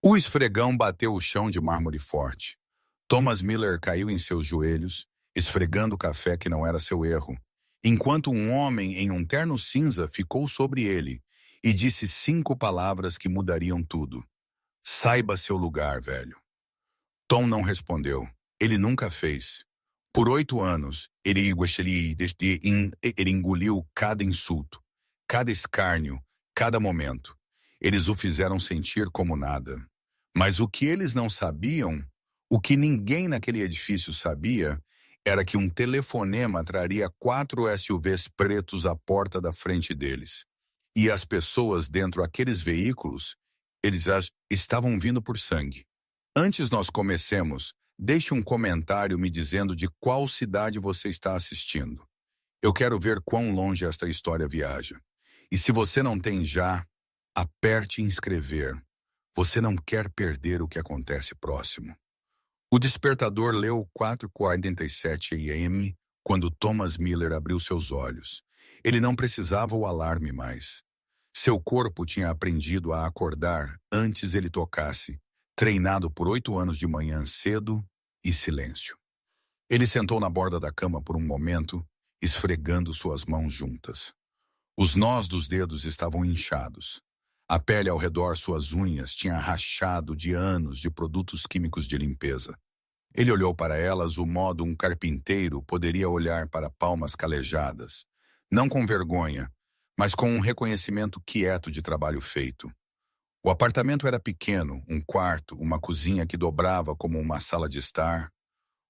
O esfregão bateu o chão de mármore forte. Thomas Miller caiu em seus joelhos, esfregando o café que não era seu erro, enquanto um homem em um terno cinza ficou sobre ele e disse 5 palavras que mudariam tudo. Saiba seu lugar, velho. Tom não respondeu. Ele nunca fez. Por 8 anos, ele engoliu cada insulto, cada escárnio, cada momento. Eles o fizeram sentir como nada. Mas o que eles não sabiam, o que ninguém naquele edifício sabia, era que um telefonema traria 4 SUVs pretos à porta da frente deles. E as pessoas dentro daqueles veículos, eles estavam vindo por sangue. Antes nós comecemos, deixe um comentário me dizendo de qual cidade você está assistindo. Eu quero ver quão longe esta história viaja. E se você não tem já, aperte inscrever. Você não quer perder o que acontece próximo. O despertador leu 4h47 AM quando Thomas Miller abriu seus olhos. Ele não precisava o alarme mais. Seu corpo tinha aprendido a acordar antes ele tocasse, treinado por 8 anos de manhã cedo e silêncio. Ele sentou na borda da cama por um momento, esfregando suas mãos juntas. Os nós dos dedos estavam inchados. A pele ao redor suas unhas tinha rachado de anos de produtos químicos de limpeza. Ele olhou para elas o modo um carpinteiro poderia olhar para palmas calejadas, não com vergonha, mas com um reconhecimento quieto de trabalho feito. O apartamento era pequeno, um quarto, uma cozinha que dobrava como uma sala de estar,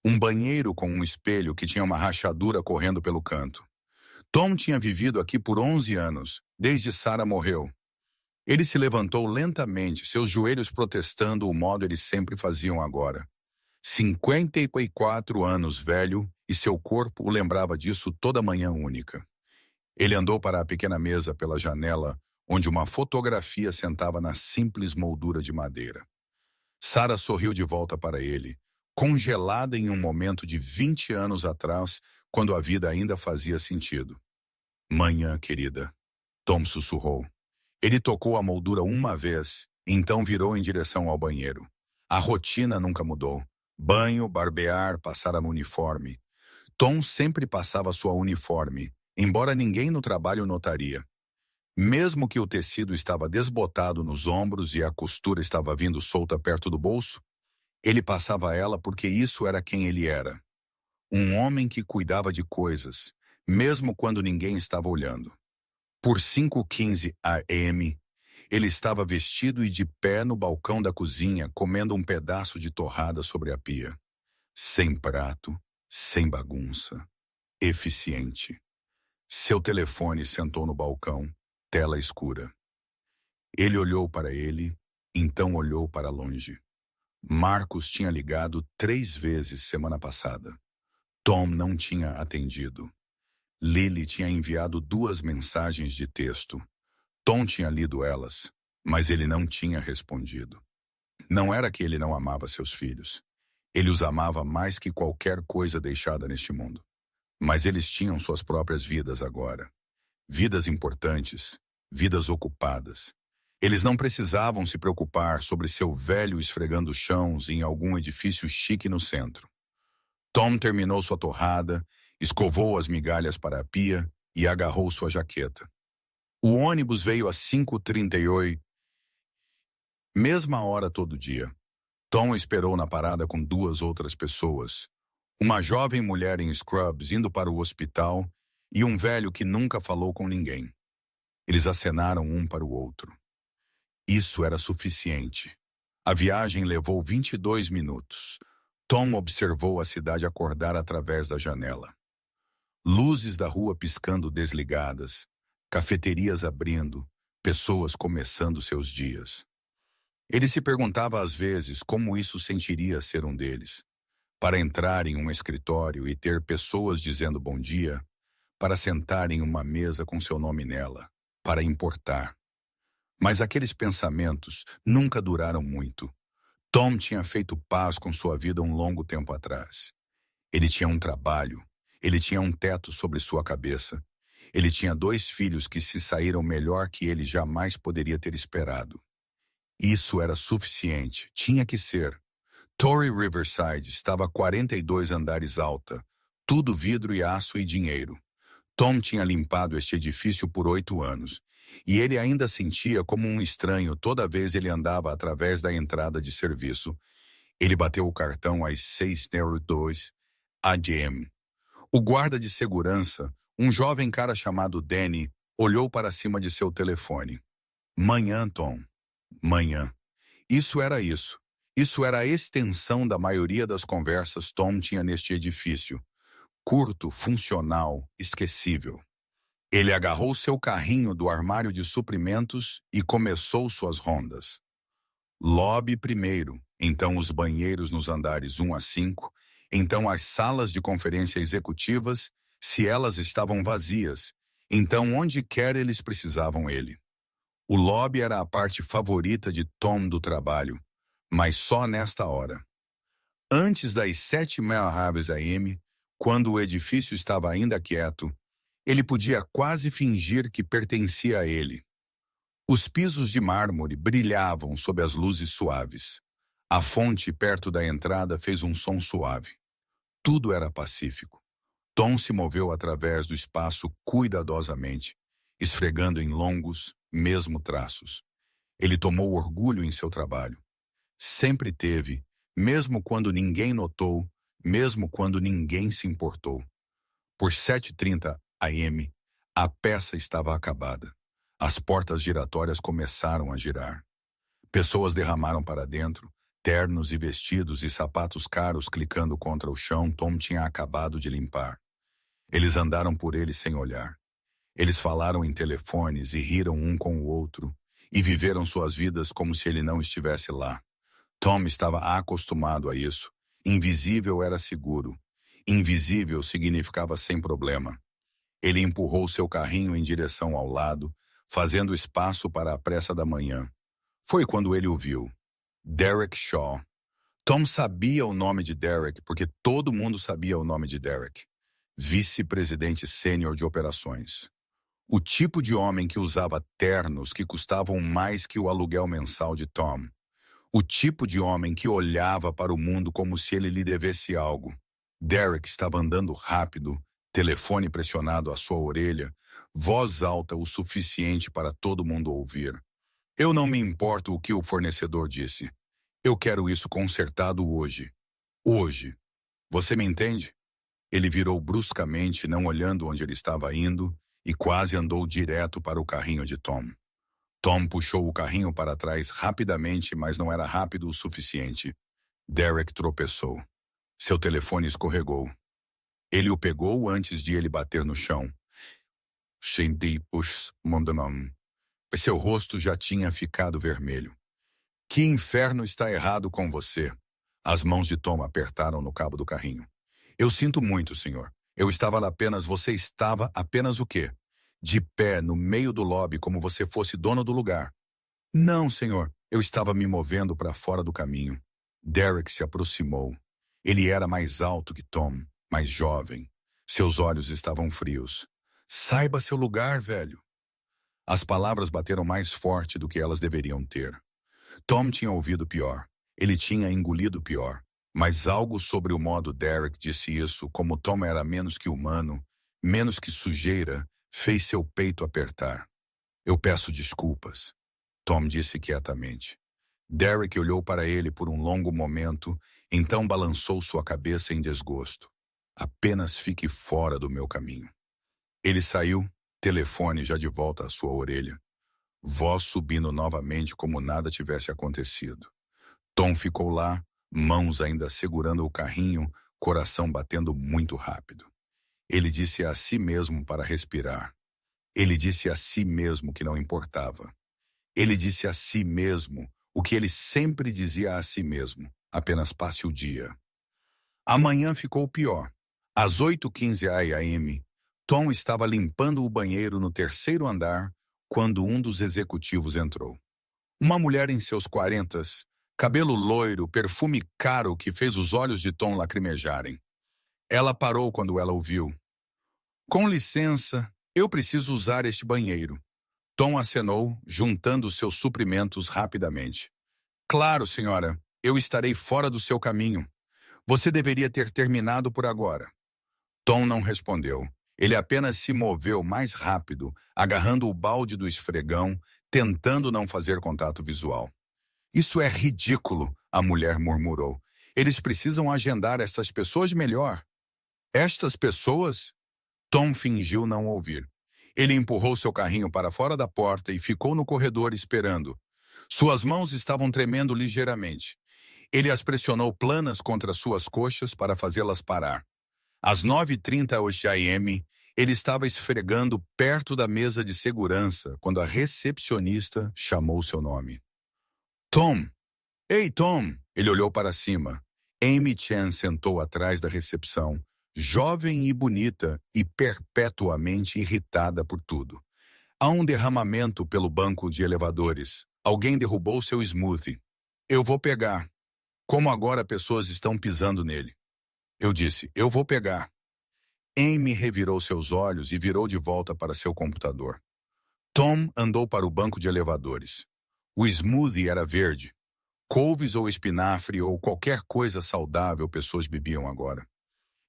um banheiro com um espelho que tinha uma rachadura correndo pelo canto. Tom tinha vivido aqui por 11 anos, desde Sarah morreu. Ele se levantou lentamente, seus joelhos protestando o modo eles sempre faziam agora. 54 anos velho, e seu corpo o lembrava disso toda manhã única. Ele andou para a pequena mesa pela janela, onde uma fotografia sentava na simples moldura de madeira. Sarah sorriu de volta para ele, congelada em um momento de 20 anos atrás, quando a vida ainda fazia sentido. Manhã, querida, Tom sussurrou. Ele tocou a moldura uma vez, então virou em direção ao banheiro. A rotina nunca mudou. Banho, barbear, passar a uniforme. Tom sempre passava sua uniforme, embora ninguém no trabalho notaria. Mesmo que o tecido estava desbotado nos ombros e a costura estava vindo solta perto do bolso, ele passava ela porque isso era quem ele era. Um homem que cuidava de coisas, mesmo quando ninguém estava olhando. Por 5h15 AM, ele estava vestido e de pé no balcão da cozinha, comendo um pedaço de torrada sobre a pia. Sem prato, sem bagunça. Eficiente. Seu telefone sentou no balcão, tela escura. Ele olhou para ele, então olhou para longe. Marcos tinha ligado 3 vezes semana passada. Tom não tinha atendido. Lily tinha enviado 2 mensagens de texto. Tom tinha lido elas, mas ele não tinha respondido. Não era que ele não amava seus filhos. Ele os amava mais que qualquer coisa deixada neste mundo. Mas eles tinham suas próprias vidas agora. Vidas importantes, vidas ocupadas. Eles não precisavam se preocupar sobre seu velho esfregando chãos em algum edifício chique no centro. Tom terminou sua torrada, escovou as migalhas para a pia e agarrou sua jaqueta. O ônibus veio às 5h38, mesma hora todo dia. Tom esperou na parada com 2 outras pessoas. Uma jovem mulher em scrubs indo para o hospital e um velho que nunca falou com ninguém. Eles acenaram um para o outro. Isso era suficiente. A viagem levou 22 minutos. Tom observou a cidade acordar através da janela. Luzes da rua piscando desligadas, cafeterias abrindo, pessoas começando seus dias. Ele se perguntava às vezes como isso sentiria ser um deles. Para entrar em um escritório e ter pessoas dizendo bom dia, para sentar em uma mesa com seu nome nela, para importar. Mas aqueles pensamentos nunca duraram muito. Tom tinha feito paz com sua vida um longo tempo atrás. Ele tinha um trabalho, ele tinha um teto sobre sua cabeça. Ele tinha 2 filhos que se saíram melhor que ele jamais poderia ter esperado. Isso era suficiente. Tinha que ser. Torrey Riverside estava a 42 andares alta. Tudo vidro e aço e dinheiro. Tom tinha limpado este edifício por 8 anos. E ele ainda sentia como um estranho toda vez ele andava através da entrada de serviço. Ele bateu o cartão às 6:02 a.m. O guarda de segurança, um jovem cara chamado Danny, olhou para cima de seu telefone. Manhã, Tom. Manhã. Isso era isso. Isso era a extensão da maioria das conversas Tom tinha neste edifício. Curto, funcional, esquecível. Ele agarrou seu carrinho do armário de suprimentos e começou suas rondas. Lobby primeiro, então os banheiros nos andares 1 a 5, então as salas de conferência executivas, se elas estavam vazias, então onde quer eles precisavam ele. O lobby era a parte favorita de Tom do trabalho, mas só nesta hora. Antes das 7:30 a.m., quando o edifício estava ainda quieto, ele podia quase fingir que pertencia a ele. Os pisos de mármore brilhavam sob as luzes suaves. A fonte perto da entrada fez um som suave. Tudo era pacífico. Tom se moveu através do espaço cuidadosamente, esfregando em longos, mesmo traços. Ele tomou orgulho em seu trabalho. Sempre teve, mesmo quando ninguém notou, mesmo quando ninguém se importou. Por 7:30 a.m., a peça estava acabada. As portas giratórias começaram a girar. Pessoas derramaram para dentro, ternos e vestidos e sapatos caros clicando contra o chão Tom tinha acabado de limpar. Eles andaram por ele sem olhar. Eles falaram em telefones e riram um com o outro, e viveram suas vidas como se ele não estivesse lá. Tom estava acostumado a isso. Invisível era seguro. Invisível significava sem problema. Ele empurrou seu carrinho em direção ao lado, fazendo espaço para a pressa da manhã. Foi quando ele o viu. Derek Shaw. Tom sabia o nome de Derek porque todo mundo sabia o nome de Derek. Vice-presidente sênior de operações. O tipo de homem que usava ternos que custavam mais que o aluguel mensal de Tom. O tipo de homem que olhava para o mundo como se ele lhe devesse algo. Derek estava andando rápido, telefone pressionado à sua orelha, voz alta o suficiente para todo mundo ouvir. Eu não me importo o que o fornecedor disse. Eu quero isso consertado hoje. Hoje. Você me entende? Ele virou bruscamente, não olhando onde ele estava indo, e quase andou direto para o carrinho de Tom. Tom puxou o carrinho para trás rapidamente, mas não era rápido o suficiente. Derek tropeçou. Seu telefone escorregou. Ele o pegou antes de ele bater no chão. Seu rosto já tinha ficado vermelho. Que inferno está errado com você? As mãos de Tom apertaram no cabo do carrinho. Eu sinto muito, senhor. Eu estava lá apenas... Você estava apenas o quê? De pé no meio do lobby como você fosse dono do lugar. Não, senhor. Eu estava me movendo para fora do caminho. Derek se aproximou. Ele era mais alto que Tom, mais jovem. Seus olhos estavam frios. Saiba seu lugar, velho. As palavras bateram mais forte do que elas deveriam ter. Tom tinha ouvido pior. Ele tinha engolido pior. Mas algo sobre o modo Derek disse isso, como Tom era menos que humano, menos que sujeira, fez seu peito apertar. Eu peço desculpas, Tom disse quietamente. Derek olhou para ele por um longo momento, então balançou sua cabeça em desgosto. Apenas fique fora do meu caminho. Ele saiu, telefone já de volta à sua orelha. Voz subindo novamente como nada tivesse acontecido. Tom ficou lá, mãos ainda segurando o carrinho, coração batendo muito rápido. Ele disse a si mesmo para respirar. Ele disse a si mesmo que não importava. Ele disse a si mesmo o que ele sempre dizia a si mesmo: apenas passe o dia. Amanhã ficou pior. Às 8:15 a.m., Tom estava limpando o banheiro no terceiro andar quando um dos executivos entrou. Uma mulher em seus 40s, cabelo loiro, perfume caro que fez os olhos de Tom lacrimejarem. Ela parou quando ela o viu. Com licença, eu preciso usar este banheiro. Tom acenou, juntando seus suprimentos rapidamente. Claro, senhora, eu estarei fora do seu caminho. Você deveria ter terminado por agora. Tom não respondeu. Ele apenas se moveu mais rápido, agarrando o balde do esfregão, tentando não fazer contato visual. Isso é ridículo, a mulher murmurou. Eles precisam agendar estas pessoas melhor. Estas pessoas? Tom fingiu não ouvir. Ele empurrou seu carrinho para fora da porta e ficou no corredor esperando. Suas mãos estavam tremendo ligeiramente. Ele as pressionou planas contra suas coxas para fazê-las parar. Às 9h30 AM, ele estava esfregando perto da mesa de segurança quando a recepcionista chamou seu nome. Tom! Ei, Tom! Ele olhou para cima. Amy Chen sentou atrás da recepção, jovem e bonita e perpetuamente irritada por tudo. Há um derramamento pelo banco de elevadores. Alguém derrubou seu smoothie. Eu vou pegar. Como agora pessoas estão pisando nele? Eu disse, eu vou pegar. Amy revirou seus olhos e virou de volta para seu computador. Tom andou para o banco de elevadores. O smoothie era verde. Couves ou espinafre ou qualquer coisa saudável pessoas bebiam agora.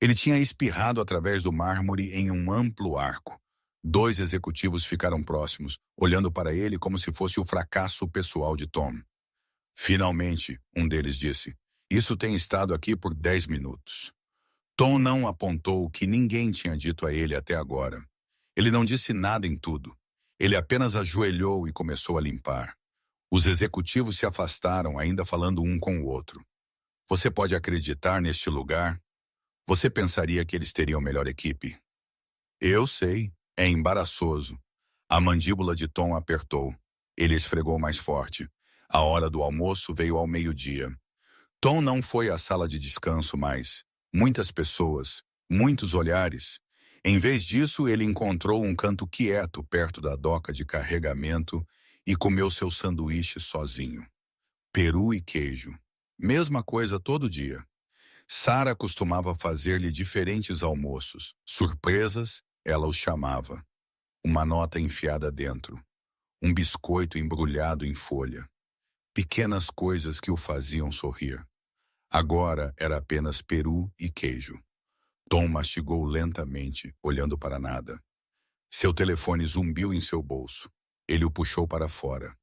Ele tinha espirrado através do mármore em um amplo arco. 2 executivos ficaram próximos, olhando para ele como se fosse o fracasso pessoal de Tom. Finalmente, um deles disse, isso tem estado aqui por 10 minutos. Tom não apontou o que ninguém tinha dito a ele até agora. Ele não disse nada em tudo. Ele apenas ajoelhou e começou a limpar. Os executivos se afastaram, ainda falando um com o outro. Você pode acreditar neste lugar? Você pensaria que eles teriam melhor equipe? Eu sei, é embaraçoso. A mandíbula de Tom apertou. Ele esfregou mais forte. A hora do almoço veio ao meio-dia. Tom não foi à sala de descanso mais. Muitas pessoas, muitos olhares. Em vez disso, ele encontrou um canto quieto perto da doca de carregamento e comeu seu sanduíche sozinho. Peru e queijo. Mesma coisa todo dia. Sarah costumava fazer-lhe diferentes almoços. Surpresas, ela os chamava. Uma nota enfiada dentro. Um biscoito embrulhado em folha. Pequenas coisas que o faziam sorrir. Agora era apenas peru e queijo. Tom mastigou lentamente, olhando para nada. Seu telefone zumbiu em seu bolso. Ele o puxou para fora.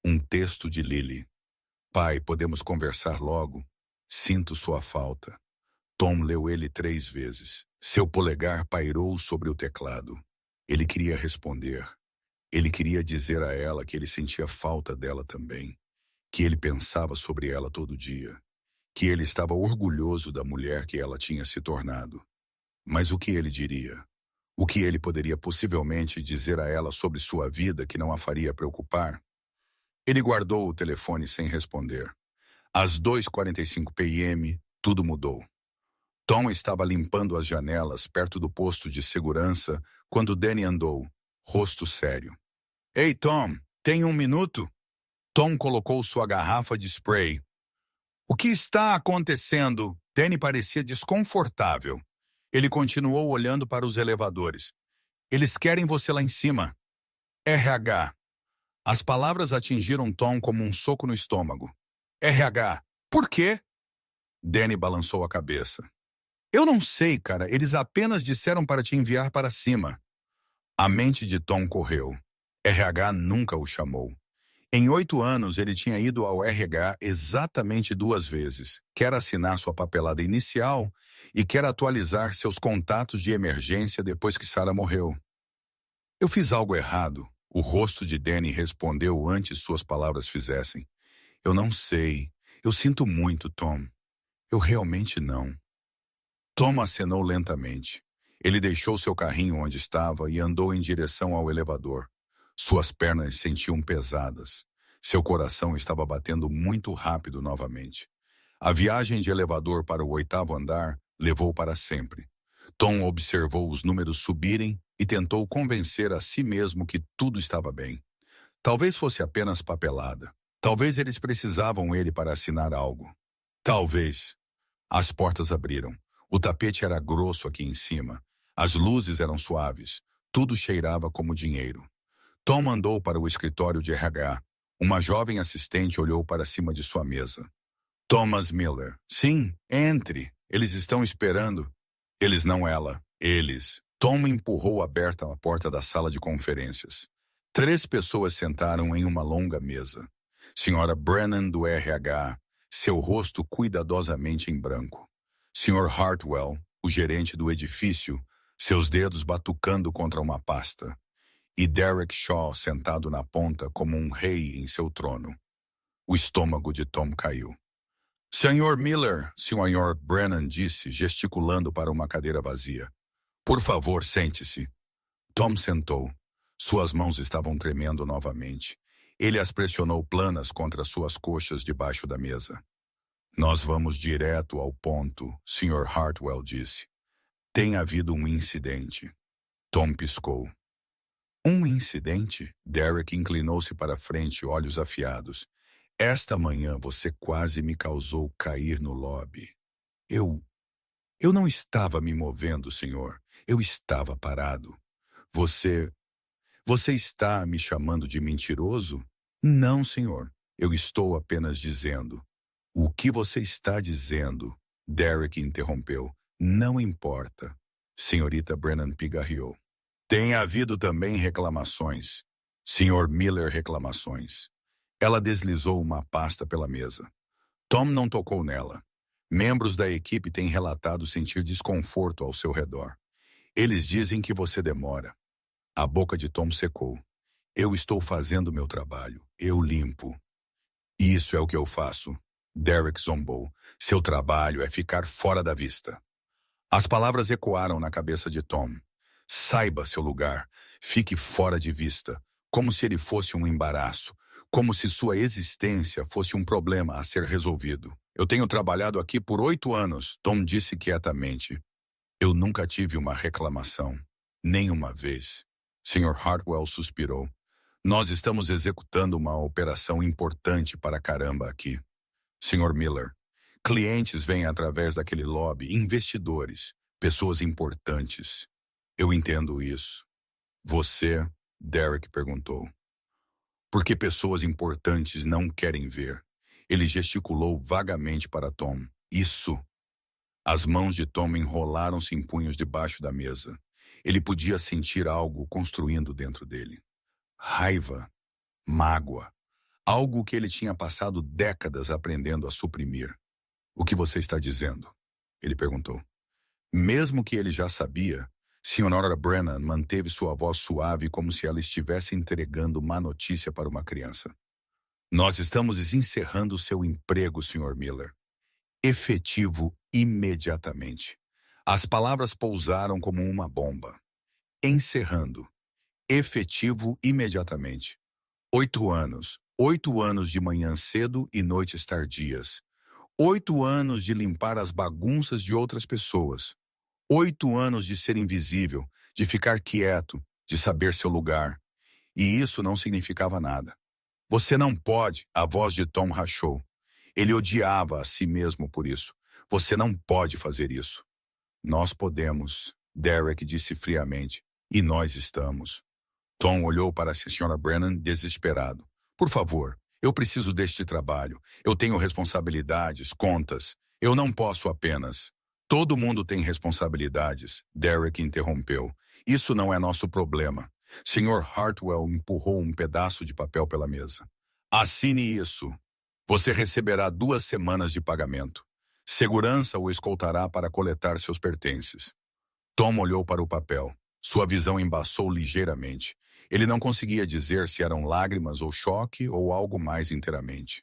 Um texto de Lily. Pai, podemos conversar logo? Sinto sua falta. Tom leu ele 3 vezes. Seu polegar pairou sobre o teclado. Ele queria responder. Ele queria dizer a ela que ele sentia falta dela também. Que ele pensava sobre ela todo dia. Que ele estava orgulhoso da mulher que ela tinha se tornado. Mas o que ele diria? O que ele poderia possivelmente dizer a ela sobre sua vida que não a faria preocupar? Ele guardou o telefone sem responder. Às 2h45 PM, tudo mudou. Tom estava limpando as janelas perto do posto de segurança quando Danny andou, rosto sério. Ei, Tom, tem 1 minuto? Tom colocou sua garrafa de spray. O que está acontecendo? Danny parecia desconfortável. Ele continuou olhando para os elevadores. Eles querem você lá em cima. RH. As palavras atingiram Tom como um soco no estômago. RH. Por quê? Danny balançou a cabeça. Eu não sei, cara. Eles apenas disseram para te enviar para cima. A mente de Tom correu. RH nunca o chamou. Em 8 anos, ele tinha ido ao RH exatamente 2 vezes. Quer assinar sua papelada inicial e quer atualizar seus contatos de emergência depois que Sarah morreu. Eu fiz algo errado. O rosto de Danny respondeu antes suas palavras fizessem. Eu não sei. Eu sinto muito, Tom. Eu realmente não. Tom acenou lentamente. Ele deixou seu carrinho onde estava e andou em direção ao elevador. Suas pernas se sentiam pesadas. Seu coração estava batendo muito rápido novamente. A viagem de elevador para o 8º andar levou para sempre. Tom observou os números subirem e tentou convencer a si mesmo que tudo estava bem. Talvez fosse apenas papelada. Talvez eles precisavam ele para assinar algo. Talvez. As portas abriram. O tapete era grosso aqui em cima. As luzes eram suaves. Tudo cheirava como dinheiro. Tom andou para o escritório de RH. Uma jovem assistente olhou para cima de sua mesa. Thomas Miller. Sim, entre. Eles estão esperando. Eles não ela. Eles. Tom empurrou aberta a porta da sala de conferências. 3 pessoas sentaram em uma longa mesa. Senhora Brennan do RH, seu rosto cuidadosamente em branco. Sr. Hartwell, o gerente do edifício, seus dedos batucando contra uma pasta. E Derek Shaw sentado na ponta como um rei em seu trono. O estômago de Tom caiu. Sr. Miller, Sr. Brennan disse, gesticulando para uma cadeira vazia. Por favor, sente-se. Tom sentou. Suas mãos estavam tremendo novamente. Ele as pressionou planas contra suas coxas debaixo da mesa. Nós vamos direto ao ponto, Sr. Hartwell disse. Tem havido um incidente. Tom piscou. Um incidente? Derek inclinou-se para frente, olhos afiados. Esta manhã você quase me causou cair no lobby. Eu não estava me movendo, senhor. Eu estava parado. Você está me chamando de mentiroso? Não, senhor. Eu estou apenas dizendo. O que você está dizendo? Derek interrompeu. Não importa. Senhorita Brennan pigarreou. Tem havido também reclamações. Sr. Miller, reclamações. Ela deslizou uma pasta pela mesa. Tom não tocou nela. Membros da equipe têm relatado sentir desconforto ao seu redor. Eles dizem que você demora. A boca de Tom secou. Eu estou fazendo meu trabalho. Eu limpo. Isso é o que eu faço. Derek zombou. Seu trabalho é ficar fora da vista. As palavras ecoaram na cabeça de Tom. Saiba seu lugar. Fique fora de vista. Como se ele fosse um embaraço. Como se sua existência fosse um problema a ser resolvido. Eu tenho trabalhado aqui por 8 anos, Tom disse quietamente. Eu nunca tive uma reclamação. Nem uma vez. Sr. Hartwell suspirou. Nós estamos executando uma operação importante para caramba aqui. Sr. Miller, clientes vêm através daquele lobby, investidores, pessoas importantes. Eu entendo isso. Você, Derek perguntou. Por que pessoas importantes não querem ver? Ele gesticulou vagamente para Tom. Isso. As mãos de Tom enrolaram-se em punhos debaixo da mesa. Ele podia sentir algo construindo dentro dele. Raiva, mágoa, algo que ele tinha passado décadas aprendendo a suprimir. O que você está dizendo? Ele perguntou. Mesmo que ele já sabia, Sra. Brennan manteve sua voz suave como se ela estivesse entregando má notícia para uma criança. Nós estamos encerrando seu emprego, Sr. Miller. Efetivo imediatamente. As palavras pousaram como uma bomba. Encerrando. Efetivo imediatamente. 8 anos. 8 anos de manhã cedo e noites tardias. 8 anos de limpar as bagunças de outras pessoas. 8 anos de ser invisível, de ficar quieto, de saber seu lugar. E isso não significava nada. Você não pode, a voz de Tom rachou. Ele odiava a si mesmo por isso. Você não pode fazer isso. Nós podemos, Derek disse friamente. E nós estamos. Tom olhou para a Sra. Brennan desesperado. Por favor, eu preciso deste trabalho. Eu tenho responsabilidades, contas. Eu não posso apenas... Todo mundo tem responsabilidades, Derek interrompeu. Isso não é nosso problema. Sr. Hartwell empurrou um pedaço de papel pela mesa. Assine isso. Você receberá 2 semanas de pagamento. Segurança o escoltará para coletar seus pertences. Tom olhou para o papel. Sua visão embaçou ligeiramente. Ele não conseguia dizer se eram lágrimas ou choque ou algo mais inteiramente.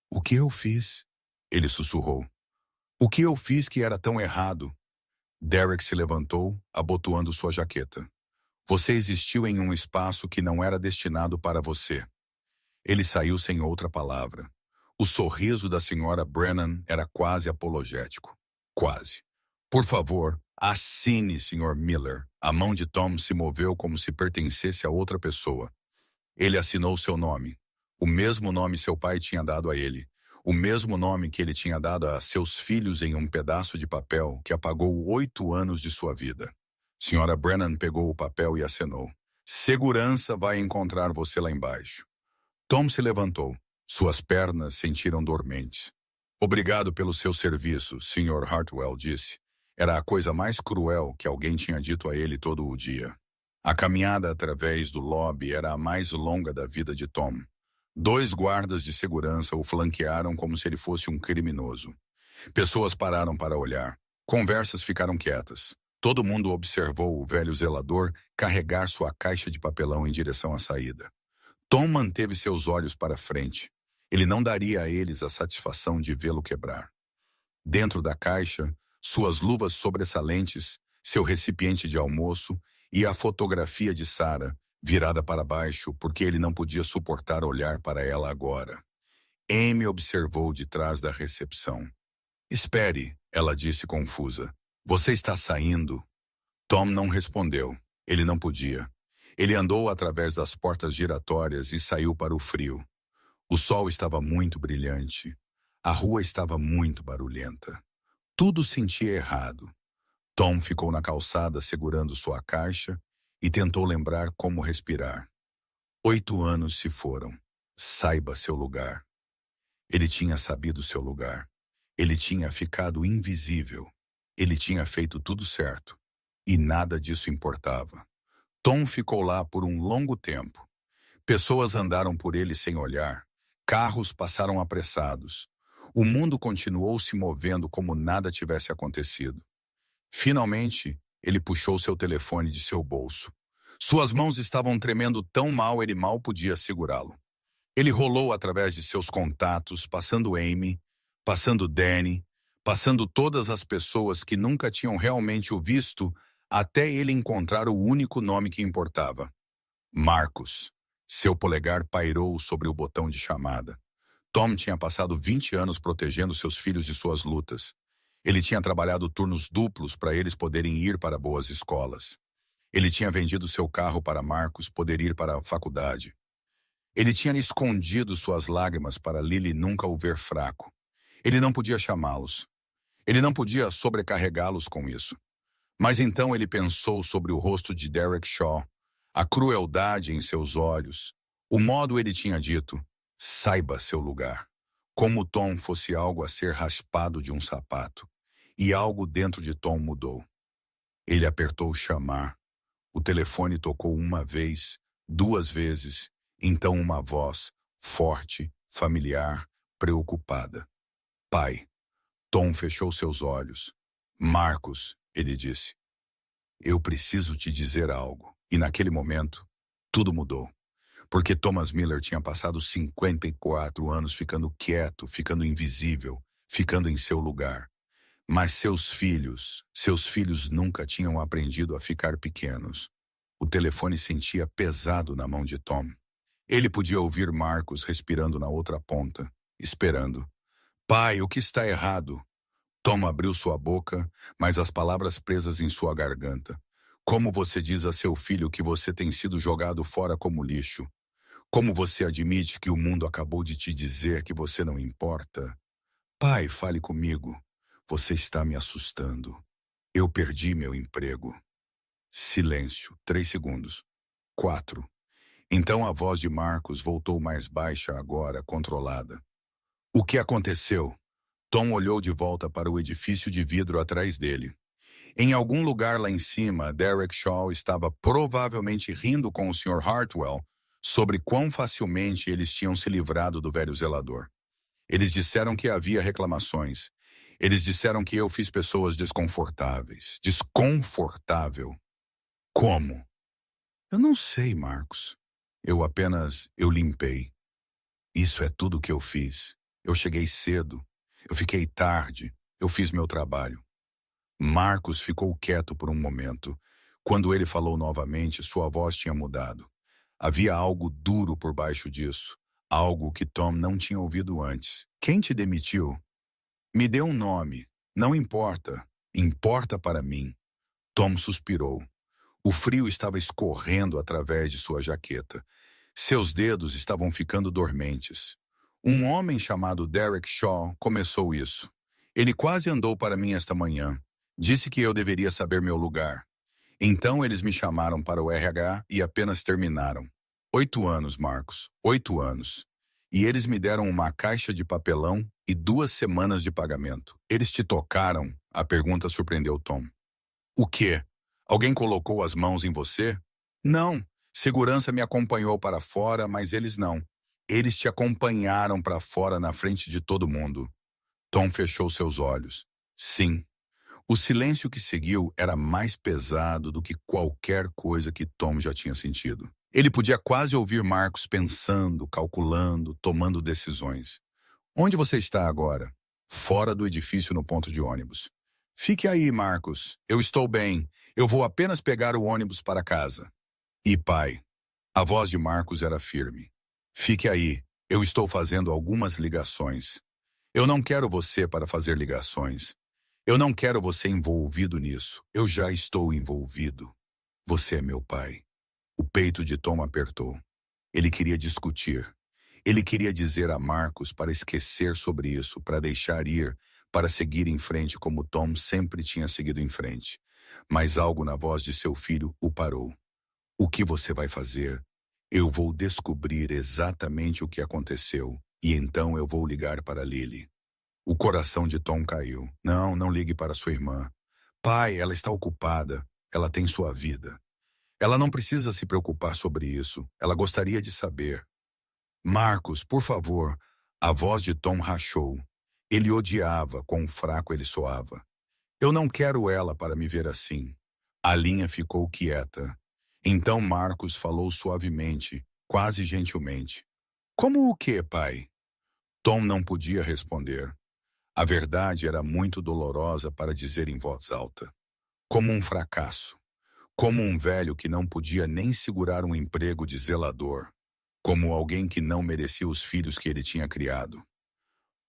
O que eu fiz? Ele sussurrou. O que eu fiz que era tão errado? Derek se levantou, abotoando sua jaqueta. Você existiu em um espaço que não era destinado para você. Ele saiu sem outra palavra. O sorriso da Sra. Brennan era quase apologético. Quase. Por favor, assine, Sr. Miller. A mão de Tom se moveu como se pertencesse a outra pessoa. Ele assinou seu nome. O mesmo nome seu pai tinha dado a ele. O mesmo nome que ele tinha dado a seus filhos em um pedaço de papel que apagou 8 anos de sua vida. Sra. Brennan pegou o papel e acenou. Segurança vai encontrar você lá embaixo. Tom se levantou. Suas pernas sentiram dormentes. Obrigado pelo seu serviço, Sr. Hartwell disse. Era a coisa mais cruel que alguém tinha dito a ele todo o dia. A caminhada através do lobby era a mais longa da vida de Tom. 2 guardas de segurança o flanquearam como se ele fosse um criminoso. Pessoas pararam para olhar. Conversas ficaram quietas. Todo mundo observou o velho zelador carregar sua caixa de papelão em direção à saída. Tom manteve seus olhos para frente. Ele não daria a eles a satisfação de vê-lo quebrar. Dentro da caixa, suas luvas sobressalentes, seu recipiente de almoço e a fotografia de Sarah, virada para baixo porque ele não podia suportar olhar para ela agora. Amy observou de trás da recepção. Espere, ela disse confusa. Você está saindo? Tom não respondeu. Ele não podia. Ele andou através das portas giratórias e saiu para o frio. O sol estava muito brilhante. A rua estava muito barulhenta. Tudo sentia errado. Tom ficou na calçada segurando sua caixa e tentou lembrar como respirar. 8 anos se foram. Saiba seu lugar. Ele tinha sabido seu lugar. Ele tinha ficado invisível. Ele tinha feito tudo certo. E nada disso importava. Tom ficou lá por um longo tempo. Pessoas andaram por ele sem olhar. Carros passaram apressados. O mundo continuou se movendo como nada tivesse acontecido. Finalmente, ele puxou seu telefone de seu bolso. Suas mãos estavam tremendo tão mal ele mal podia segurá-lo. Ele rolou através de seus contatos, passando Amy, passando Danny, passando todas as pessoas que nunca tinham realmente o visto, até ele encontrar o único nome que importava. Marcos. Seu polegar pairou sobre o botão de chamada. Tom tinha passado 20 anos protegendo seus filhos de suas lutas. Ele tinha trabalhado turnos duplos para eles poderem ir para boas escolas. Ele tinha vendido seu carro para Marcos poder ir para a faculdade. Ele tinha escondido suas lágrimas para Lily nunca o ver fraco. Ele não podia chamá-los. Ele não podia sobrecarregá-los com isso. Mas então ele pensou sobre o rosto de Derek Shaw, a crueldade em seus olhos, o modo ele tinha dito, saiba seu lugar, como Tom fosse algo a ser raspado de um sapato. E algo dentro de Tom mudou. Ele apertou chamar. O telefone tocou uma vez, 2 vezes, então uma voz, forte, familiar, preocupada. Pai. Tom fechou seus olhos. Marcos, ele disse. Eu preciso te dizer algo. E naquele momento, tudo mudou. Porque Thomas Miller tinha passado 54 anos ficando quieto, ficando invisível, ficando em seu lugar. Mas seus filhos nunca tinham aprendido a ficar pequenos. O telefone sentia pesado na mão de Tom. Ele podia ouvir Marcos respirando na outra ponta, esperando. Pai, o que está errado? Tom abriu sua boca, mas as palavras presas em sua garganta. Como você diz a seu filho que você tem sido jogado fora como lixo? Como você admite que o mundo acabou de te dizer que você não importa? Pai, fale comigo. Você está me assustando. Eu perdi meu emprego. Silêncio. 3 segundos. 4. Então a voz de Marcos voltou mais baixa agora, controlada. O que aconteceu? Tom olhou de volta para o edifício de vidro atrás dele. Em algum lugar lá em cima, Derek Shaw estava provavelmente rindo com o Sr. Hartwell sobre quão facilmente eles tinham se livrado do velho zelador. Eles disseram que havia reclamações. Eles disseram que eu fiz pessoas desconfortáveis. Desconfortável. Como? Eu não sei, Marcos. Eu limpei. Isso é tudo que eu fiz. Eu cheguei cedo. Eu fiquei tarde. Eu fiz meu trabalho. Marcos ficou quieto por um momento. Quando ele falou novamente, sua voz tinha mudado. Havia algo duro por baixo disso. Algo que Tom não tinha ouvido antes. Quem te demitiu? Me dê um nome. Não importa. Importa para mim. Tom suspirou. O frio estava escorrendo através de sua jaqueta. Seus dedos estavam ficando dormentes. Um homem chamado Derek Shaw começou isso. Ele quase andou para mim esta manhã. Disse que eu deveria saber meu lugar. Então eles me chamaram para o RH e apenas terminaram. 8 anos, Marcos, 8 anos. E eles me deram uma caixa de papelão e 2 semanas de pagamento. Eles te tocaram? A pergunta surpreendeu Tom. O quê? Alguém colocou as mãos em você? Não. Segurança me acompanhou para fora, mas eles não. Eles te acompanharam para fora na frente de todo mundo. Tom fechou seus olhos. Sim. O silêncio que seguiu era mais pesado do que qualquer coisa que Tom já tinha sentido. Ele podia quase ouvir Marcos pensando, calculando, tomando decisões. Onde você está agora? Fora do edifício no ponto de ônibus. Fique aí, Marcos. Eu estou bem. Eu vou apenas pegar o ônibus para casa. E pai? A voz de Marcos era firme. Fique aí. Eu estou fazendo algumas ligações. Eu não quero você para fazer ligações. Eu não quero você envolvido nisso. Eu já estou envolvido. Você é meu pai. O peito de Tom apertou. Ele queria discutir. Ele queria dizer a Marcos para esquecer sobre isso, para deixar ir, para seguir em frente como Tom sempre tinha seguido em frente. Mas algo na voz de seu filho o parou. O que você vai fazer? Eu vou descobrir exatamente o que aconteceu e então eu vou ligar para Lily. O coração de Tom caiu. Não, não ligue para sua irmã. Pai, ela está ocupada. Ela tem sua vida. Ela não precisa se preocupar sobre isso. Ela gostaria de saber. Marcos, por favor. A voz de Tom rachou. Ele odiava quão fraco ele soava. Eu não quero ela para me ver assim. A linha ficou quieta. Então Marcos falou suavemente, quase gentilmente. Como o quê, pai? Tom não podia responder. A verdade era muito dolorosa para dizer em voz alta. Como um fracasso. Como um velho que não podia nem segurar um emprego de zelador. Como alguém que não merecia os filhos que ele tinha criado.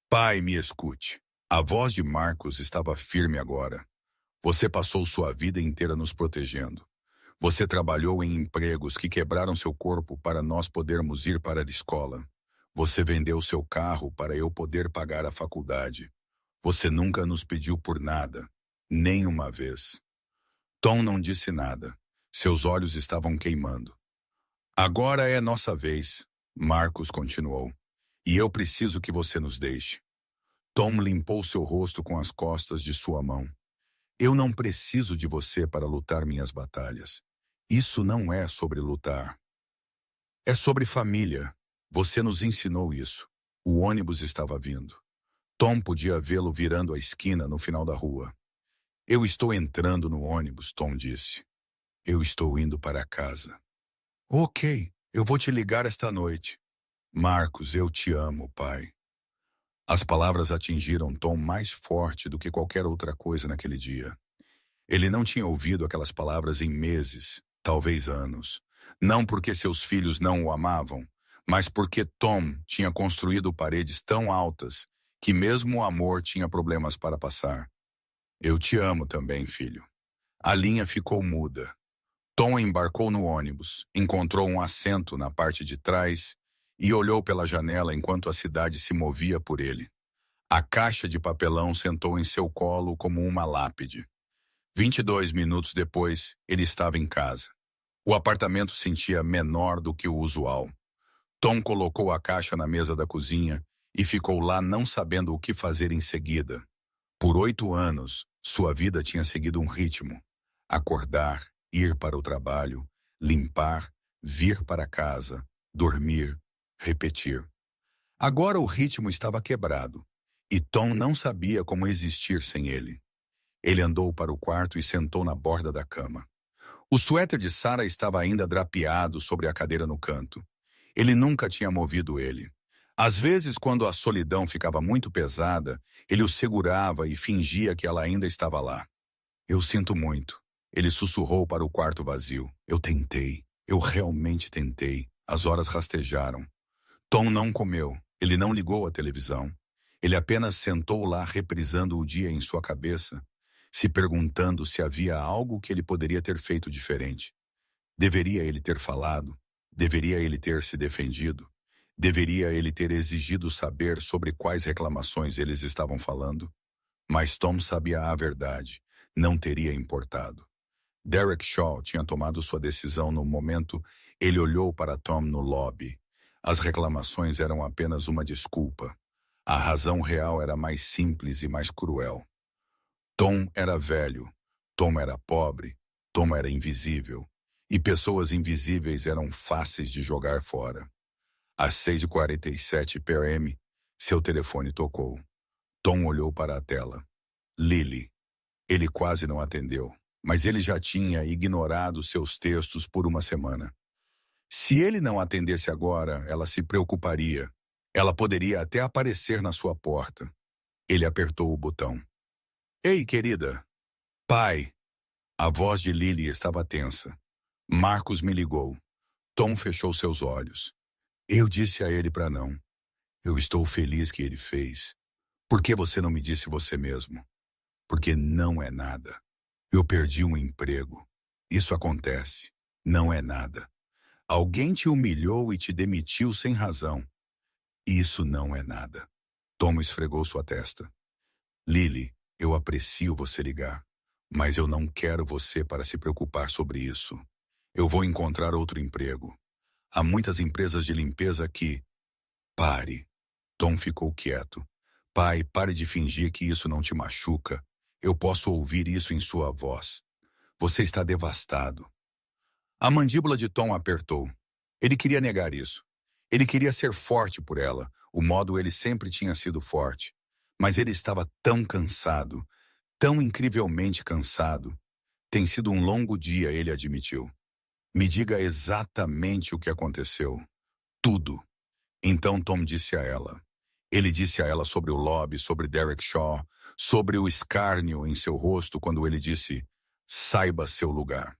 Pai, me escute. A voz de Marcos estava firme agora. Você passou sua vida inteira nos protegendo. Você trabalhou em empregos que quebraram seu corpo para nós podermos ir para a escola. Você vendeu seu carro para eu poder pagar a faculdade. Você nunca nos pediu por nada, nem uma vez. Tom não disse nada. Seus olhos estavam queimando. Agora é nossa vez, Marcos continuou. E eu preciso que você nos deixe. Tom limpou seu rosto com as costas de sua mão. Eu não preciso de você para lutar minhas batalhas. Isso não é sobre lutar. É sobre família. Você nos ensinou isso. O ônibus estava vindo. Tom podia vê-lo virando a esquina no final da rua. Eu estou entrando no ônibus, Tom disse. Eu estou indo para casa. Ok, eu vou te ligar esta noite. Marcos, eu te amo, pai. As palavras atingiram Tom mais forte do que qualquer outra coisa naquele dia. Ele não tinha ouvido aquelas palavras em meses, talvez anos. Não porque seus filhos não o amavam, mas porque Tom tinha construído paredes tão altas que mesmo o amor tinha problemas para passar. Eu te amo também, filho. A linha ficou muda. Tom embarcou no ônibus, encontrou um assento na parte de trás e olhou pela janela enquanto a cidade se movia por ele. A caixa de papelão sentou em seu colo como uma lápide. 22 minutos depois, ele estava em casa. O apartamento sentia menor do que o usual. Tom colocou a caixa na mesa da cozinha e ficou lá não sabendo o que fazer em seguida. Por 8 anos, sua vida tinha seguido um ritmo. Acordar, ir para o trabalho, limpar, vir para casa, dormir, repetir. Agora o ritmo estava quebrado, e Tom não sabia como existir sem ele. Ele andou para o quarto e sentou na borda da cama. O suéter de Sarah estava ainda drapeado sobre a cadeira no canto. Ele nunca tinha movido ele. Às vezes, quando a solidão ficava muito pesada, ele o segurava e fingia que ela ainda estava lá. Eu sinto muito. Ele sussurrou para o quarto vazio. Eu tentei. Eu realmente tentei. As horas rastejaram. Tom não comeu. Ele não ligou a televisão. Ele apenas sentou lá reprisando o dia em sua cabeça, se perguntando se havia algo que ele poderia ter feito diferente. Deveria ele ter falado? Deveria ele ter se defendido? Deveria ele ter exigido saber sobre quais reclamações eles estavam falando? Mas Tom sabia a verdade. Não teria importado. Derek Shaw tinha tomado sua decisão no momento. Ele olhou para Tom no lobby. As reclamações eram apenas uma desculpa. A razão real era mais simples e mais cruel. Tom era velho, Tom era pobre, Tom era invisível. E pessoas invisíveis eram fáceis de jogar fora. Às 6h47 p.m., seu telefone tocou. Tom olhou para a tela. Lily. Ele quase não atendeu, mas ele já tinha ignorado seus textos por uma semana. Se ele não atendesse agora, ela se preocuparia. Ela poderia até aparecer na sua porta. Ele apertou o botão. Ei, querida. Pai. A voz de Lily estava tensa. Marcos me ligou. Tom fechou seus olhos. Eu disse a ele para não. Eu estou feliz que ele fez. Por que você não me disse você mesmo? Porque não é nada. Eu perdi um emprego. Isso acontece. Não é nada. Alguém te humilhou e te demitiu sem razão. Isso não é nada. Tom esfregou sua testa. Lily, eu aprecio você ligar, mas eu não quero você para se preocupar sobre isso. Eu vou encontrar outro emprego. Há muitas empresas de limpeza que... Pare. Tom ficou quieto. Pai, pare de fingir que isso não te machuca. Eu posso ouvir isso em sua voz. Você está devastado. A mandíbula de Tom apertou. Ele queria negar isso. Ele queria ser forte por ela, o modo ele sempre tinha sido forte. Mas ele estava tão cansado, tão incrivelmente cansado. Tem sido um longo dia, ele admitiu. Me diga exatamente o que aconteceu. Tudo. Então Tom disse a ela. Ele disse a ela sobre o lobby, sobre Derek Shaw, sobre o escárnio em seu rosto quando ele disse, saiba seu lugar.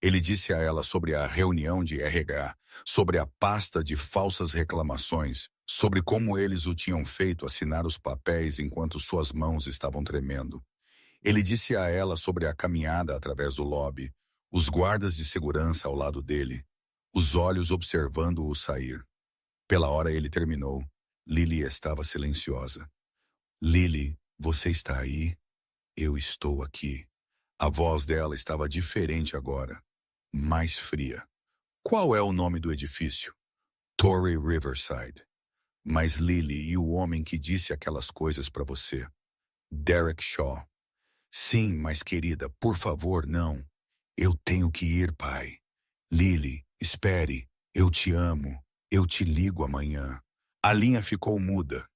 Ele disse a ela sobre a reunião de RH, sobre a pasta de falsas reclamações, sobre como eles o tinham feito assinar os papéis enquanto suas mãos estavam tremendo. Ele disse a ela sobre a caminhada através do lobby, os guardas de segurança ao lado dele, os olhos observando-o sair. Pela hora ele terminou. Lily estava silenciosa. Lily, você está aí? Eu estou aqui. A voz dela estava diferente agora, mais fria. Qual é o nome do edifício? Torrey Riverside. Mas Lily, e o homem que disse aquelas coisas para você? Derek Shaw. Sim, mas querida, por favor, não. Eu tenho que ir, pai. Lily, espere. Eu te amo. Eu te ligo amanhã. A linha ficou muda.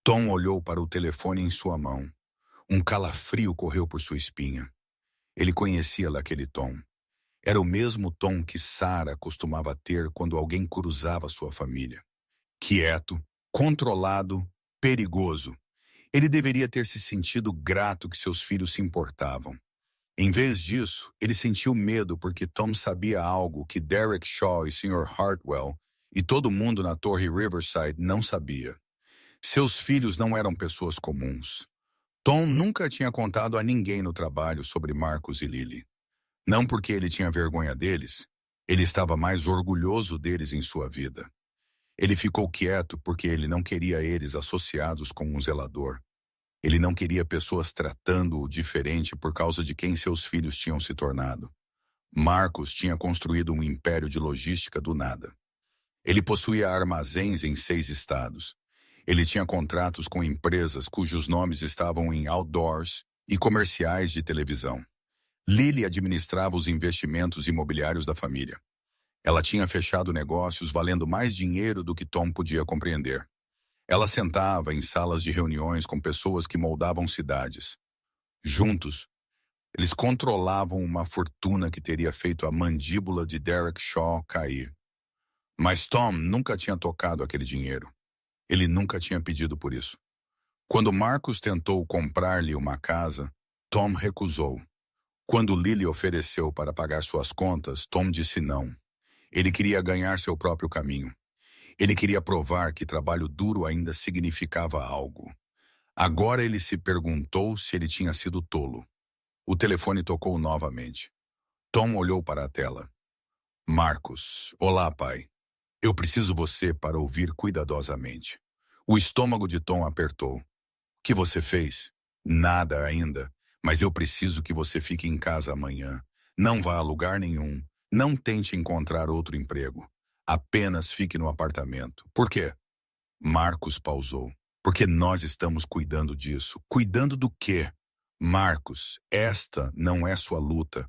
Tom olhou para o telefone em sua mão. Um calafrio correu por sua espinha. Ele conhecia aquele Tom. Era o mesmo Tom que Sarah costumava ter quando alguém cruzava sua família. Quieto, controlado, perigoso. Ele deveria ter se sentido grato que seus filhos se importavam. Em vez disso, ele sentiu medo porque Tom sabia algo que Derek Shaw e Sr. Hartwell e todo mundo na Torrey Riverside não sabia. Seus filhos não eram pessoas comuns. Tom nunca tinha contado a ninguém no trabalho sobre Marcos e Lily. Não porque ele tinha vergonha deles, ele estava mais orgulhoso deles em sua vida. Ele ficou quieto porque ele não queria eles associados com um zelador. Ele não queria pessoas tratando-o diferente por causa de quem seus filhos tinham se tornado. Marcos tinha construído um império de logística do nada. Ele possuía armazéns em 6 estados. Ele tinha contratos com empresas cujos nomes estavam em outdoors e comerciais de televisão. Lily administrava os investimentos imobiliários da família. Ela tinha fechado negócios valendo mais dinheiro do que Tom podia compreender. Ela sentava em salas de reuniões com pessoas que moldavam cidades. Juntos, eles controlavam uma fortuna que teria feito a mandíbula de Derek Shaw cair. Mas Tom nunca tinha tocado aquele dinheiro. Ele nunca tinha pedido por isso. Quando Marcos tentou comprar-lhe uma casa, Tom recusou. Quando Lily ofereceu para pagar suas contas, Tom disse não. Ele queria ganhar seu próprio caminho. Ele queria provar que trabalho duro ainda significava algo. Agora ele se perguntou se ele tinha sido tolo. O telefone tocou novamente. Tom olhou para a tela. Marcos, olá, pai. Eu preciso você para ouvir cuidadosamente. O estômago de Tom apertou. O que você fez? Nada ainda, mas eu preciso que você fique em casa amanhã. Não vá a lugar nenhum. Não tente encontrar outro emprego. Apenas fique no apartamento. Por quê? Marcos pausou. Porque nós estamos cuidando disso. Cuidando do quê? Marcos, esta não é sua luta.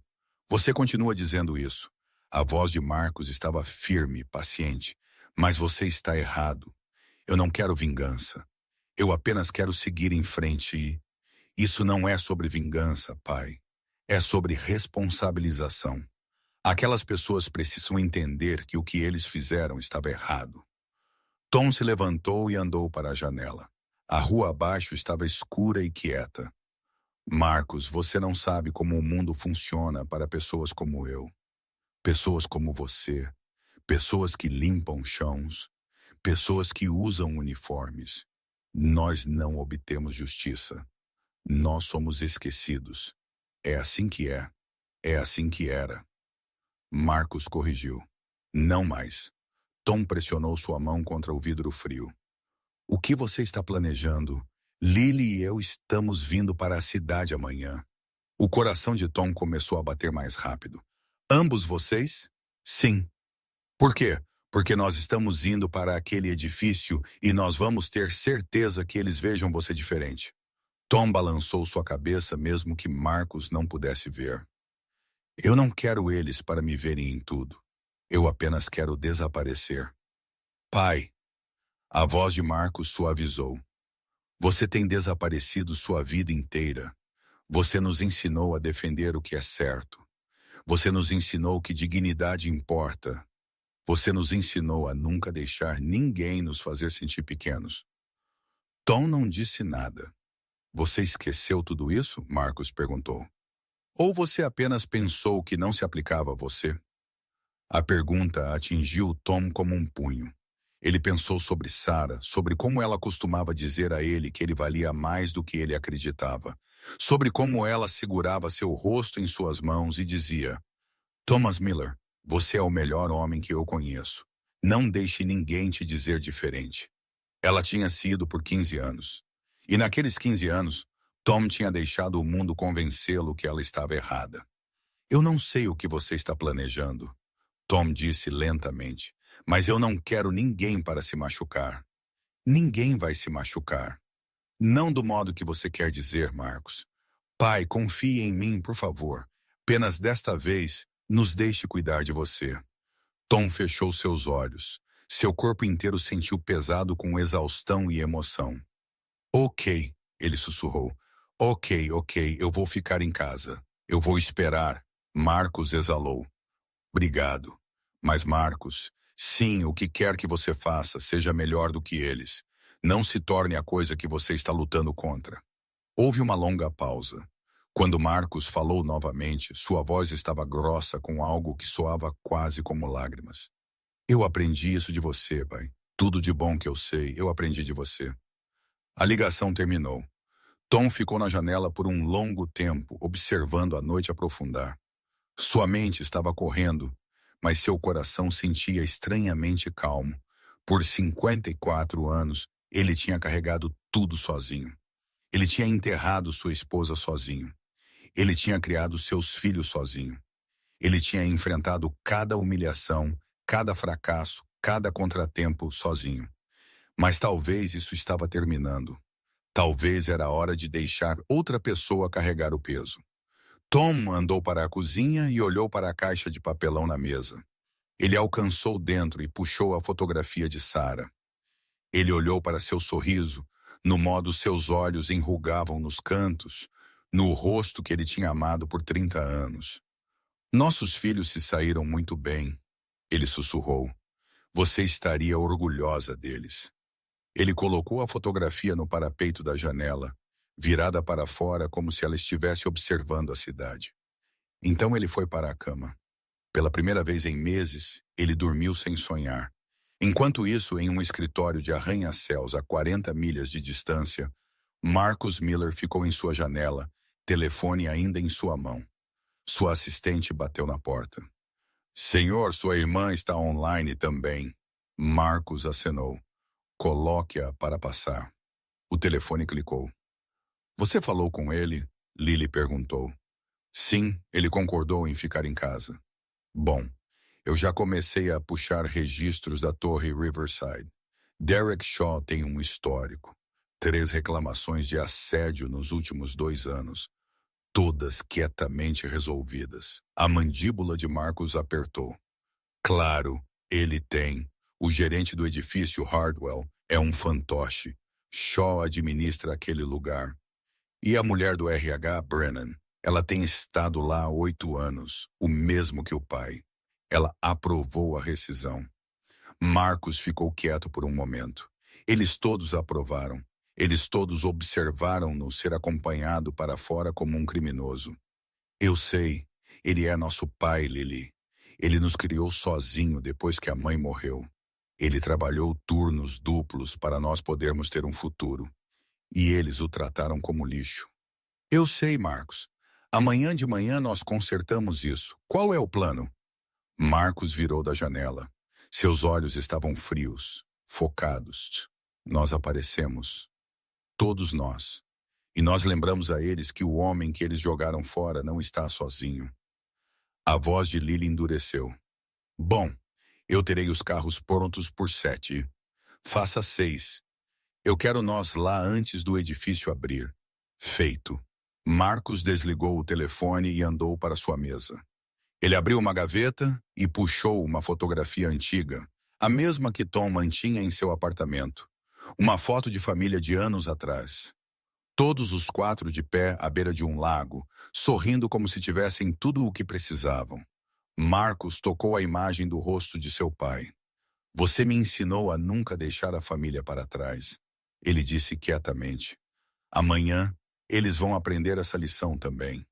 Você continua dizendo isso. A voz de Marcos estava firme, paciente. Mas você está errado. Eu não quero vingança. Eu apenas quero seguir em frente e... Isso não é sobre vingança, pai. É sobre responsabilização. Aquelas pessoas precisam entender que o que eles fizeram estava errado. Tom se levantou e andou para a janela. A rua abaixo estava escura e quieta. Marcos, você não sabe como o mundo funciona para pessoas como eu. Pessoas como você. Pessoas que limpam chãos. Pessoas que usam uniformes. Nós não obtemos justiça. Nós somos esquecidos. É assim que é. É assim que era. Marcos corrigiu. Não mais. Tom pressionou sua mão contra o vidro frio. O que você está planejando? Lily e eu estamos vindo para a cidade amanhã. O coração de Tom começou a bater mais rápido. Ambos vocês? Sim. Por quê? Porque nós estamos indo para aquele edifício e nós vamos ter certeza que eles vejam você diferente. Tom balançou sua cabeça mesmo que Marcos não pudesse ver. Eu não quero eles para me verem em tudo. Eu apenas quero desaparecer. Pai, a voz de Marcos suavizou. Você tem desaparecido sua vida inteira. Você nos ensinou a defender o que é certo. Você nos ensinou que dignidade importa. Você nos ensinou a nunca deixar ninguém nos fazer sentir pequenos. Tom não disse nada. Você esqueceu tudo isso? Marcos perguntou. Ou você apenas pensou que não se aplicava a você? A pergunta atingiu Tom como um punho. Ele pensou sobre Sarah, sobre como ela costumava dizer a ele que ele valia mais do que ele acreditava, sobre como ela segurava seu rosto em suas mãos e dizia: Thomas Miller, você é o melhor homem que eu conheço. Não deixe ninguém te dizer diferente. Ela tinha sido por 15 anos. E naqueles 15 anos, Tom tinha deixado o mundo convencê-lo que ela estava errada. Eu não sei o que você está planejando, Tom disse lentamente, mas eu não quero ninguém para se machucar. Ninguém vai se machucar. Não do modo que você quer dizer, Marcos. Pai, confie em mim, por favor. Apenas desta vez, nos deixe cuidar de você. Tom fechou seus olhos. Seu corpo inteiro sentiu pesado com exaustão e emoção. Ok, ele sussurrou. Ok, eu vou ficar em casa. Eu vou esperar. Marcos exalou. Obrigado. Mas Marcos, sim, o que quer que você faça, seja melhor do que eles. Não se torne a coisa que você está lutando contra. Houve uma longa pausa. Quando Marcos falou novamente, sua voz estava grossa com algo que soava quase como lágrimas. Eu aprendi isso de você, pai. Tudo de bom que eu sei, eu aprendi de você. A ligação terminou. Tom ficou na janela por um longo tempo, observando a noite aprofundar. Sua mente estava correndo, mas seu coração sentia estranhamente calmo. Por 54 anos, ele tinha carregado tudo sozinho. Ele tinha enterrado sua esposa sozinho. Ele tinha criado seus filhos sozinho. Ele tinha enfrentado cada humilhação, cada fracasso, cada contratempo sozinho. Mas talvez isso estava terminando. Talvez era hora de deixar outra pessoa carregar o peso. Tom andou para a cozinha e olhou para a caixa de papelão na mesa. Ele alcançou dentro e puxou a fotografia de Sarah. Ele olhou para seu sorriso, no modo seus olhos enrugavam nos cantos, no rosto que ele tinha amado por 30 anos. Nossos filhos se saíram muito bem, ele sussurrou. Você estaria orgulhosa deles. Ele colocou a fotografia no parapeito da janela, virada para fora como se ela estivesse observando a cidade. Então ele foi para a cama. Pela primeira vez em meses, ele dormiu sem sonhar. Enquanto isso, em um escritório de arranha-céus a 40 milhas de distância, Marcus Miller ficou em sua janela, telefone ainda em sua mão. Sua assistente bateu na porta. Senhor, sua irmã está online também. Marcus acenou. Coloque-a para passar. O telefone clicou. Você falou com ele? Lily perguntou. Sim, ele concordou em ficar em casa. Bom, eu já comecei a puxar registros da Torre Riverside. Derek Shaw tem um histórico. 3 reclamações de assédio nos últimos 2 anos. Todas quietamente resolvidas. A mandíbula de Marcos apertou. Claro, ele tem. O gerente do edifício Hardwell é um fantoche. Shaw administra aquele lugar. E a mulher do RH, Brennan, ela tem estado lá há 8 anos, o mesmo que o pai. Ela aprovou a rescisão. Marcos ficou quieto por um momento. Eles todos aprovaram. Eles todos observaram-no ser acompanhado para fora como um criminoso. Eu sei, ele é nosso pai, Lily. Ele nos criou sozinho depois que a mãe morreu. Ele trabalhou turnos duplos para nós podermos ter um futuro. E eles o trataram como lixo. Eu sei, Marcos. Amanhã de manhã nós consertamos isso. Qual é o plano? Marcos virou da janela. Seus olhos estavam frios, focados. Nós aparecemos. Todos nós. E nós lembramos a eles que o homem que eles jogaram fora não está sozinho. A voz de Lily endureceu. Bom, eu terei os carros prontos por 7. Faça 6. Eu quero nós lá antes do edifício abrir. Feito. Marcos desligou o telefone e andou para sua mesa. Ele abriu uma gaveta e puxou uma fotografia antiga, a mesma que Tom mantinha em seu apartamento. Uma foto de família de anos atrás. Todos os 4 de pé à beira de um lago, sorrindo como se tivessem tudo o que precisavam. Marcos tocou a imagem do rosto de seu pai. Você me ensinou a nunca deixar a família para trás. Ele disse quietamente. Amanhã, eles vão aprender essa lição também.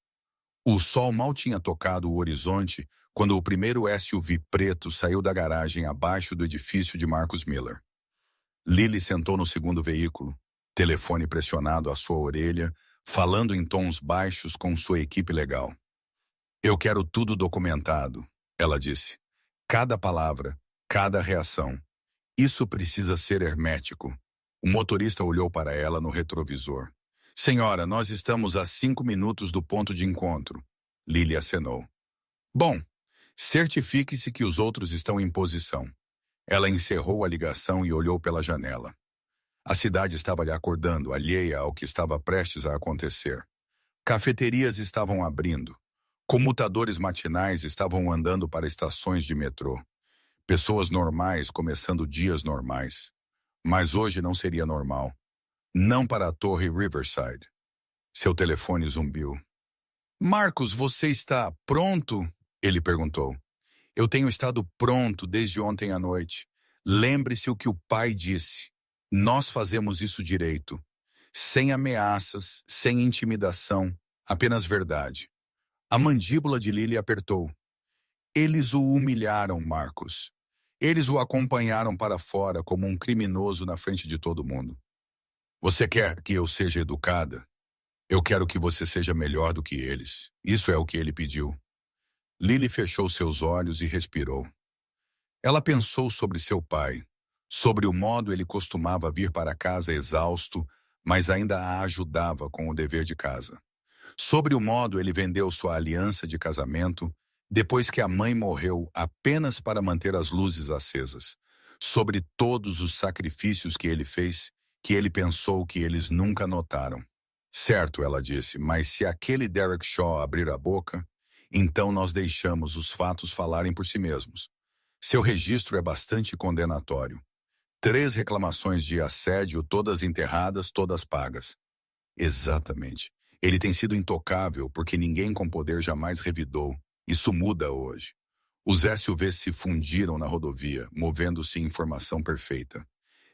O sol mal tinha tocado o horizonte quando o primeiro SUV preto saiu da garagem abaixo do edifício de Marcus Miller. Lily sentou no segundo veículo, telefone pressionado à sua orelha, falando em tons baixos com sua equipe legal. Eu quero tudo documentado, ela disse. Cada palavra, cada reação. Isso precisa ser hermético. O motorista olhou para ela no retrovisor. Senhora, nós estamos a 5 minutos do ponto de encontro. Lily acenou. Bom, certifique-se que os outros estão em posição. Ela encerrou a ligação e olhou pela janela. A cidade estava lhe acordando, alheia ao que estava prestes a acontecer. Cafeterias estavam abrindo. Comutadores matinais estavam andando para estações de metrô. Pessoas normais começando dias normais. Mas hoje não seria normal. Não para a Torre Riverside. Seu telefone zumbiu. Marcos, você está pronto? Ele perguntou. Eu tenho estado pronto desde ontem à noite. Lembre-se o que o pai disse. Nós fazemos isso direito. Sem ameaças, sem intimidação, apenas verdade. A mandíbula de Lily apertou. Eles o humilharam, Marcos. Eles o acompanharam para fora como um criminoso na frente de todo mundo. Você quer que eu seja educada? Eu quero que você seja melhor do que eles. Isso é o que ele pediu. Lily fechou seus olhos e respirou. Ela pensou sobre seu pai, sobre o modo ele costumava vir para casa exausto, mas ainda a ajudava com o dever de casa. Sobre o modo ele vendeu sua aliança de casamento depois que a mãe morreu apenas para manter as luzes acesas. Sobre todos os sacrifícios que ele fez, que ele pensou que eles nunca notaram. Certo, ela disse, mas se aquele Derek Shaw abrir a boca, então nós deixamos os fatos falarem por si mesmos. Seu registro é bastante condenatório. 3 reclamações de assédio, todas enterradas, todas pagas. Exatamente. Ele tem sido intocável porque ninguém com poder jamais revidou. Isso muda hoje. Os SUVs se fundiram na rodovia, movendo-se em formação perfeita.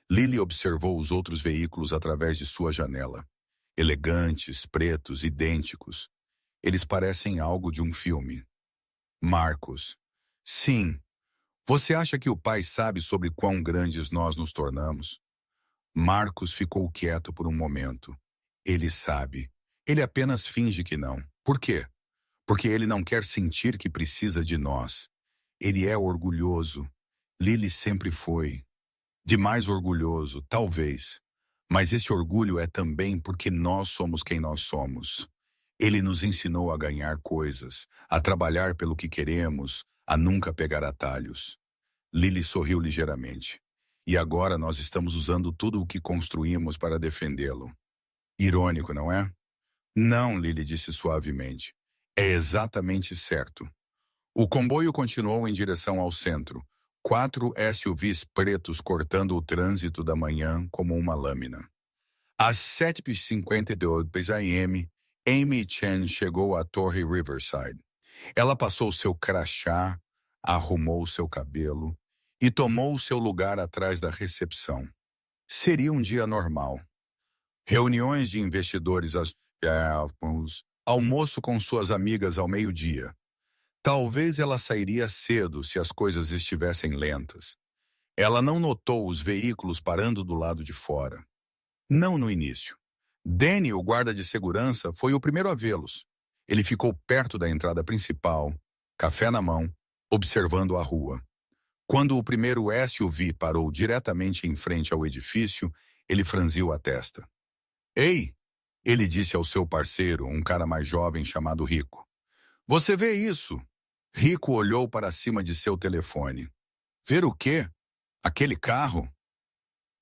Lily observou os outros veículos através de sua janela. Elegantes, pretos, idênticos. Eles parecem algo de um filme. Marcos. Sim. Você acha que o pai sabe sobre quão grandes nós nos tornamos? Marcos ficou quieto por um momento. Ele sabe. Ele apenas finge que não. Por quê? Porque ele não quer sentir que precisa de nós. Ele é orgulhoso. Lily sempre foi. Demais orgulhoso, talvez. Mas esse orgulho é também porque nós somos quem nós somos. Ele nos ensinou a ganhar coisas, a trabalhar pelo que queremos, a nunca pegar atalhos. Lily sorriu ligeiramente. E agora nós estamos usando tudo o que construímos para defendê-lo. Irônico, não é? Não, Lily disse suavemente. É exatamente certo. O comboio continuou em direção ao centro. 4 SUVs pretos cortando o trânsito da manhã como uma lâmina. Às 7h52 AM, Amy Chen chegou à Torre Riverside. Ela passou seu crachá, arrumou seu cabelo e tomou seu lugar atrás da recepção. Seria um dia normal. Reuniões de investidores, almoço com suas amigas ao meio-dia. Talvez ela sairia cedo se as coisas estivessem lentas. Ela não notou os veículos parando do lado de fora. Não no início. Danny, o guarda de segurança, foi o primeiro a vê-los. Ele ficou perto da entrada principal, café na mão, observando a rua. Quando o primeiro SUV parou diretamente em frente ao edifício, ele franziu a testa. Ei! Ele disse ao seu parceiro, um cara mais jovem chamado Rico. Você vê isso? Rico olhou para cima de seu telefone. Ver o quê? Aquele carro?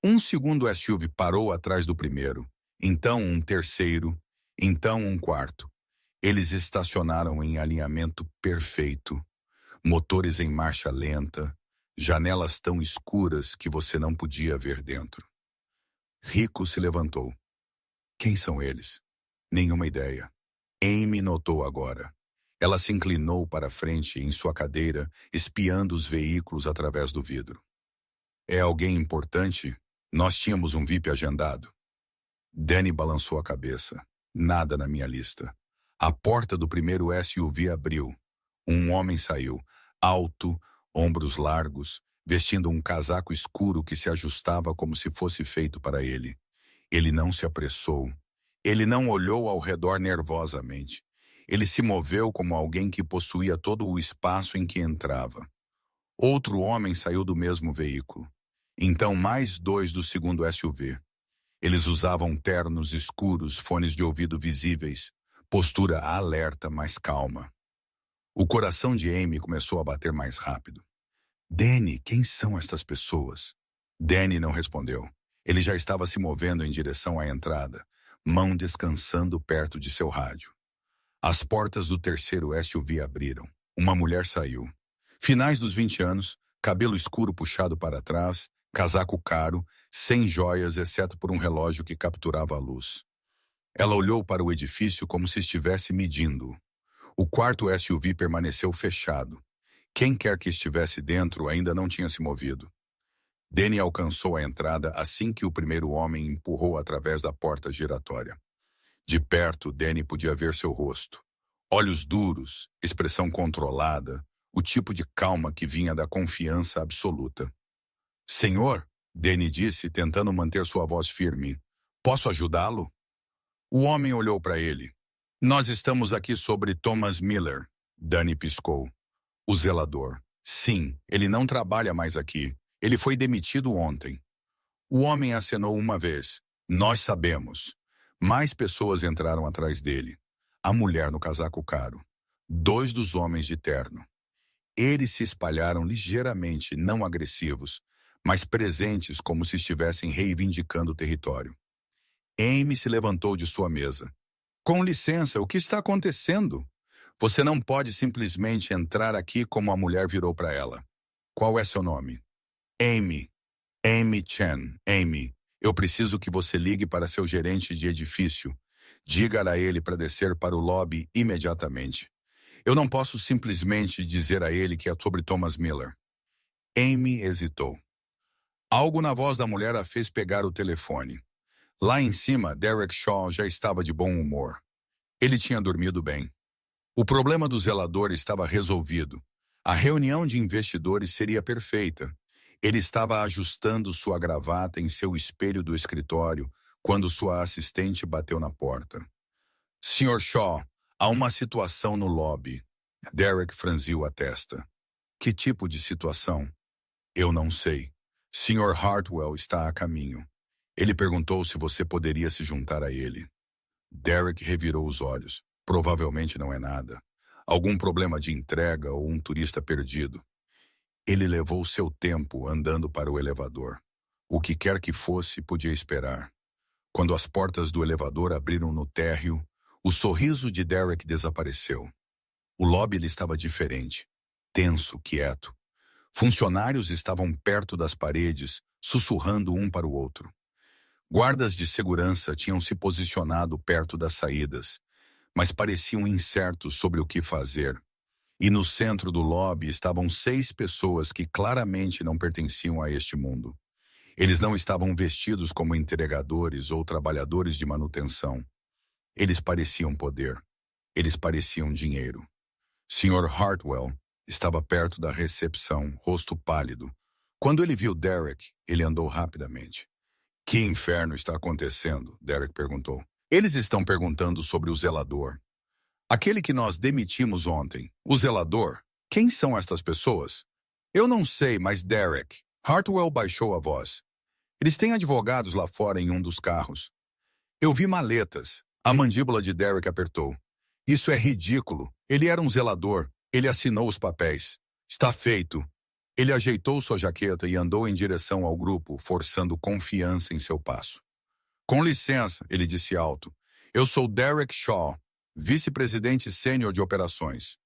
Um segundo SUV parou atrás do primeiro, então um terceiro, então um quarto. Eles estacionaram em alinhamento perfeito, motores em marcha lenta, janelas tão escuras que você não podia ver dentro. Rico se levantou. Quem são eles? Nenhuma ideia. Amy notou agora. Ela se inclinou para frente em sua cadeira, espiando os veículos através do vidro. É alguém importante? Nós tínhamos um VIP agendado. Danny balançou a cabeça. Nada na minha lista. A porta do primeiro SUV abriu. Um homem saiu, alto, ombros largos, vestindo um casaco escuro que se ajustava como se fosse feito para ele. Ele não se apressou. Ele não olhou ao redor nervosamente. Ele se moveu como alguém que possuía todo o espaço em que entrava. Outro homem saiu do mesmo veículo. Então mais 2 do segundo SUV. Eles usavam ternos escuros, fones de ouvido visíveis, postura alerta, mas calma. O coração de Amy começou a bater mais rápido. Danny, quem são estas pessoas? Danny não respondeu. Ele já estava se movendo em direção à entrada, mão descansando perto de seu rádio. As portas do terceiro SUV abriram. Uma mulher saiu. Finais dos 20 anos, cabelo escuro puxado para trás, casaco caro, sem joias exceto por um relógio que capturava a luz. Ela olhou para o edifício como se estivesse medindo. O quarto SUV permaneceu fechado. Quem quer que estivesse dentro ainda não tinha se movido. Danny alcançou a entrada assim que o primeiro homem empurrou através da porta giratória. De perto, Danny podia ver seu rosto. Olhos duros, expressão controlada, o tipo de calma que vinha da confiança absoluta. Senhor, Danny disse, tentando manter sua voz firme, posso ajudá-lo? O homem olhou para ele. Nós estamos aqui sobre Thomas Miller, Danny piscou. O zelador. Sim, ele não trabalha mais aqui. Ele foi demitido ontem. O homem acenou uma vez. Nós sabemos. Mais pessoas entraram atrás dele. A mulher no casaco caro. 2 dos homens de terno. Eles se espalharam ligeiramente, não agressivos, mas presentes como se estivessem reivindicando o território. Amy se levantou de sua mesa. Com licença, o que está acontecendo? Você não pode simplesmente entrar aqui como a mulher virou para ela. Qual é seu nome? Amy. Amy Chen. Amy, eu preciso que você ligue para seu gerente de edifício. Diga a ele para descer para o lobby imediatamente. Eu não posso simplesmente dizer a ele que é sobre Thomas Miller. Amy hesitou. Algo na voz da mulher a fez pegar o telefone. Lá em cima, Derek Shaw já estava de bom humor. Ele tinha dormido bem. O problema do zelador estava resolvido. A reunião de investidores seria perfeita. Ele estava ajustando sua gravata em seu espelho do escritório quando sua assistente bateu na porta. Sr. Shaw, há uma situação no lobby. Derek franziu a testa. Que tipo de situação? Eu não sei. Sr. Hartwell está a caminho. Ele perguntou se você poderia se juntar a ele. Derek revirou os olhos. Provavelmente não é nada. Algum problema de entrega ou um turista perdido. Ele levou seu tempo andando para o elevador. O que quer que fosse, podia esperar. Quando as portas do elevador abriram no térreo, o sorriso de Derek desapareceu. O lobby estava diferente. Tenso, quieto. Funcionários estavam perto das paredes, sussurrando um para o outro. Guardas de segurança tinham se posicionado perto das saídas, mas pareciam incertos sobre o que fazer. E no centro do lobby estavam 6 pessoas que claramente não pertenciam a este mundo. Eles não estavam vestidos como entregadores ou trabalhadores de manutenção. Eles pareciam poder. Eles pareciam dinheiro. Sr. Hartwell estava perto da recepção, rosto pálido. Quando ele viu Derek, ele andou rapidamente. Que inferno está acontecendo? Derek perguntou. Eles estão perguntando sobre o zelador. Aquele que nós demitimos ontem. O zelador? Quem são estas pessoas? Eu não sei, mas Derek. Hartwell baixou a voz. Eles têm advogados lá fora em um dos carros. Eu vi maletas. A mandíbula de Derek apertou. Isso é ridículo. Ele era um zelador. Ele assinou os papéis. Está feito. Ele ajeitou sua jaqueta e andou em direção ao grupo, forçando confiança em seu passo. Com licença, ele disse alto. Eu sou Derek Shaw, vice-presidente sênior de operações.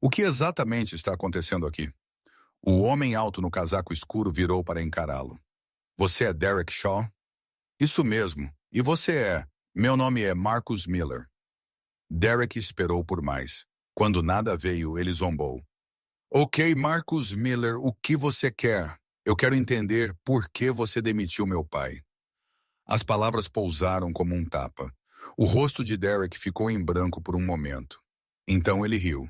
O que exatamente está acontecendo aqui? O homem alto no casaco escuro virou para encará-lo. Você é Derek Shaw? Isso mesmo. E você é? Meu nome é Marcus Miller. Derek esperou por mais. Quando nada veio, ele zombou. Ok, Marcus Miller, o que você quer? Eu quero entender por que você demitiu meu pai. As palavras pousaram como um tapa. O rosto de Derek ficou em branco por um momento. Então ele riu.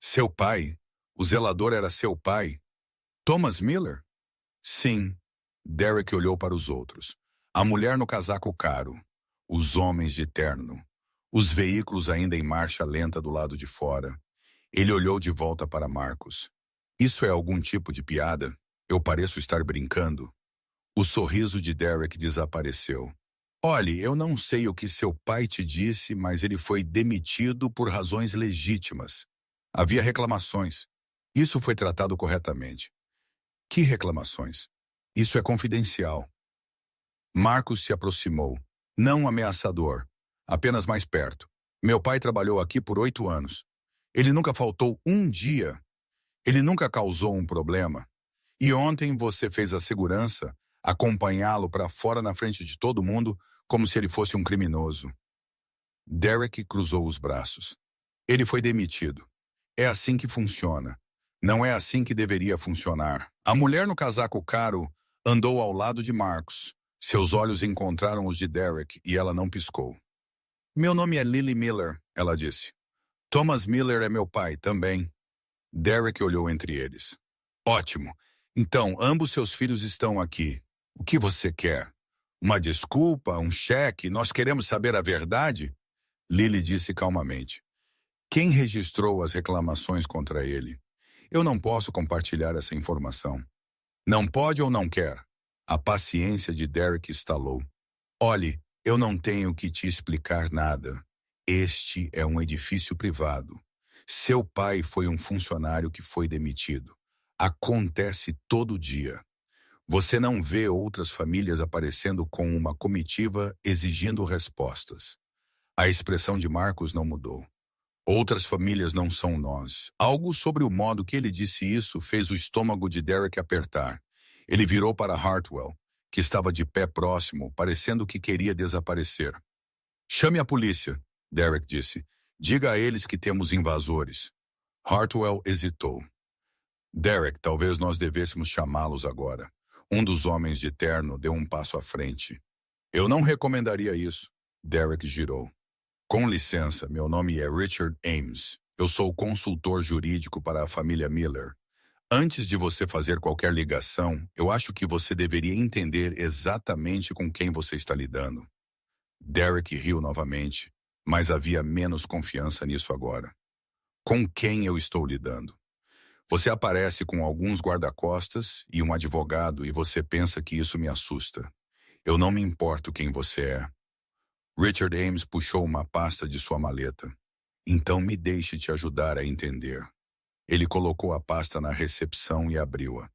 Seu pai? O zelador era seu pai? Thomas Miller? Sim. Derek olhou para os outros. A mulher no casaco caro. Os homens de terno. Os veículos ainda em marcha lenta do lado de fora. Ele olhou de volta para Marcus. Isso é algum tipo de piada? Eu pareço estar brincando? O sorriso de Derek desapareceu. Olhe, eu não sei o que seu pai te disse, mas ele foi demitido por razões legítimas. Havia reclamações. Isso foi tratado corretamente. Que reclamações? Isso é confidencial. Marcus se aproximou. Não ameaçador, apenas mais perto. Meu pai trabalhou aqui por 8 anos. Ele nunca faltou um dia. Ele nunca causou um problema. E ontem você fez a segurança acompanhá-lo para fora na frente de todo mundo como se ele fosse um criminoso. Derek cruzou os braços. Ele foi demitido. É assim que funciona. Não é assim que deveria funcionar. A mulher no casaco caro andou ao lado de Marcus. Seus olhos encontraram os de Derek e ela não piscou. Meu nome é Lily Miller, ela disse. Thomas Miller é meu pai, também. Derek olhou entre eles. Ótimo. Então, ambos seus filhos estão aqui. O que você quer? Uma desculpa? Um cheque? Nós queremos saber a verdade? Lily disse calmamente. Quem registrou as reclamações contra ele? Eu não posso compartilhar essa informação. Não pode ou não quer? A paciência de Derek estalou. Olhe, eu não tenho que te explicar nada. Este é um edifício privado. Seu pai foi um funcionário que foi demitido. Acontece todo dia. Você não vê outras famílias aparecendo com uma comitiva exigindo respostas. A expressão de Marcus não mudou. Outras famílias não são nós. Algo sobre o modo que ele disse isso fez o estômago de Derek apertar. Ele virou para Hartwell, que estava de pé próximo, parecendo que queria desaparecer. Chame a polícia, Derek disse. Diga a eles que temos invasores. Hartwell hesitou. Derek, talvez nós devêssemos chamá-los agora. Um dos homens de terno deu um passo à frente. Eu não recomendaria isso. Derek girou. Com licença, meu nome é Richard Ames. Eu sou consultor jurídico para a família Miller. Antes de você fazer qualquer ligação, eu acho que você deveria entender exatamente com quem você está lidando. Derek riu novamente, mas havia menos confiança nisso agora. Com quem eu estou lidando? Você aparece com alguns guarda-costas e um advogado e você pensa que isso me assusta. Eu não me importo quem você é. Richard Ames puxou uma pasta de sua maleta. Então me deixe te ajudar a entender. Ele colocou a pasta na recepção e abriu-a.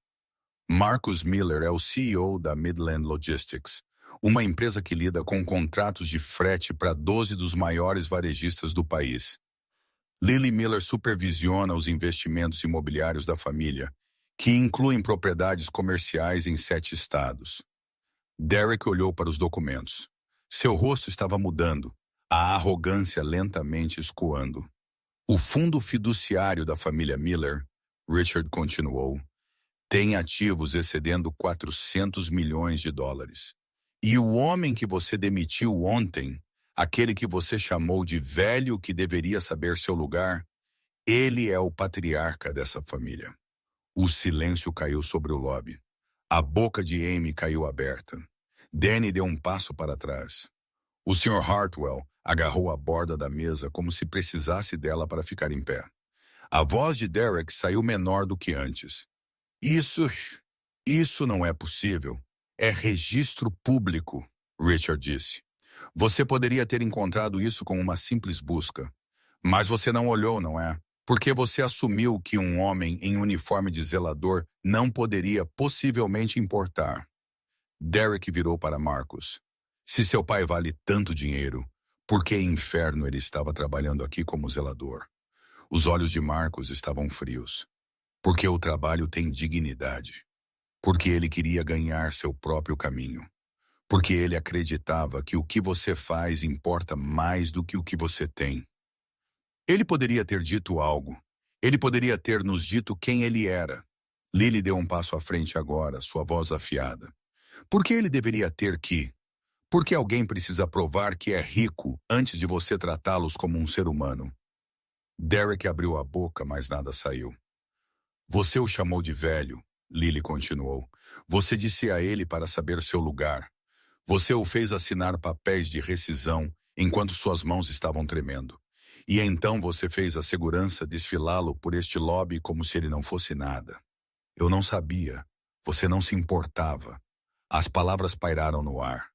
Marcus Miller é o CEO da Midland Logistics, uma empresa que lida com contratos de frete para 12 dos maiores varejistas do país. Lily Miller supervisiona os investimentos imobiliários da família, que incluem propriedades comerciais em 7 estados. Derek olhou para os documentos. Seu rosto estava mudando, a arrogância lentamente escoando. O fundo fiduciário da família Miller, Richard continuou, tem ativos excedendo 400 milhões de dólares. E o homem que você demitiu ontem, aquele que você chamou de velho que deveria saber seu lugar, ele é o patriarca dessa família. O silêncio caiu sobre o lobby. A boca de Amy caiu aberta. Danny deu um passo para trás. O Sr. Hartwell agarrou a borda da mesa como se precisasse dela para ficar em pé. A voz de Derek saiu menor do que antes. Isso não é possível. É registro público, Richard disse. Você poderia ter encontrado isso com uma simples busca. Mas você não olhou, não é? Porque você assumiu que um homem em uniforme de zelador não poderia possivelmente importar. Derek virou para Marcus. Se seu pai vale tanto dinheiro, por que inferno ele estava trabalhando aqui como zelador? Os olhos de Marcus estavam frios. Porque o trabalho tem dignidade. Porque ele queria ganhar seu próprio caminho. Porque ele acreditava que o que você faz importa mais do que o que você tem. Ele poderia ter dito algo. Ele poderia ter nos dito quem ele era. Lily deu um passo à frente agora, sua voz afiada. Por que ele deveria ter que? Porque alguém precisa provar que é rico antes de você tratá-los como um ser humano. Derek abriu a boca, mas nada saiu. Você o chamou de velho, Lily continuou. Você disse a ele para saber seu lugar. Você o fez assinar papéis de rescisão enquanto suas mãos estavam tremendo. E então você fez a segurança desfilá-lo por este lobby como se ele não fosse nada. Eu não sabia. Você não se importava. As palavras pairaram no ar.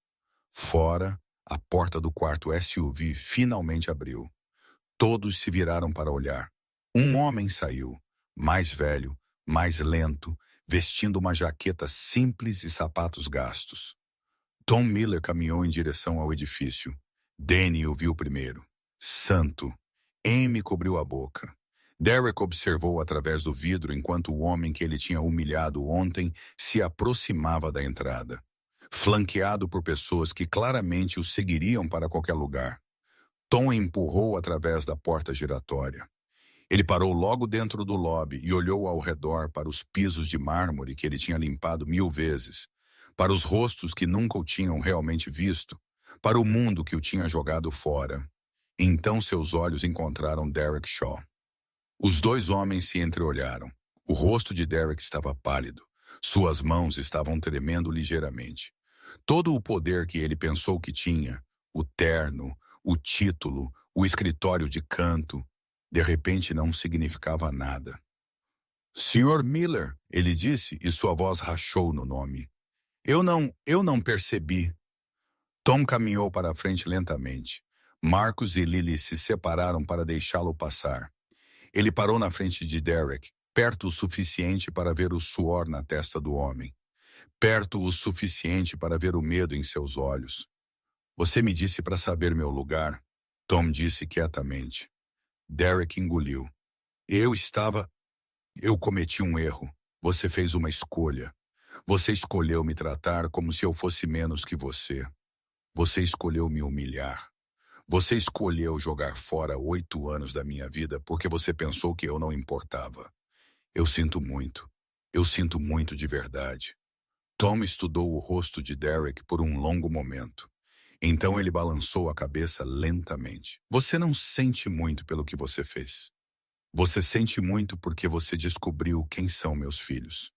Fora, a porta do quarto SUV finalmente abriu. Todos se viraram para olhar. Um homem saiu, mais velho, mais lento, vestindo uma jaqueta simples e sapatos gastos. Tom Miller caminhou em direção ao edifício. Danny o viu primeiro. Santo! Amy cobriu a boca. Derek observou através do vidro enquanto o homem que ele tinha humilhado ontem se aproximava da entrada, flanqueado por pessoas que claramente o seguiriam para qualquer lugar. Tom empurrou através da porta giratória. Ele parou logo dentro do lobby e olhou ao redor para os pisos de mármore que ele tinha limpado 1000 vezes, para os rostos que nunca o tinham realmente visto, para o mundo que o tinha jogado fora. Então seus olhos encontraram Derek Shaw. Os dois homens se entreolharam. O rosto de Derek estava pálido. Suas mãos estavam tremendo ligeiramente. Todo o poder que ele pensou que tinha, o terno, o título, o escritório de canto, de repente não significava nada. Sr. Miller, ele disse, e sua voz rachou no nome. Eu não percebi. Tom caminhou para a frente lentamente. Marcus e Lily se separaram para deixá-lo passar. Ele parou na frente de Derek, perto o suficiente para ver o suor na testa do homem. Perto o suficiente para ver o medo em seus olhos. Você me disse para saber meu lugar, Tom disse quietamente. Derek engoliu. Eu cometi um erro. Você fez uma escolha. Você escolheu me tratar como se eu fosse menos que você. Você escolheu me humilhar. Você escolheu jogar fora 8 anos da minha vida porque você pensou que eu não importava. Eu sinto muito. Eu sinto muito de verdade. Tom estudou o rosto de Derek por um longo momento. Então ele balançou a cabeça lentamente. Você não sente muito pelo que você fez. Você sente muito porque você descobriu quem são meus filhos.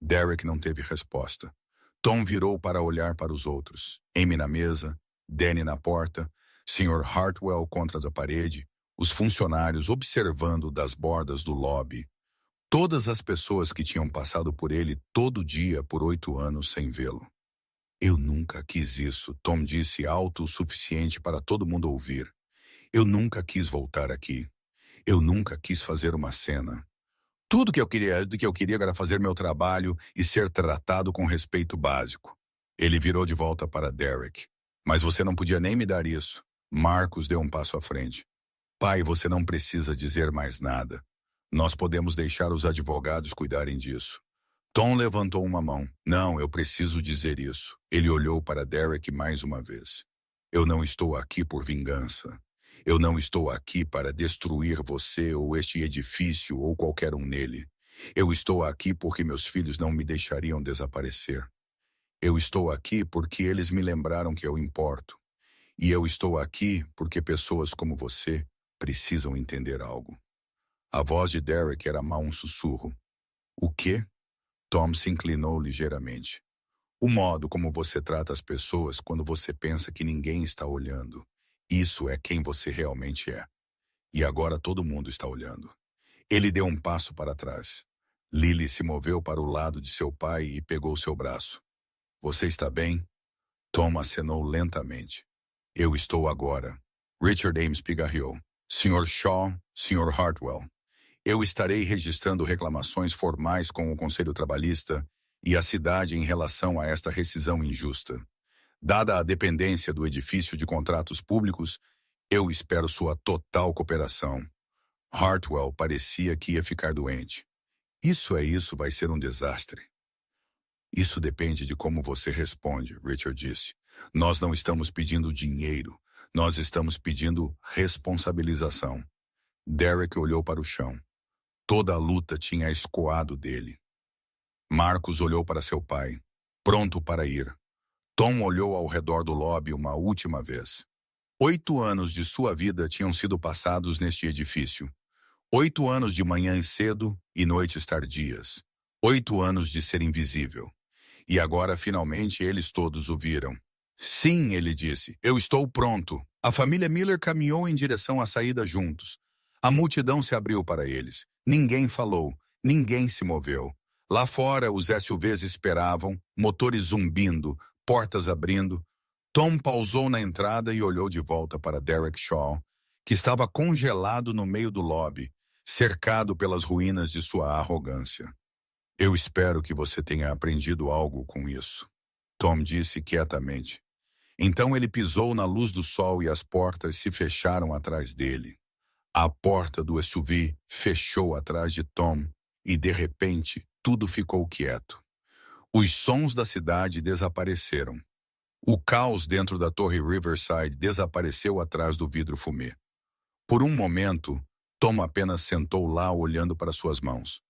Derek não teve resposta. Tom virou para olhar para os outros. Amy na mesa, Danny na porta, Sr. Hartwell contra a parede, os funcionários observando das bordas do lobby. Todas as pessoas que tinham passado por ele todo dia por 8 anos sem vê-lo. Eu nunca quis isso, Tom disse alto o suficiente para todo mundo ouvir. Eu nunca quis voltar aqui. Eu nunca quis fazer uma cena. Tudo que eu queria era fazer meu trabalho e ser tratado com respeito básico. Ele virou de volta para Derek. Mas você não podia nem me dar isso. Marcos deu um passo à frente. Pai, você não precisa dizer mais nada. Nós podemos deixar os advogados cuidarem disso. Tom levantou uma mão. Não, eu preciso dizer isso. Ele olhou para Derek mais uma vez. Eu não estou aqui por vingança. Eu não estou aqui para destruir você ou este edifício ou qualquer um nele. Eu estou aqui porque meus filhos não me deixariam desaparecer. Eu estou aqui porque eles me lembraram que eu importo. E eu estou aqui porque pessoas como você precisam entender algo. A voz de Derek era mal um sussurro. O quê? Tom se inclinou ligeiramente. O modo como você trata as pessoas quando você pensa que ninguém está olhando. Isso é quem você realmente é. E agora todo mundo está olhando. Ele deu um passo para trás. Lily se moveu para o lado de seu pai e pegou seu braço. Você está bem? Tom acenou lentamente. Eu estou agora. Richard Ames pigarreou. Sr. Shaw, Sr. Hartwell. Eu estarei registrando reclamações formais com o Conselho Trabalhista e a cidade em relação a esta rescisão injusta. Dada a dependência do edifício de contratos públicos, eu espero sua total cooperação. Hartwell parecia que ia ficar doente. Isso vai ser um desastre. Isso depende de como você responde, Richard disse. Nós não estamos pedindo dinheiro, nós estamos pedindo responsabilização. Derek olhou para o chão. Toda a luta tinha escoado dele. Marcos olhou para seu pai, pronto para ir. Tom olhou ao redor do lobby uma última vez. 8 anos de sua vida tinham sido passados neste edifício. 8 anos de manhãs cedo e noites tardias. 8 anos de ser invisível. E agora, finalmente, eles todos o viram. Sim, ele disse, eu estou pronto. A família Miller caminhou em direção à saída juntos. A multidão se abriu para eles. Ninguém falou, ninguém se moveu. Lá fora, os SUVs esperavam, motores zumbindo, portas abrindo. Tom pausou na entrada e olhou de volta para Derek Shaw, que estava congelado no meio do lobby, cercado pelas ruínas de sua arrogância. Eu espero que você tenha aprendido algo com isso, Tom disse quietamente. Então ele pisou na luz do sol e as portas se fecharam atrás dele. A porta do SUV fechou atrás de Tom e, de repente, tudo ficou quieto. Os sons da cidade desapareceram. O caos dentro da torre Riverside desapareceu atrás do vidro fumê. Por um momento, Tom apenas sentou lá olhando para suas mãos.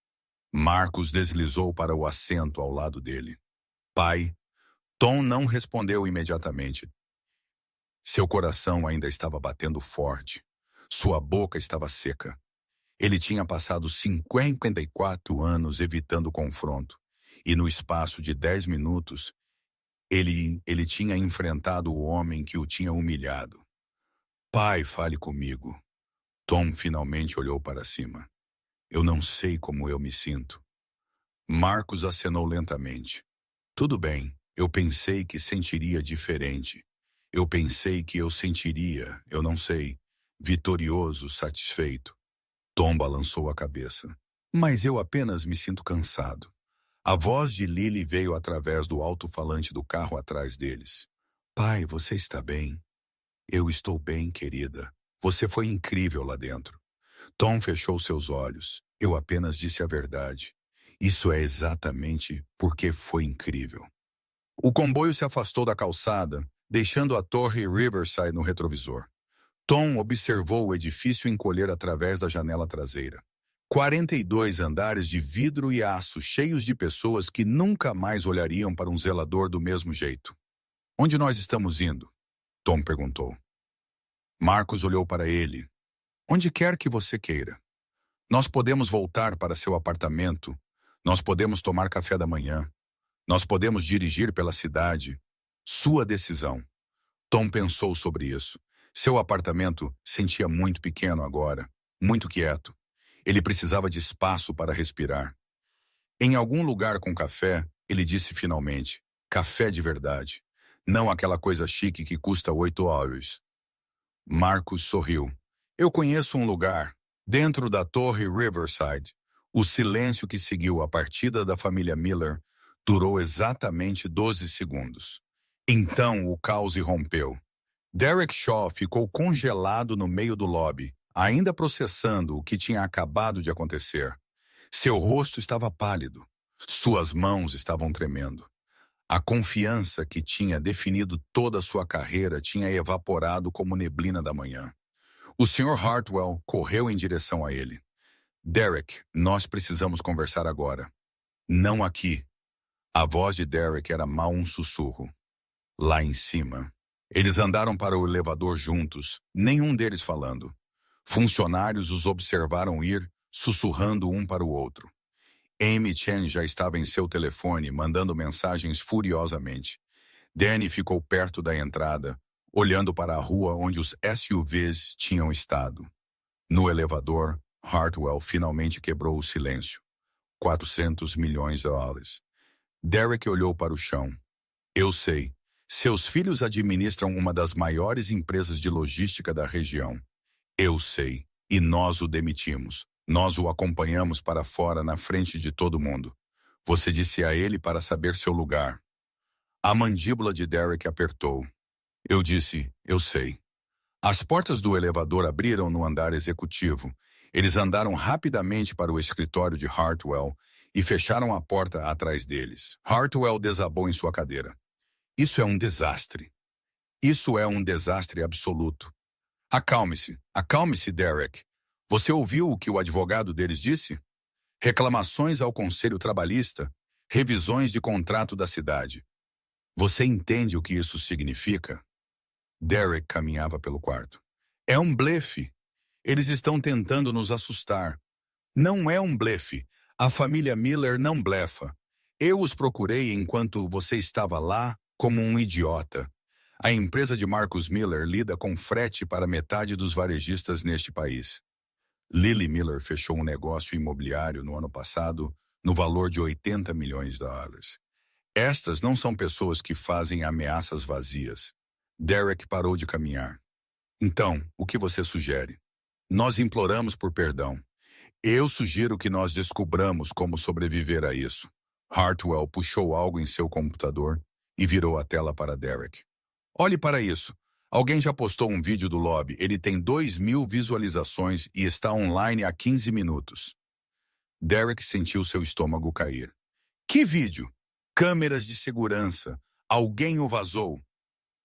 Marcos deslizou para o assento ao lado dele. Pai, Tom não respondeu imediatamente. Seu coração ainda estava batendo forte. Sua boca estava seca. Ele tinha passado 54 anos evitando confronto. E no espaço de 10 minutos, ele tinha enfrentado o homem que o tinha humilhado. Pai, fale comigo. Tom finalmente olhou para cima. Eu não sei como eu me sinto. Marcos acenou lentamente. Tudo bem, eu pensei que sentiria diferente. Eu pensei que eu sentiria, eu não sei, vitorioso, satisfeito. Tom balançou a cabeça. Mas eu apenas me sinto cansado. A voz de Lily veio através do alto-falante do carro atrás deles. Pai, você está bem? Eu estou bem, querida. Você foi incrível lá dentro. Tom fechou seus olhos. Eu apenas disse a verdade. Isso é exatamente porque foi incrível. O comboio se afastou da calçada, deixando a torre Riverside no retrovisor. Tom observou o edifício encolher através da janela traseira. 42 andares de vidro e aço cheios de pessoas que nunca mais olhariam para um zelador do mesmo jeito. Onde nós estamos indo? Tom perguntou. Marcos olhou para ele. Onde quer que você queira. Nós podemos voltar para seu apartamento. Nós podemos tomar café da manhã. Nós podemos dirigir pela cidade. Sua decisão. Tom pensou sobre isso. Seu apartamento sentia muito pequeno agora, muito quieto. Ele precisava de espaço para respirar. Em algum lugar com café, ele disse finalmente, café de verdade. Não aquela coisa chique que custa $8. Marcus sorriu. Eu conheço um lugar, dentro da Torre Riverside. O silêncio que seguiu a partida da família Miller durou exatamente 12 segundos. Então o caos irrompeu. Derek Shaw ficou congelado no meio do lobby, ainda processando o que tinha acabado de acontecer. Seu rosto estava pálido. Suas mãos estavam tremendo. A confiança que tinha definido toda a sua carreira tinha evaporado como neblina da manhã. O Sr. Hartwell correu em direção a ele. Derek, nós precisamos conversar agora. Não aqui. A voz de Derek era mal um sussurro. Lá em cima. Eles andaram para o elevador juntos, nenhum deles falando. Funcionários os observaram ir, sussurrando um para o outro. Amy Chen já estava em seu telefone, mandando mensagens furiosamente. Danny ficou perto da entrada, olhando para a rua onde os SUVs tinham estado. No elevador, Hartwell finalmente quebrou o silêncio. 400 milhões de dólares. Derek olhou para o chão. Eu sei. Seus filhos administram uma das maiores empresas de logística da região. Eu sei. E nós o demitimos. Nós o acompanhamos para fora na frente de todo mundo. Você disse a ele para saber seu lugar. A mandíbula de Derek apertou. Eu disse, eu sei. As portas do elevador abriram no andar executivo. Eles andaram rapidamente para o escritório de Hartwell e fecharam a porta atrás deles. Hartwell desabou em sua cadeira. Isso é um desastre. Isso é um desastre absoluto. Acalme-se, Derek. Você ouviu o que o advogado deles disse? Reclamações ao Conselho Trabalhista, revisões de contrato da cidade. Você entende o que isso significa? Derek caminhava pelo quarto. É um blefe. Eles estão tentando nos assustar. Não é um blefe. A família Miller não blefa. Eu os procurei enquanto você estava lá como um idiota. A empresa de Marcus Miller lida com frete para metade dos varejistas neste país. Lily Miller fechou um negócio imobiliário no ano passado no valor de 80 milhões de dólares. Estas não são pessoas que fazem ameaças vazias. Derek parou de caminhar. Então, o que você sugere? Nós imploramos por perdão. Eu sugiro que nós descubramos como sobreviver a isso. Hartwell puxou algo em seu computador e virou a tela para Derek. Olhe para isso. Alguém já postou um vídeo do lobby. Ele tem 2.000 visualizações e está online há 15 minutos. Derek sentiu seu estômago cair. Que vídeo? Câmeras de segurança. Alguém o vazou.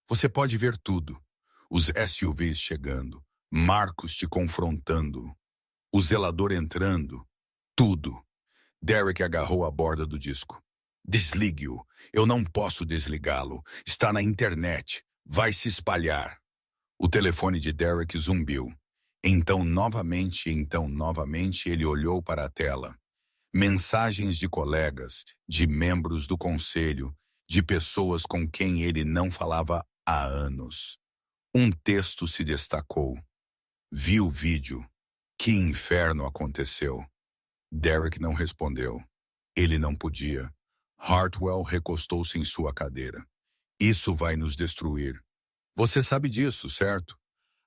Você pode ver tudo. Os SUVs chegando. Marcos te confrontando. O zelador entrando. Tudo. Derek agarrou a borda do disco. Desligue-o. Eu não posso desligá-lo. Está na internet. Vai se espalhar. O telefone de Derek zumbiu. Então, novamente, ele olhou para a tela. Mensagens de colegas, de membros do conselho, de pessoas com quem ele não falava há anos. Um texto se destacou. Vi o vídeo. Que inferno aconteceu? Derek não respondeu. Ele não podia. Hartwell recostou-se em sua cadeira. Isso vai nos destruir. Você sabe disso, certo?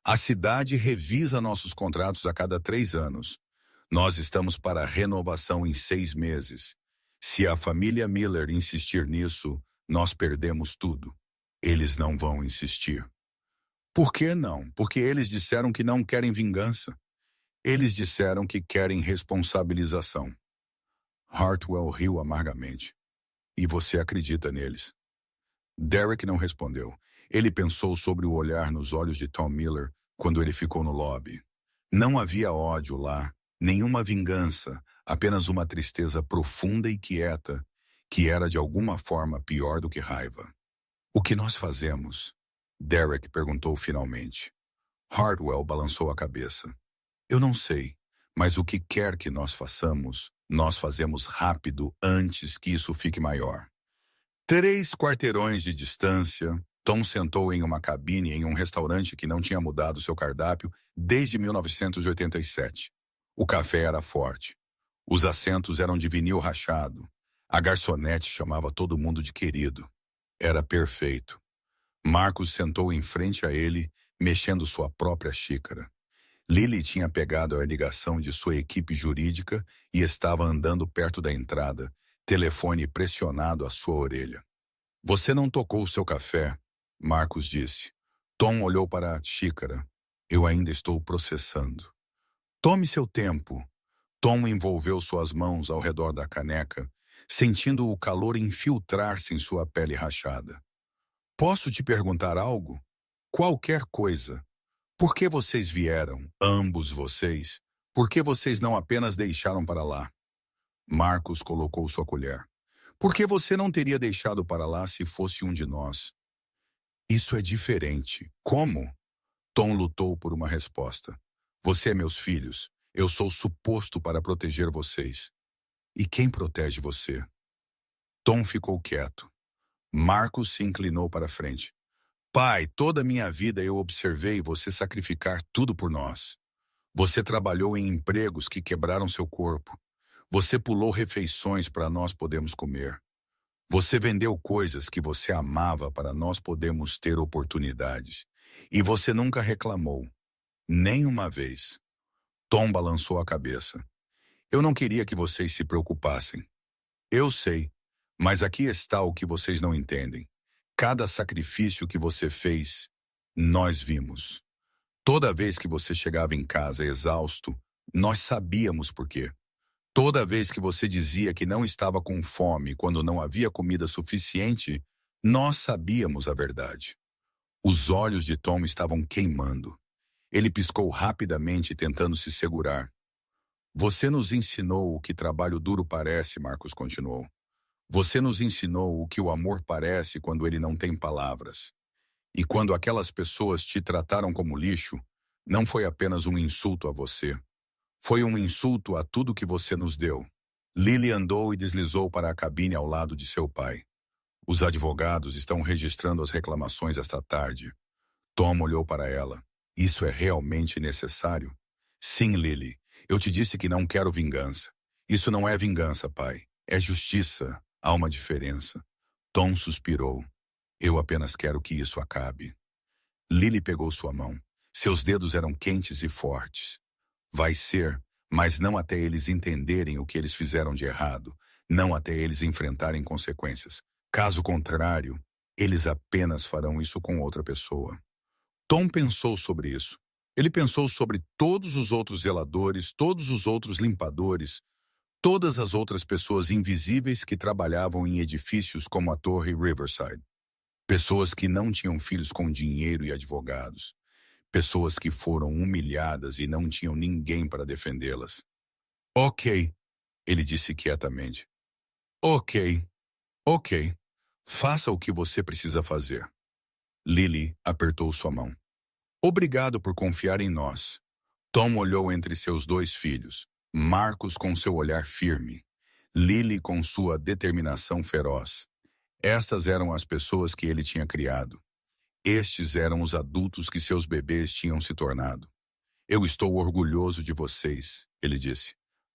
A cidade revisa nossos contratos a cada 3 anos. Nós estamos para renovação em 6 meses. Se a família Miller insistir nisso, nós perdemos tudo. Eles não vão insistir. Por que não? Porque eles disseram que não querem vingança. Eles disseram que querem responsabilização. Hartwell riu amargamente. E você acredita neles? Derek não respondeu. Ele pensou sobre o olhar nos olhos de Tom Miller quando ele ficou no lobby. Não havia ódio lá, nenhuma vingança, apenas uma tristeza profunda e quieta, que era de alguma forma pior do que raiva. O que nós fazemos? Derek perguntou finalmente. Hartwell balançou a cabeça. Eu não sei, mas o que quer que nós fazemos rápido antes que isso fique maior. 3 quarteirões de distância, Tom sentou em uma cabine em um restaurante que não tinha mudado seu cardápio desde 1987. O café era forte. Os assentos eram de vinil rachado. A garçonete chamava todo mundo de querido. Era perfeito. Marcos sentou em frente a ele, mexendo sua própria xícara. Lily tinha pegado a ligação de sua equipe jurídica e estava andando perto da entrada, telefone pressionado à sua orelha. Você não tocou o seu café, Marcos disse. Tom olhou para a xícara. Eu ainda estou processando. Tome seu tempo. Tom envolveu suas mãos ao redor da caneca, sentindo o calor infiltrar-se em sua pele rachada. Posso te perguntar algo? Qualquer coisa. Por que vocês vieram, ambos vocês? Por que vocês não apenas deixaram para lá? Marcos colocou sua colher. Por que você não teria deixado para lá se fosse um de nós? Isso é diferente. Como? Tom lutou por uma resposta. Você é meus filhos. Eu sou suposto para proteger vocês. E quem protege você? Tom ficou quieto. Marcos se inclinou para frente. Pai, toda a minha vida eu observei você sacrificar tudo por nós. Você trabalhou em empregos que quebraram seu corpo. Você pulou refeições para nós podermos comer. Você vendeu coisas que você amava para nós podermos ter oportunidades. E você nunca reclamou. Nem uma vez. Tom balançou a cabeça. Eu não queria que vocês se preocupassem. Eu sei, mas aqui está o que vocês não entendem. Cada sacrifício que você fez, nós vimos. Toda vez que você chegava em casa exausto, nós sabíamos por quê. Toda vez que você dizia que não estava com fome quando não havia comida suficiente, nós sabíamos a verdade. Os olhos de Tom estavam queimando. Ele piscou rapidamente tentando se segurar. Você nos ensinou o que trabalho duro parece, Marcos continuou. Você nos ensinou o que o amor parece quando ele não tem palavras. E quando aquelas pessoas te trataram como lixo, não foi apenas um insulto a você. Foi um insulto a tudo que você nos deu. Lily andou e deslizou para a cabine ao lado de seu pai. Os advogados estão registrando as reclamações esta tarde. Tom olhou para ela. Isso é realmente necessário? Sim, Lily. Eu te disse que não quero vingança. Isso não é vingança, pai. É justiça. Há uma diferença. Tom suspirou. Eu apenas quero que isso acabe. Lily pegou sua mão. Seus dedos eram quentes e fortes. Vai ser, mas não até eles entenderem o que eles fizeram de errado, não até eles enfrentarem consequências. Caso contrário, eles apenas farão isso com outra pessoa. Tom pensou sobre isso. Ele pensou sobre todos os outros zeladores, todos os outros limpadores, todas as outras pessoas invisíveis que trabalhavam em edifícios como a Torre Riverside. Pessoas que não tinham filhos com dinheiro e advogados. Pessoas que foram humilhadas e não tinham ninguém para defendê-las. Ok, ele disse quietamente. Ok. Faça o que você precisa fazer. Lily apertou sua mão. Obrigado por confiar em nós. Tom olhou entre seus dois filhos, Marcos com seu olhar firme, Lily com sua determinação feroz. Estas eram as pessoas que ele tinha criado. Estes eram os adultos que seus bebês tinham se tornado. Eu estou orgulhoso de vocês, ele disse.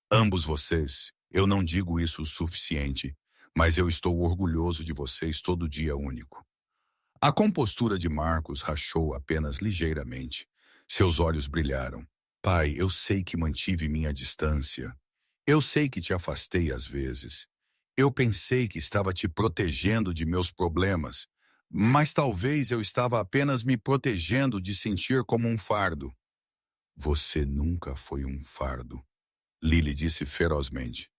Ambos vocês. Eu não digo isso o suficiente, mas eu estou orgulhoso de vocês todo dia único. A compostura de Marcos rachou apenas ligeiramente. Seus olhos brilharam. Pai, eu sei que mantive minha distância. Eu sei que te afastei às vezes. Eu pensei que estava te protegendo de meus problemas, mas talvez eu estava apenas me protegendo de sentir como um fardo. Você nunca foi um fardo, Lily disse ferozmente.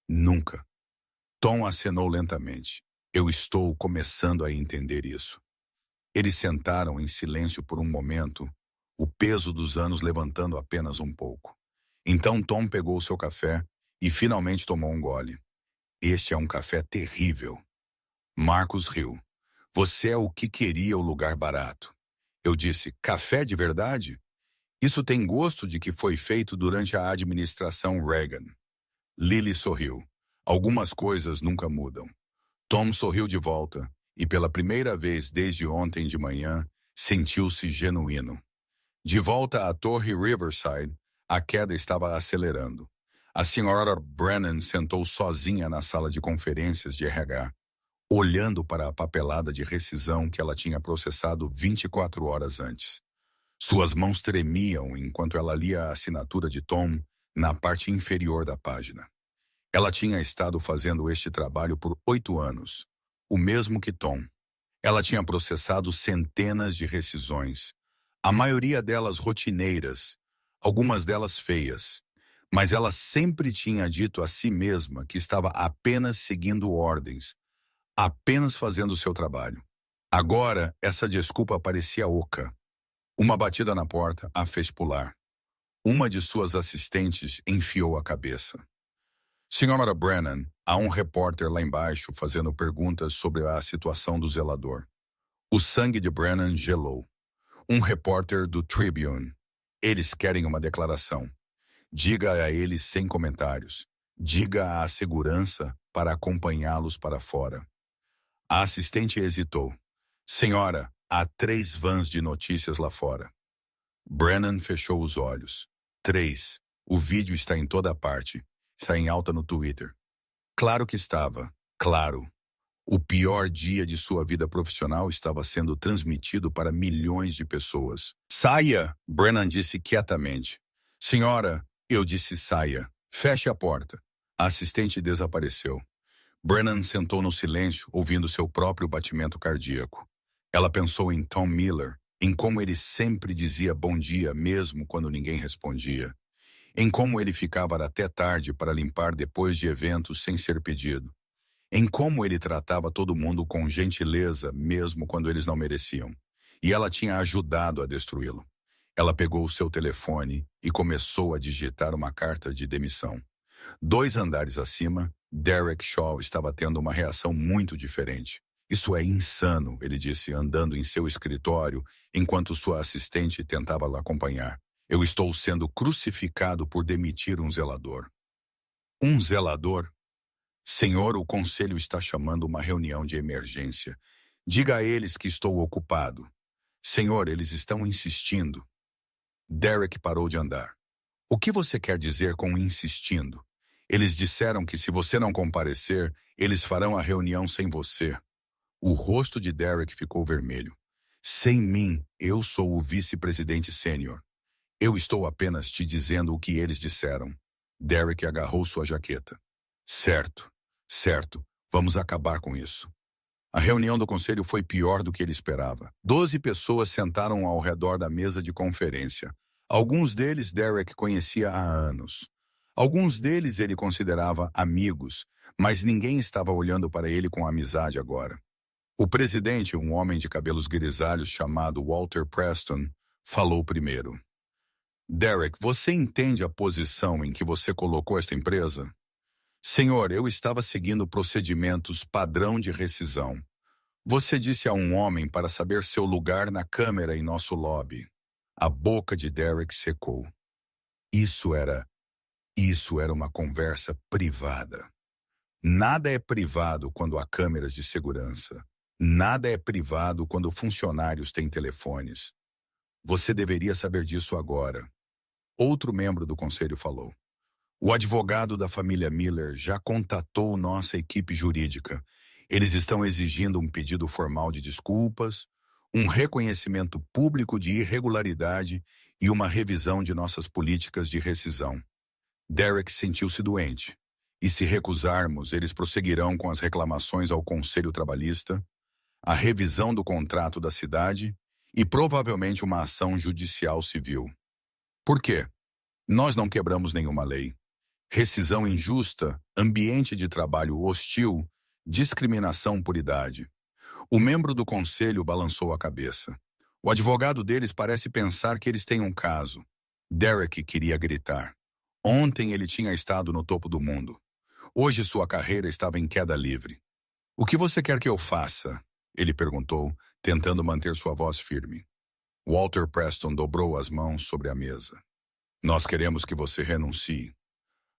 Nunca. Tom acenou lentamente. Eu estou começando a entender isso. Eles sentaram em silêncio por um momento, o peso dos anos levantando apenas um pouco. Então Tom pegou seu café e finalmente tomou um gole. Este é um café terrível. Marcos riu. Você é o que queria o lugar barato. Eu disse, café de verdade? Isso tem gosto de que foi feito durante a administração Reagan. Lily sorriu. Algumas coisas nunca mudam. Tom sorriu de volta e pela primeira vez desde ontem de manhã, sentiu-se genuíno. De volta à Torre Riverside, a queda estava acelerando. A senhora Brennan sentou sozinha na sala de conferências de RH, olhando para a papelada de rescisão que ela tinha processado 24 horas antes. Suas mãos tremiam enquanto ela lia a assinatura de Tom na parte inferior da página. Ela tinha estado fazendo este trabalho por 8 anos, o mesmo que Tom. Ela tinha processado centenas de rescisões, a maioria delas rotineiras, algumas delas feias, mas ela sempre tinha dito a si mesma que estava apenas seguindo ordens, apenas fazendo o seu trabalho. Agora, essa desculpa parecia oca. Uma batida na porta a fez pular. Uma de suas assistentes enfiou a cabeça. Senhora Brennan, há um repórter lá embaixo fazendo perguntas sobre a situação do zelador. O sangue de Brennan gelou. Um repórter do Tribune. Eles querem uma declaração. Diga a eles sem comentários. Diga à segurança para acompanhá-los para fora. A assistente hesitou. Senhora, há 3 vans de notícias lá fora. Brennan fechou os olhos. 3. O vídeo está em toda parte. Está em alta no Twitter. Claro que estava. Claro. O pior dia de sua vida profissional estava sendo transmitido para milhões de pessoas. Saia! Brennan disse quietamente. Senhora, eu disse saia. Feche a porta. A assistente desapareceu. Brennan sentou no silêncio, ouvindo seu próprio batimento cardíaco. Ela pensou em Tom Miller, em como ele sempre dizia bom dia mesmo quando ninguém respondia. Em como ele ficava até tarde para limpar depois de eventos sem ser pedido. Em como ele tratava todo mundo com gentileza mesmo quando eles não mereciam. E ela tinha ajudado a destruí-lo. Ela pegou o seu telefone e começou a digitar uma carta de demissão. 2 andares acima, Derek Shaw estava tendo uma reação muito diferente. Isso é insano, ele disse, andando em seu escritório, enquanto sua assistente tentava lhe acompanhar. Eu estou sendo crucificado por demitir um zelador. Um zelador? Senhor, o conselho está chamando uma reunião de emergência. Diga a eles que estou ocupado. Senhor, eles estão insistindo. Derek parou de andar. O que você quer dizer com insistindo? Eles disseram que se você não comparecer, eles farão a reunião sem você. O rosto de Derek ficou vermelho. Sem mim, eu sou o vice-presidente sênior. Eu estou apenas te dizendo o que eles disseram. Derek agarrou sua jaqueta. Certo, certo, vamos acabar com isso. A reunião do conselho foi pior do que ele esperava. 12 pessoas sentaram ao redor da mesa de conferência. Alguns deles Derek conhecia há anos. Alguns deles ele considerava amigos, mas ninguém estava olhando para ele com amizade agora. O presidente, um homem de cabelos grisalhos chamado Walter Preston, falou primeiro. Derek, você entende a posição em que você colocou esta empresa? Senhor, eu estava seguindo procedimentos padrão de rescisão. Você disse a um homem para saber seu lugar na câmera em nosso lobby. A boca de Derek secou. Isso era uma conversa privada. Nada é privado quando há câmeras de segurança. Nada é privado quando funcionários têm telefones. Você deveria saber disso agora. Outro membro do conselho falou. O advogado da família Miller já contatou nossa equipe jurídica. Eles estão exigindo um pedido formal de desculpas, um reconhecimento público de irregularidade e uma revisão de nossas políticas de rescisão. Derek sentiu-se doente. E se recusarmos, eles prosseguirão com as reclamações ao Conselho Trabalhista, a revisão do contrato da cidade e provavelmente uma ação judicial civil. Por quê? Nós não quebramos nenhuma lei. Rescisão injusta, ambiente de trabalho hostil, discriminação por idade. O membro do conselho balançou a cabeça. O advogado deles parece pensar que eles têm um caso. Derek queria gritar. Ontem ele tinha estado no topo do mundo. Hoje sua carreira estava em queda livre. O que você quer que eu faça? Ele perguntou, tentando manter sua voz firme. Walter Preston dobrou as mãos sobre a mesa. Nós queremos que você renuncie.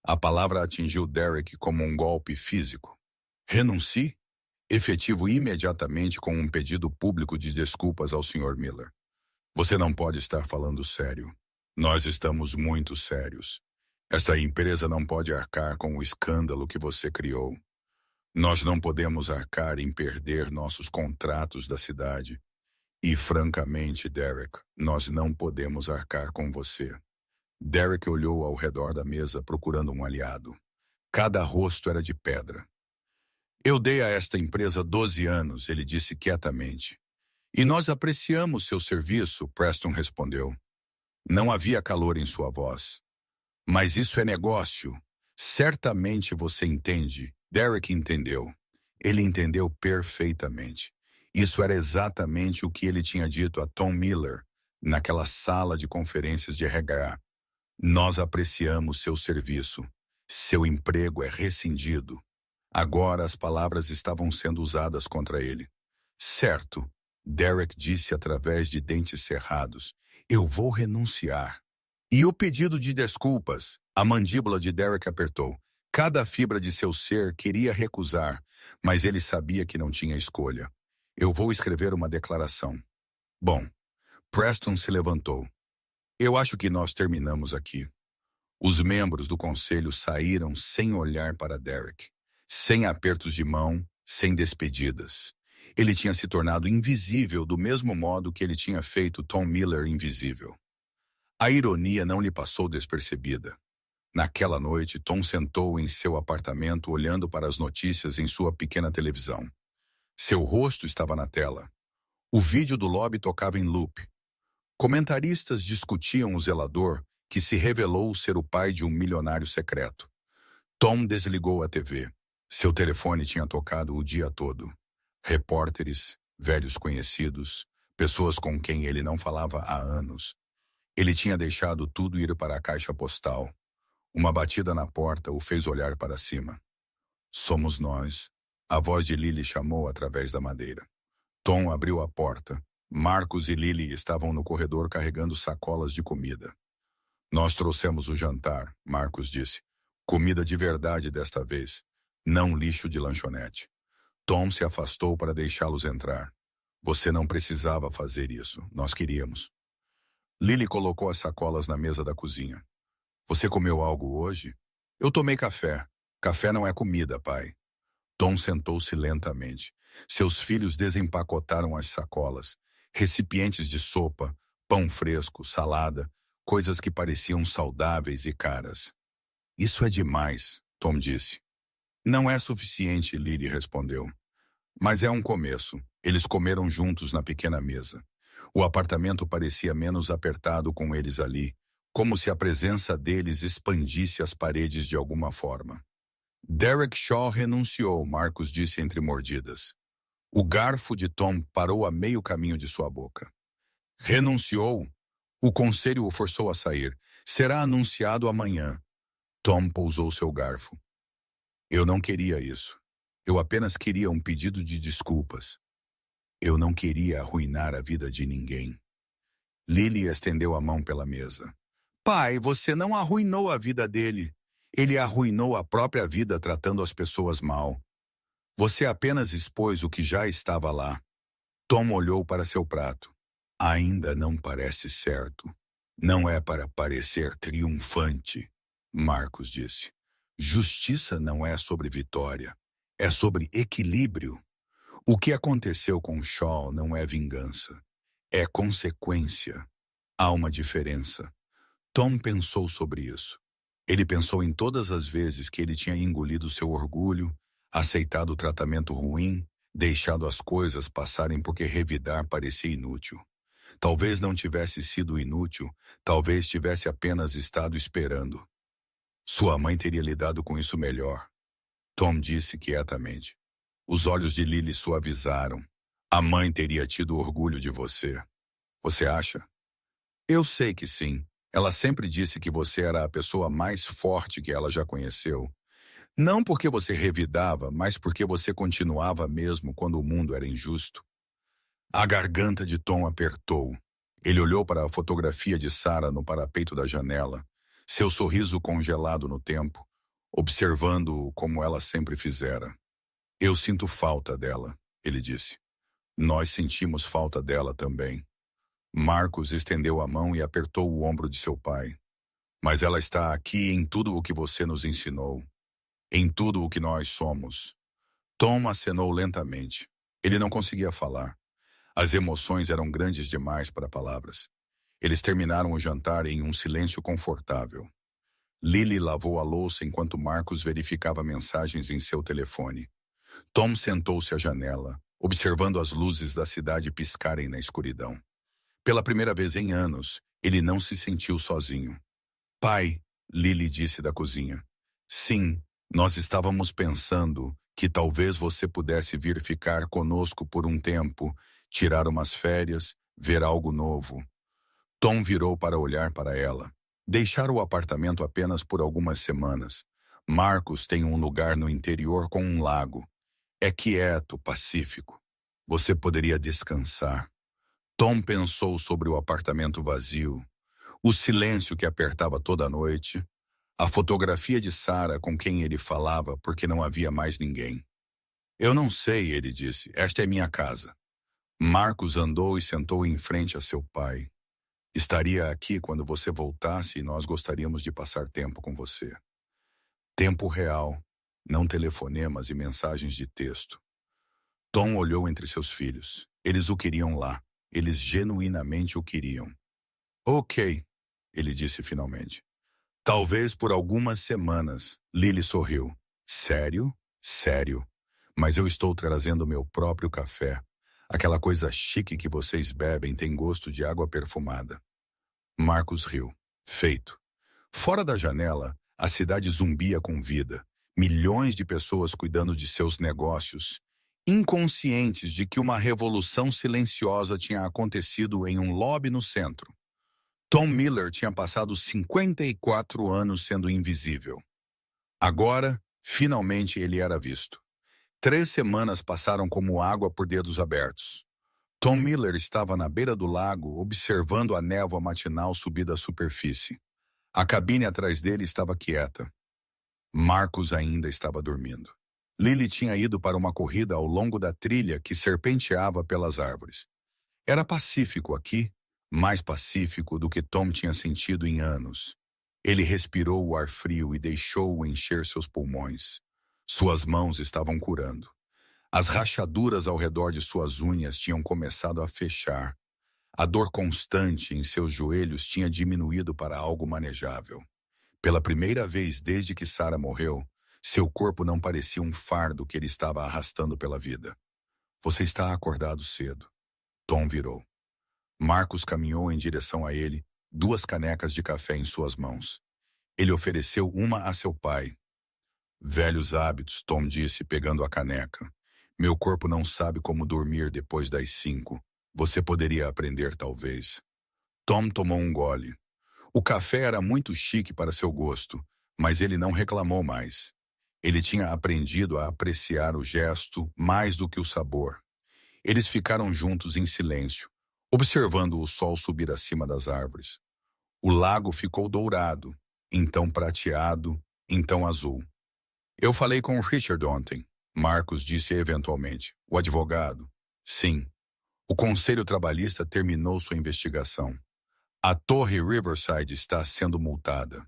A palavra atingiu Derek como um golpe físico. Renuncie? Efetivo imediatamente com um pedido público de desculpas ao Sr. Miller. Você não pode estar falando sério. Nós estamos muito sérios. Esta empresa não pode arcar com o escândalo que você criou. Nós não podemos arcar em perder nossos contratos da cidade. E francamente, Derek, nós não podemos arcar com você. Derek olhou ao redor da mesa procurando um aliado. Cada rosto era de pedra. Eu dei a esta empresa 12 anos, ele disse quietamente. E nós apreciamos seu serviço, Preston respondeu. Não havia calor em sua voz. Mas isso é negócio. Certamente você entende. Derek entendeu. Ele entendeu perfeitamente. Isso era exatamente o que ele tinha dito a Tom Miller naquela sala de conferências de RH. Nós apreciamos seu serviço. Seu emprego é rescindido. Agora as palavras estavam sendo usadas contra ele. Certo, Derek disse através de dentes cerrados. Eu vou renunciar. E o pedido de desculpas? A mandíbula de Derek apertou. Cada fibra de seu ser queria recusar, mas ele sabia que não tinha escolha. Eu vou escrever uma declaração. Bom, Preston se levantou. Eu acho que nós terminamos aqui. Os membros do conselho saíram sem olhar para Derek, sem apertos de mão, sem despedidas. Ele tinha se tornado invisível do mesmo modo que ele tinha feito Tom Miller invisível. A ironia não lhe passou despercebida. Naquela noite, Tom sentou em seu apartamento olhando para as notícias em sua pequena televisão. Seu rosto estava na tela. O vídeo do lobby tocava em loop. Comentaristas discutiam o zelador que se revelou ser o pai de um milionário secreto. Tom desligou a TV. Seu telefone tinha tocado o dia todo. Repórteres, velhos conhecidos, pessoas com quem ele não falava há anos. Ele tinha deixado tudo ir para a caixa postal. Uma batida na porta o fez olhar para cima. Somos nós. A voz de Lily chamou através da madeira. Tom abriu a porta. Marcos e Lily estavam no corredor carregando sacolas de comida. Nós trouxemos o jantar, Marcos disse. Comida de verdade desta vez, não lixo de lanchonete. Tom se afastou para deixá-los entrar. Você não precisava fazer isso, nós queríamos. Lily colocou as sacolas na mesa da cozinha. Você comeu algo hoje? Eu tomei café. Café não é comida, pai. Tom sentou-se lentamente. Seus filhos desempacotaram as sacolas. Recipientes de sopa, pão fresco, salada, coisas que pareciam saudáveis e caras. Isso é demais, Tom disse. Não é suficiente, Lily respondeu. Mas é um começo. Eles comeram juntos na pequena mesa. O apartamento parecia menos apertado com eles ali, como se a presença deles expandisse as paredes de alguma forma. Derek Shaw renunciou, Marcos disse entre mordidas. O garfo de Tom parou a meio caminho de sua boca. Renunciou? O conselho o forçou a sair. Será anunciado amanhã. Tom pousou seu garfo. Eu não queria isso. Eu apenas queria um pedido de desculpas. Eu não queria arruinar a vida de ninguém. Lily estendeu a mão pela mesa. Pai, você não arruinou a vida dele. Ele arruinou a própria vida tratando as pessoas mal. Você apenas expôs o que já estava lá. Tom olhou para seu prato. Ainda não parece certo. Não é para parecer triunfante, Marcos disse. Justiça não é sobre vitória. É sobre equilíbrio. O que aconteceu com Shaw não é vingança. É consequência. Há uma diferença. Tom pensou sobre isso. Ele pensou em todas as vezes que ele tinha engolido seu orgulho, aceitado o tratamento ruim, deixado as coisas passarem porque revidar parecia inútil. Talvez não tivesse sido inútil, talvez tivesse apenas estado esperando. Sua mãe teria lidado com isso melhor. Tom disse quietamente. Os olhos de Lily suavizaram. A mãe teria tido orgulho de você. Você acha? Eu sei que sim. Ela sempre disse que você era a pessoa mais forte que ela já conheceu. Não porque você revidava, mas porque você continuava mesmo quando o mundo era injusto. A garganta de Tom apertou. Ele olhou para a fotografia de Sarah no parapeito da janela, seu sorriso congelado no tempo, observando-o como ela sempre fizera. Eu sinto falta dela, ele disse. Nós sentimos falta dela também. Marcos estendeu a mão e apertou o ombro de seu pai. Mas ela está aqui em tudo o que você nos ensinou. Em tudo o que nós somos. Tom acenou lentamente. Ele não conseguia falar. As emoções eram grandes demais para palavras. Eles terminaram o jantar em um silêncio confortável. Lily lavou a louça enquanto Marcos verificava mensagens em seu telefone. Tom sentou-se à janela, observando as luzes da cidade piscarem na escuridão. Pela primeira vez em anos, ele não se sentiu sozinho. Pai, Lily disse da cozinha. Sim, nós estávamos pensando que talvez você pudesse vir ficar conosco por um tempo, tirar umas férias, ver algo novo. Tom virou para olhar para ela. Deixar o apartamento apenas por algumas semanas. Marcos tem um lugar no interior com um lago. É quieto, pacífico. Você poderia descansar. Tom pensou sobre o apartamento vazio, o silêncio que apertava toda a noite, a fotografia de Sarah com quem ele falava porque não havia mais ninguém. Eu não sei, ele disse, esta é minha casa. Marcos andou e sentou em frente a seu pai. Estaria aqui quando você voltasse e nós gostaríamos de passar tempo com você. Tempo real, não telefonemas e mensagens de texto. Tom olhou entre seus filhos. Eles o queriam lá. Eles genuinamente o queriam. Ok, ele disse finalmente. Talvez por algumas semanas. Lily sorriu. Sério? Sério. Mas eu estou trazendo meu próprio café. Aquela coisa chique que vocês bebem tem gosto de água perfumada. Marcos riu. Feito. Fora da janela, a cidade zumbia com vida. Milhões de pessoas cuidando de seus negócios, inconscientes de que uma revolução silenciosa tinha acontecido em um lobby no centro. Tom Miller tinha passado 54 anos sendo invisível. Agora, finalmente ele era visto. 3 semanas passaram como água por dedos abertos. Tom Miller estava na beira do lago, observando a névoa matinal subir da superfície. A cabine atrás dele estava quieta. Marcos ainda estava dormindo. Lily tinha ido para uma corrida ao longo da trilha que serpenteava pelas árvores. Era pacífico aqui, mais pacífico do que Tom tinha sentido em anos. Ele respirou o ar frio e deixou-o encher seus pulmões. Suas mãos estavam curando. As rachaduras ao redor de suas unhas tinham começado a fechar. A dor constante em seus joelhos tinha diminuído para algo manejável. Pela primeira vez desde que Sarah morreu, seu corpo não parecia um fardo que ele estava arrastando pela vida. Você está acordado cedo. Tom virou. Marcos caminhou em direção a ele, 2 canecas de café em suas mãos. Ele ofereceu uma a seu pai. Velhos hábitos, Tom disse, pegando a caneca. Meu corpo não sabe como dormir depois das 5. Você poderia aprender, talvez. Tom tomou um gole. O café era muito chique para seu gosto, mas ele não reclamou mais. Ele tinha aprendido a apreciar o gesto mais do que o sabor. Eles ficaram juntos em silêncio, observando o sol subir acima das árvores. O lago ficou dourado, então prateado, então azul. Eu falei com o Richard ontem, Marcos disse eventualmente. O advogado. Sim. O Conselho Trabalhista terminou sua investigação. A Torre Riverside está sendo multada.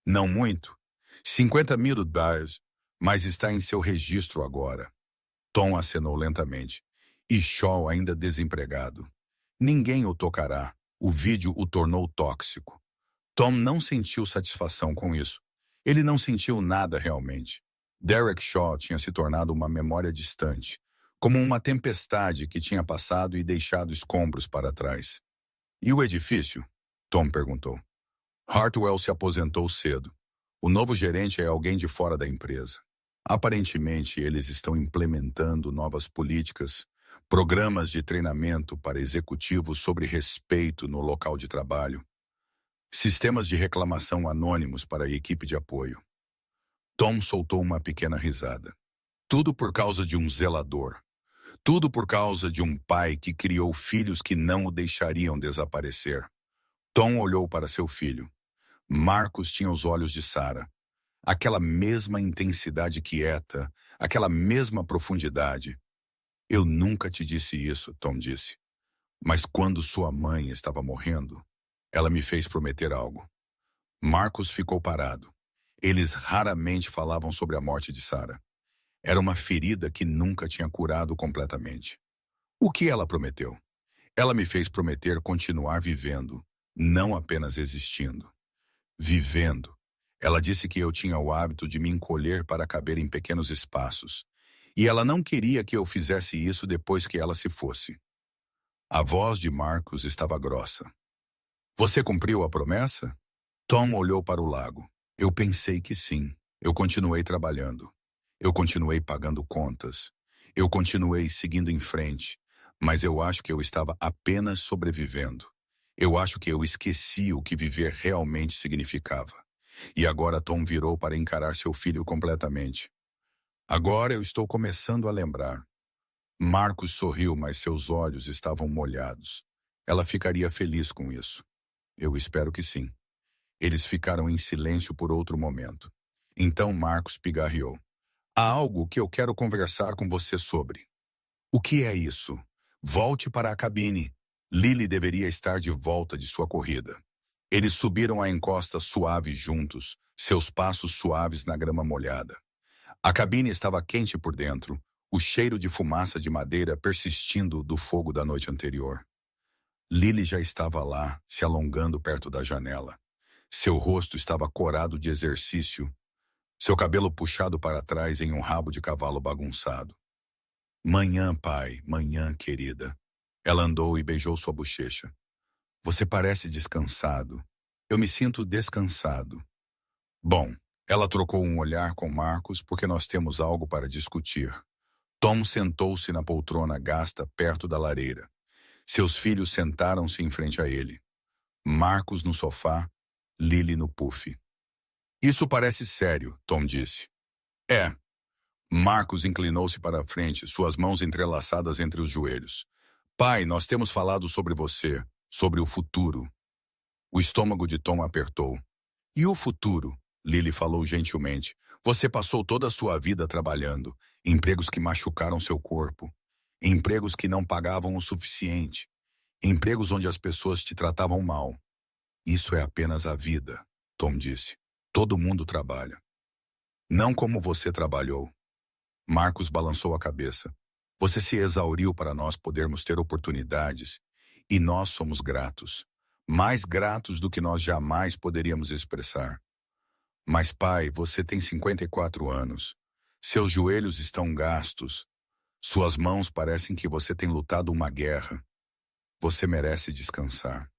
Não muito. 50 mil dólares, mas está em seu registro agora. Tom acenou lentamente. E Shaw ainda desempregado. Ninguém o tocará. O vídeo o tornou tóxico. Tom não sentiu satisfação com isso. Ele não sentiu nada realmente. Derek Shaw tinha se tornado uma memória distante, como uma tempestade que tinha passado e deixado escombros para trás. E o edifício? Tom perguntou. Hartwell se aposentou cedo. O novo gerente é alguém de fora da empresa. Aparentemente, eles estão implementando novas políticas, programas de treinamento para executivos sobre respeito no local de trabalho, sistemas de reclamação anônimos para a equipe de apoio. Tom soltou uma pequena risada. Tudo por causa de um zelador. Tudo por causa de um pai que criou filhos que não o deixariam desaparecer. Tom olhou para seu filho. Marcos tinha os olhos de Sarah. Aquela mesma intensidade quieta, aquela mesma profundidade. Eu nunca te disse isso, Tom disse. Mas quando sua mãe estava morrendo, ela me fez prometer algo. Marcos ficou parado. Eles raramente falavam sobre a morte de Sarah. Era uma ferida que nunca tinha curado completamente. O que ela prometeu? Ela me fez prometer continuar vivendo, não apenas existindo. Vivendo. Ela disse que eu tinha o hábito de me encolher para caber em pequenos espaços. E ela não queria que eu fizesse isso depois que ela se fosse. A voz de Marcos estava grossa. Você cumpriu a promessa? Tom olhou para o lago. Eu pensei que sim. Eu continuei trabalhando. Eu continuei pagando contas. Eu continuei seguindo em frente. Mas eu acho que eu estava apenas sobrevivendo. Eu acho que eu esqueci o que viver realmente significava. E agora Tom virou para encarar seu filho completamente. Agora eu estou começando a lembrar. Marcos sorriu, mas seus olhos estavam molhados. Ela ficaria feliz com isso. Eu espero que sim. Eles ficaram em silêncio por outro momento. Então Marcos pigarreou. Há algo que eu quero conversar com você sobre. O que é isso? Volte para a cabine. Lily deveria estar de volta de sua corrida. Eles subiram a encosta suave juntos, seus passos suaves na grama molhada. A cabine estava quente por dentro, o cheiro de fumaça de madeira persistindo do fogo da noite anterior. Lily já estava lá, se alongando perto da janela. Seu rosto estava corado de exercício, seu cabelo puxado para trás em um rabo de cavalo bagunçado. Manhã, pai, manhã, querida. Ela andou e beijou sua bochecha. Você parece descansado. Eu me sinto descansado. Bom, ela trocou um olhar com Marcos porque nós temos algo para discutir. Tom sentou-se na poltrona gasta perto da lareira. Seus filhos sentaram-se em frente a ele. Marcos no sofá, Lily no puff. Isso parece sério, Tom disse. É. Marcos inclinou-se para a frente, suas mãos entrelaçadas entre os joelhos. Pai, nós temos falado sobre você, sobre o futuro. O estômago de Tom apertou. E o futuro? Lily falou gentilmente. Você passou toda a sua vida trabalhando, empregos que machucaram seu corpo, empregos que não pagavam o suficiente, empregos onde as pessoas te tratavam mal. Isso é apenas a vida, Tom disse. Todo mundo trabalha. Não como você trabalhou. Marcos balançou a cabeça. Você se exauriu para nós podermos ter oportunidades, e nós somos gratos. Mais gratos do que nós jamais poderíamos expressar. Mas, pai, você tem 54 anos. Seus joelhos estão gastos. Suas mãos parecem que você tem lutado uma guerra. Você merece descansar.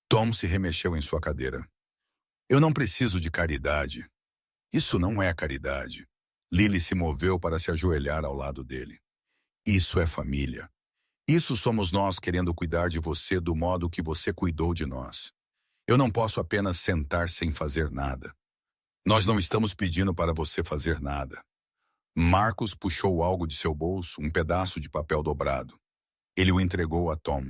Tom se remexeu em sua cadeira. Eu não preciso de caridade. Isso não é caridade. Lily se moveu para se ajoelhar ao lado dele. Isso é família. Isso somos nós querendo cuidar de você do modo que você cuidou de nós. Eu não posso apenas sentar sem fazer nada. Nós não estamos pedindo para você fazer nada. Marcos puxou algo de seu bolso, um pedaço de papel dobrado. Ele o entregou a Tom.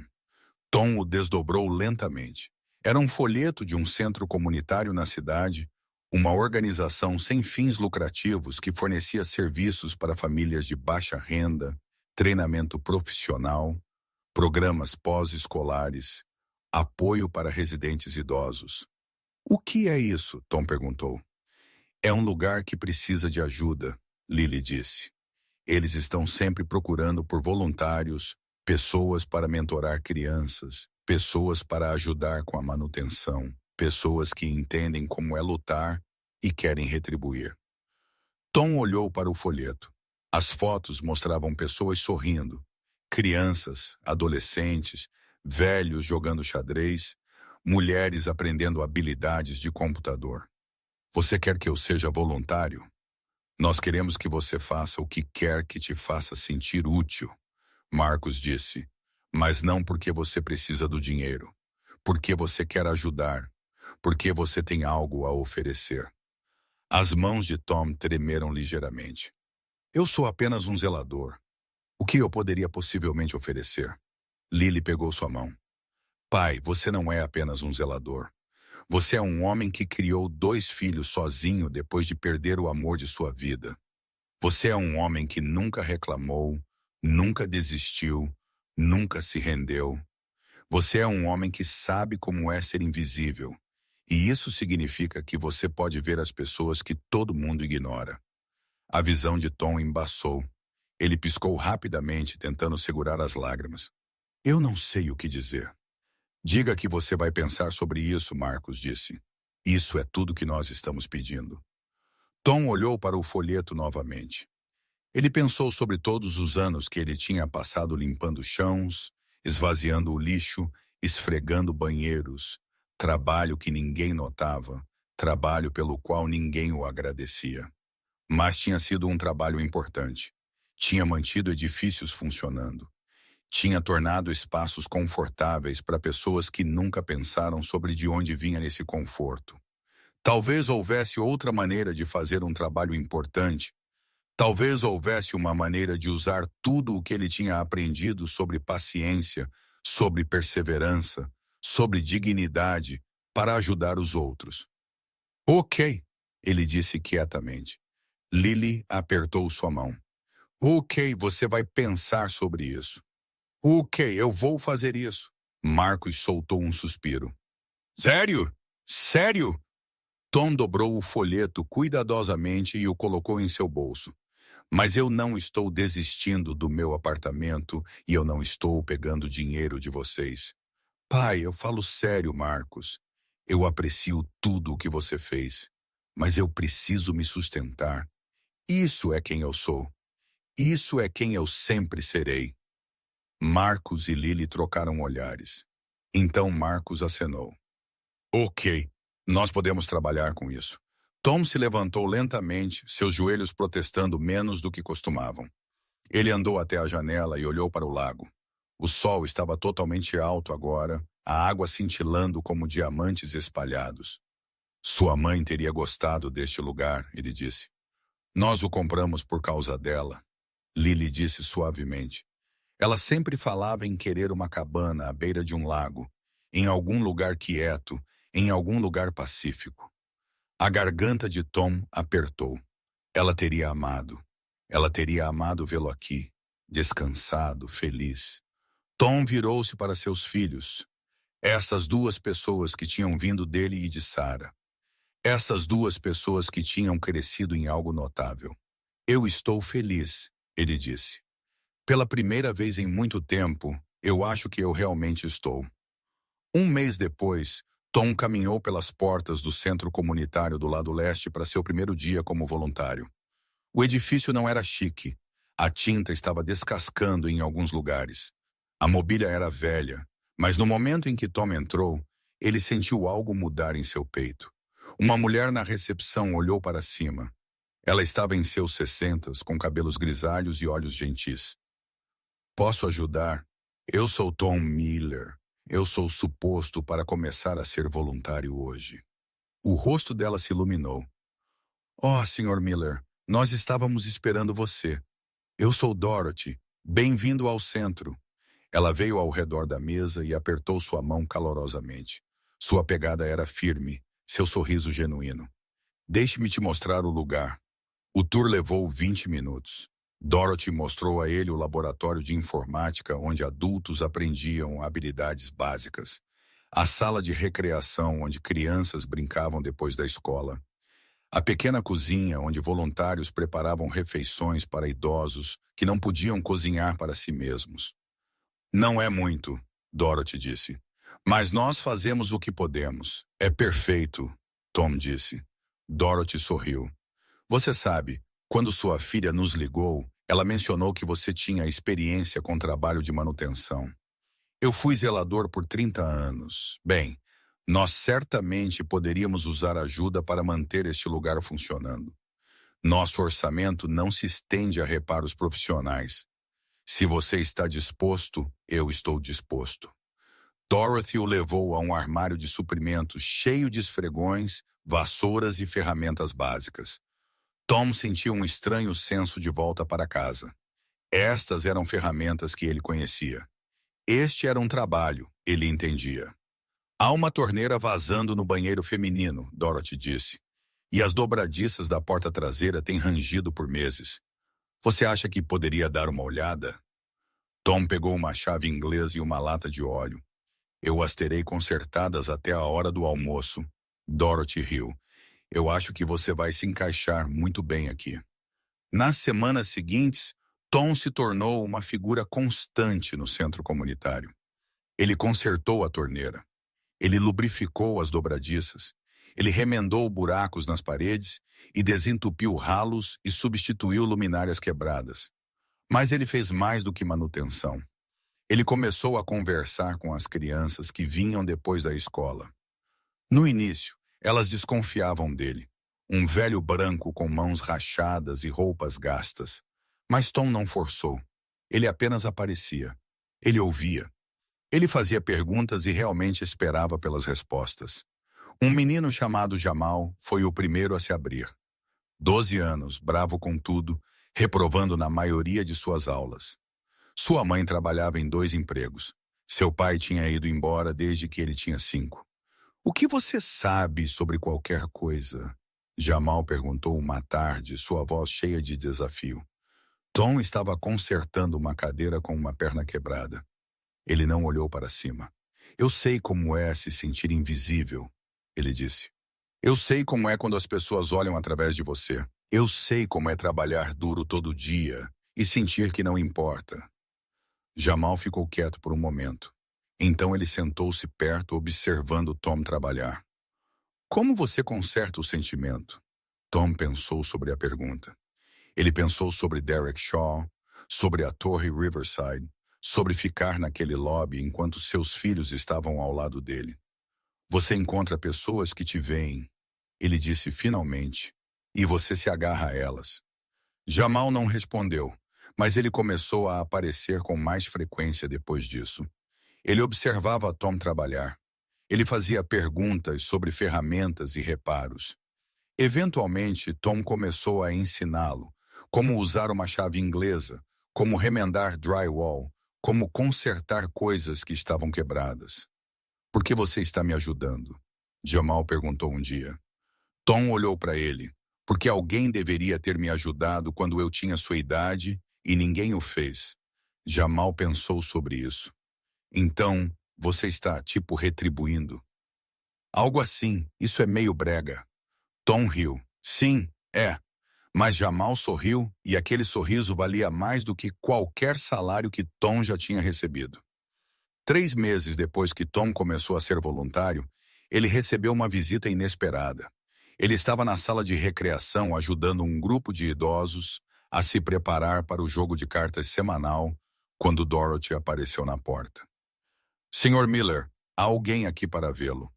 Tom o desdobrou lentamente. Era um folheto de um centro comunitário na cidade, uma organização sem fins lucrativos que fornecia serviços para famílias de baixa renda, treinamento profissional, programas pós-escolares, apoio para residentes idosos. O que é isso? Tom perguntou. É um lugar que precisa de ajuda, Lily disse. Eles estão sempre procurando por voluntários, pessoas para mentorar crianças, pessoas para ajudar com a manutenção, pessoas que entendem como é lutar e querem retribuir. Tom olhou para o folheto. As fotos mostravam pessoas sorrindo, crianças, adolescentes, velhos jogando xadrez, mulheres aprendendo habilidades de computador. Você quer que eu seja voluntário? Nós queremos que você faça o que quer que te faça sentir útil, Marcos disse, mas não porque você precisa do dinheiro, porque você quer ajudar, porque você tem algo a oferecer. As mãos de Tom tremeram ligeiramente. Eu sou apenas um zelador. O que eu poderia possivelmente oferecer? Lily pegou sua mão. Pai, você não é apenas um zelador. Você é um homem que criou 2 filhos sozinho depois de perder o amor de sua vida. Você é um homem que nunca reclamou, nunca desistiu, nunca se rendeu. Você é um homem que sabe como é ser invisível. E isso significa que você pode ver as pessoas que todo mundo ignora. A visão de Tom embaçou. Ele piscou rapidamente, tentando segurar as lágrimas. Eu não sei o que dizer. Diga que você vai pensar sobre isso, Marcos disse. Isso é tudo que nós estamos pedindo. Tom olhou para o folheto novamente. Ele pensou sobre todos os anos que ele tinha passado limpando chãos, esvaziando o lixo, esfregando banheiros, trabalho que ninguém notava, trabalho pelo qual ninguém o agradecia. Mas tinha sido um trabalho importante. Tinha mantido edifícios funcionando. Tinha tornado espaços confortáveis para pessoas que nunca pensaram sobre de onde vinha esse conforto. Talvez houvesse outra maneira de fazer um trabalho importante. Talvez houvesse uma maneira de usar tudo o que ele tinha aprendido sobre paciência, sobre perseverança, sobre dignidade, para ajudar os outros. Ok, ele disse quietamente. Lily apertou sua mão. Ok, você vai pensar sobre isso. Ok, eu vou fazer isso. Marcos soltou um suspiro. Sério? Sério? Tom dobrou o folheto cuidadosamente e o colocou em seu bolso. Mas eu não estou desistindo do meu apartamento e eu não estou pegando dinheiro de vocês. Pai, eu falo sério, Marcos. Eu aprecio tudo o que você fez, mas eu preciso me sustentar. Isso é quem eu sou. Isso é quem eu sempre serei. Marcos e Lily trocaram olhares. Então Marcos acenou. Ok, nós podemos trabalhar com isso. Tom se levantou lentamente, seus joelhos protestando menos do que costumavam. Ele andou até a janela e olhou para o lago. O sol estava totalmente alto agora, a água cintilando como diamantes espalhados. Sua mãe teria gostado deste lugar, ele disse. Nós o compramos por causa dela, Lily disse suavemente. Ela sempre falava em querer uma cabana à beira de um lago, em algum lugar quieto, em algum lugar pacífico. A garganta de Tom apertou. Ela teria amado. Ela teria amado vê-lo aqui, descansado, feliz. Tom virou-se para seus filhos. Essas duas pessoas que tinham vindo dele e de Sarah. Essas duas pessoas que tinham crescido em algo notável. Eu estou feliz, ele disse. Pela primeira vez em muito tempo, eu acho que eu realmente estou. Um mês depois, Tom caminhou pelas portas do centro comunitário do lado leste para seu primeiro dia como voluntário. O edifício não era chique. A tinta estava descascando em alguns lugares. A mobília era velha, mas no momento em que Tom entrou, ele sentiu algo mudar em seu peito. Uma mulher na recepção olhou para cima. Ela estava em seus 60s, com cabelos grisalhos e olhos gentis. Posso ajudar? Eu sou Tom Miller. Eu sou suposto para começar a ser voluntário hoje. O rosto dela se iluminou. Oh, Sr. Miller, nós estávamos esperando você. Eu sou Dorothy. Bem-vindo ao centro. Ela veio ao redor da mesa e apertou sua mão calorosamente. Sua pegada era firme, seu sorriso genuíno. Deixe-me te mostrar o lugar. O tour levou 20 minutos. Dorothy mostrou a ele o laboratório de informática onde adultos aprendiam habilidades básicas. A sala de recreação onde crianças brincavam depois da escola. A pequena cozinha onde voluntários preparavam refeições para idosos que não podiam cozinhar para si mesmos. Não é muito, Dorothy disse. Mas nós fazemos o que podemos. É perfeito, Tom disse. Dorothy sorriu. Você sabe, quando sua filha nos ligou, ela mencionou que você tinha experiência com trabalho de manutenção. Eu fui zelador por 30 anos. Bem, nós certamente poderíamos usar ajuda para manter este lugar funcionando. Nosso orçamento não se estende a reparos profissionais. Se você está disposto, eu estou disposto. Dorothy o levou a um armário de suprimentos cheio de esfregões, vassouras e ferramentas básicas. Tom sentiu um estranho senso de volta para casa. Estas eram ferramentas que ele conhecia. Este era um trabalho, ele entendia. Há uma torneira vazando no banheiro feminino, Dorothy disse. E as dobradiças da porta traseira têm rangido por meses. Você acha que poderia dar uma olhada? Tom pegou uma chave inglesa e uma lata de óleo. Eu as terei consertadas até a hora do almoço. Dorothy riu. Eu acho que você vai se encaixar muito bem aqui. Nas semanas seguintes, Tom se tornou uma figura constante no centro comunitário. Ele consertou a torneira. Ele lubrificou as dobradiças. Ele remendou buracos nas paredes e desentupiu ralos e substituiu luminárias quebradas. Mas ele fez mais do que manutenção. Ele começou a conversar com as crianças que vinham depois da escola. No início, elas desconfiavam dele. Um velho branco com mãos rachadas e roupas gastas. Mas Tom não forçou. Ele apenas aparecia. Ele ouvia. Ele fazia perguntas e realmente esperava pelas respostas. Um menino chamado Jamal foi o primeiro a se abrir. 12 anos, bravo com tudo, reprovando na maioria de suas aulas. Sua mãe trabalhava em 2 empregos. Seu pai tinha ido embora desde que ele tinha 5. O que você sabe sobre qualquer coisa? Jamal perguntou uma tarde, sua voz cheia de desafio. Tom estava consertando uma cadeira com uma perna quebrada. Ele não olhou para cima. Eu sei como é se sentir invisível, ele disse. Eu sei como é quando as pessoas olham através de você. Eu sei como é trabalhar duro todo dia e sentir que não importa. Jamal ficou quieto por um momento. Então ele sentou-se perto, observando Tom trabalhar. Como você conserta o sentimento? Tom pensou sobre a pergunta. Ele pensou sobre Derek Shaw, sobre a Torre Riverside, sobre ficar naquele lobby enquanto seus filhos estavam ao lado dele. Você encontra pessoas que te veem, ele disse finalmente, e você se agarra a elas. Jamal não respondeu, mas ele começou a aparecer com mais frequência depois disso. Ele observava Tom trabalhar. Ele fazia perguntas sobre ferramentas e reparos. Eventualmente, Tom começou a ensiná-lo como usar uma chave inglesa, como remendar drywall, como consertar coisas que estavam quebradas. Por que você está me ajudando? Jamal perguntou um dia. Tom olhou para ele. Porque alguém deveria ter me ajudado quando eu tinha sua idade e ninguém o fez. Jamal pensou sobre isso. Então, você está, tipo, retribuindo. Algo assim, isso é meio brega. Tom riu. Sim, é. Mas Jamal sorriu e aquele sorriso valia mais do que qualquer salário que Tom já tinha recebido. 3 meses depois que Tom começou a ser voluntário, ele recebeu uma visita inesperada. Ele estava na sala de recreação ajudando um grupo de idosos a se preparar para o jogo de cartas semanal quando Dorothy apareceu na porta. Sr. Miller, há alguém aqui para vê-lo.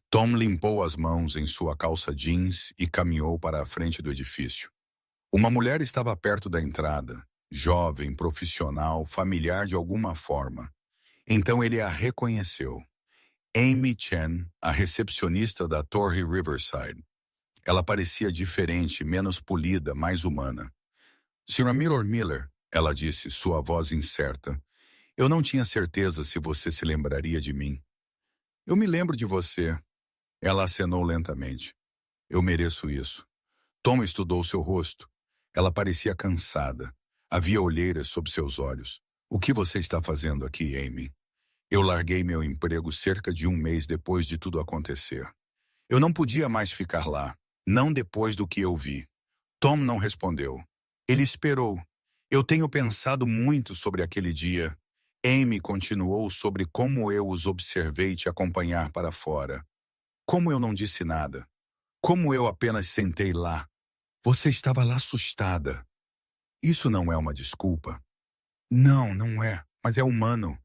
Tom limpou as mãos em sua calça jeans e caminhou para a frente do edifício. Uma mulher estava perto da entrada, jovem, profissional, familiar de alguma forma. Então ele a reconheceu. Amy Chen, a recepcionista da Torre Riverside. Ela parecia diferente, menos polida, mais humana. Sr. Miller, ela disse, sua voz incerta. Eu não tinha certeza se você se lembraria de mim. Eu me lembro de você. Ela acenou lentamente. Eu mereço isso. Tom estudou seu rosto. Ela parecia cansada. Havia olheiras sob seus olhos. O que você está fazendo aqui, Amy? Eu larguei meu emprego cerca de 1 mês depois de tudo acontecer. Eu não podia mais ficar lá. Não depois do que eu vi. Tom não respondeu. Ele esperou. Eu tenho pensado muito sobre aquele dia. Amy continuou sobre como eu os observei te acompanhar para fora. Como eu não disse nada. Como eu apenas sentei lá. Você estava lá assustada. Isso não é uma desculpa. Não, não é, mas é humano.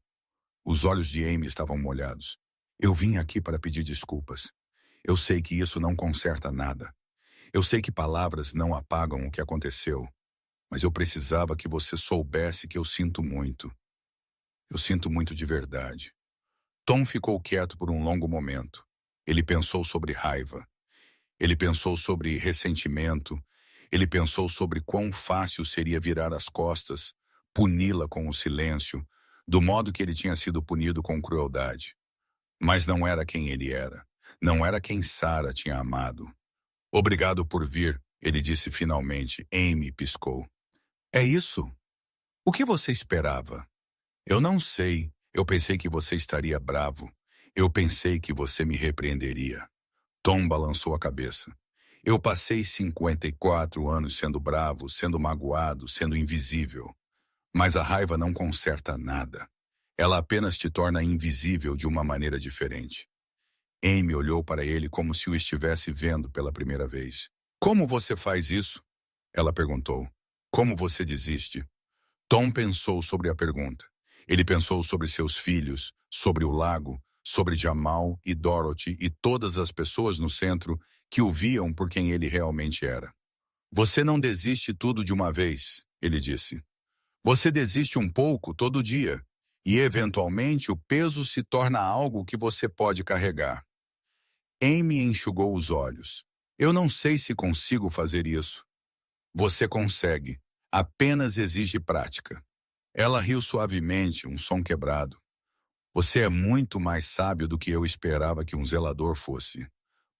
Os olhos de Amy estavam molhados. Eu vim aqui para pedir desculpas. Eu sei que isso não conserta nada. Eu sei que palavras não apagam o que aconteceu. Mas eu precisava que você soubesse que eu sinto muito. Eu sinto muito de verdade. Tom ficou quieto por um longo momento. Ele pensou sobre raiva. Ele pensou sobre ressentimento. Ele pensou sobre quão fácil seria virar as costas, puni-la com o silêncio, do modo que ele tinha sido punido com crueldade. Mas não era quem ele era. Não era quem Sarah tinha amado. Obrigado por vir, ele disse finalmente. Amy piscou. É isso? O que você esperava? Eu não sei. Eu pensei que você estaria bravo. Eu pensei que você me repreenderia. Tom balançou a cabeça. Eu passei 54 anos sendo bravo, sendo magoado, sendo invisível. Mas a raiva não conserta nada. Ela apenas te torna invisível de uma maneira diferente. Amy olhou para ele como se o estivesse vendo pela primeira vez. Como você faz isso? Ela perguntou. Como você desiste? Tom pensou sobre a pergunta. Ele pensou sobre seus filhos, sobre o lago, sobre Jamal e Dorothy e todas as pessoas no centro que o viam por quem ele realmente era. Você não desiste tudo de uma vez, ele disse. Você desiste um pouco todo dia, e eventualmente o peso se torna algo que você pode carregar. Amy enxugou os olhos. Eu não sei se consigo fazer isso. Você consegue. Apenas exige prática. Ela riu suavemente, um som quebrado. Você é muito mais sábio do que eu esperava que um zelador fosse.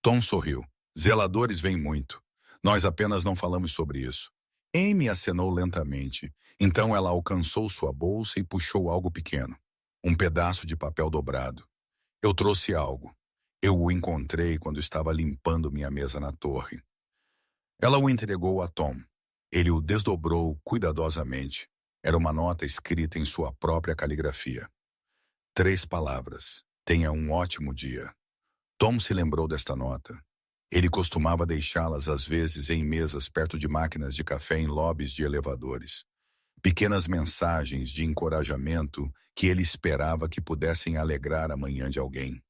Tom sorriu. Zeladores vêm muito. Nós apenas não falamos sobre isso. Amy acenou lentamente. Então ela alcançou sua bolsa e puxou algo pequeno. Um pedaço de papel dobrado. Eu trouxe algo. Eu o encontrei quando estava limpando minha mesa na torre. Ela o entregou a Tom. Ele o desdobrou cuidadosamente. Era uma nota escrita em sua própria caligrafia. 3 palavras. Tenha um ótimo dia. Tom se lembrou desta nota. Ele costumava deixá-las às vezes em mesas perto de máquinas de café em lobbies de elevadores. Pequenas mensagens de encorajamento que ele esperava que pudessem alegrar a manhã de alguém.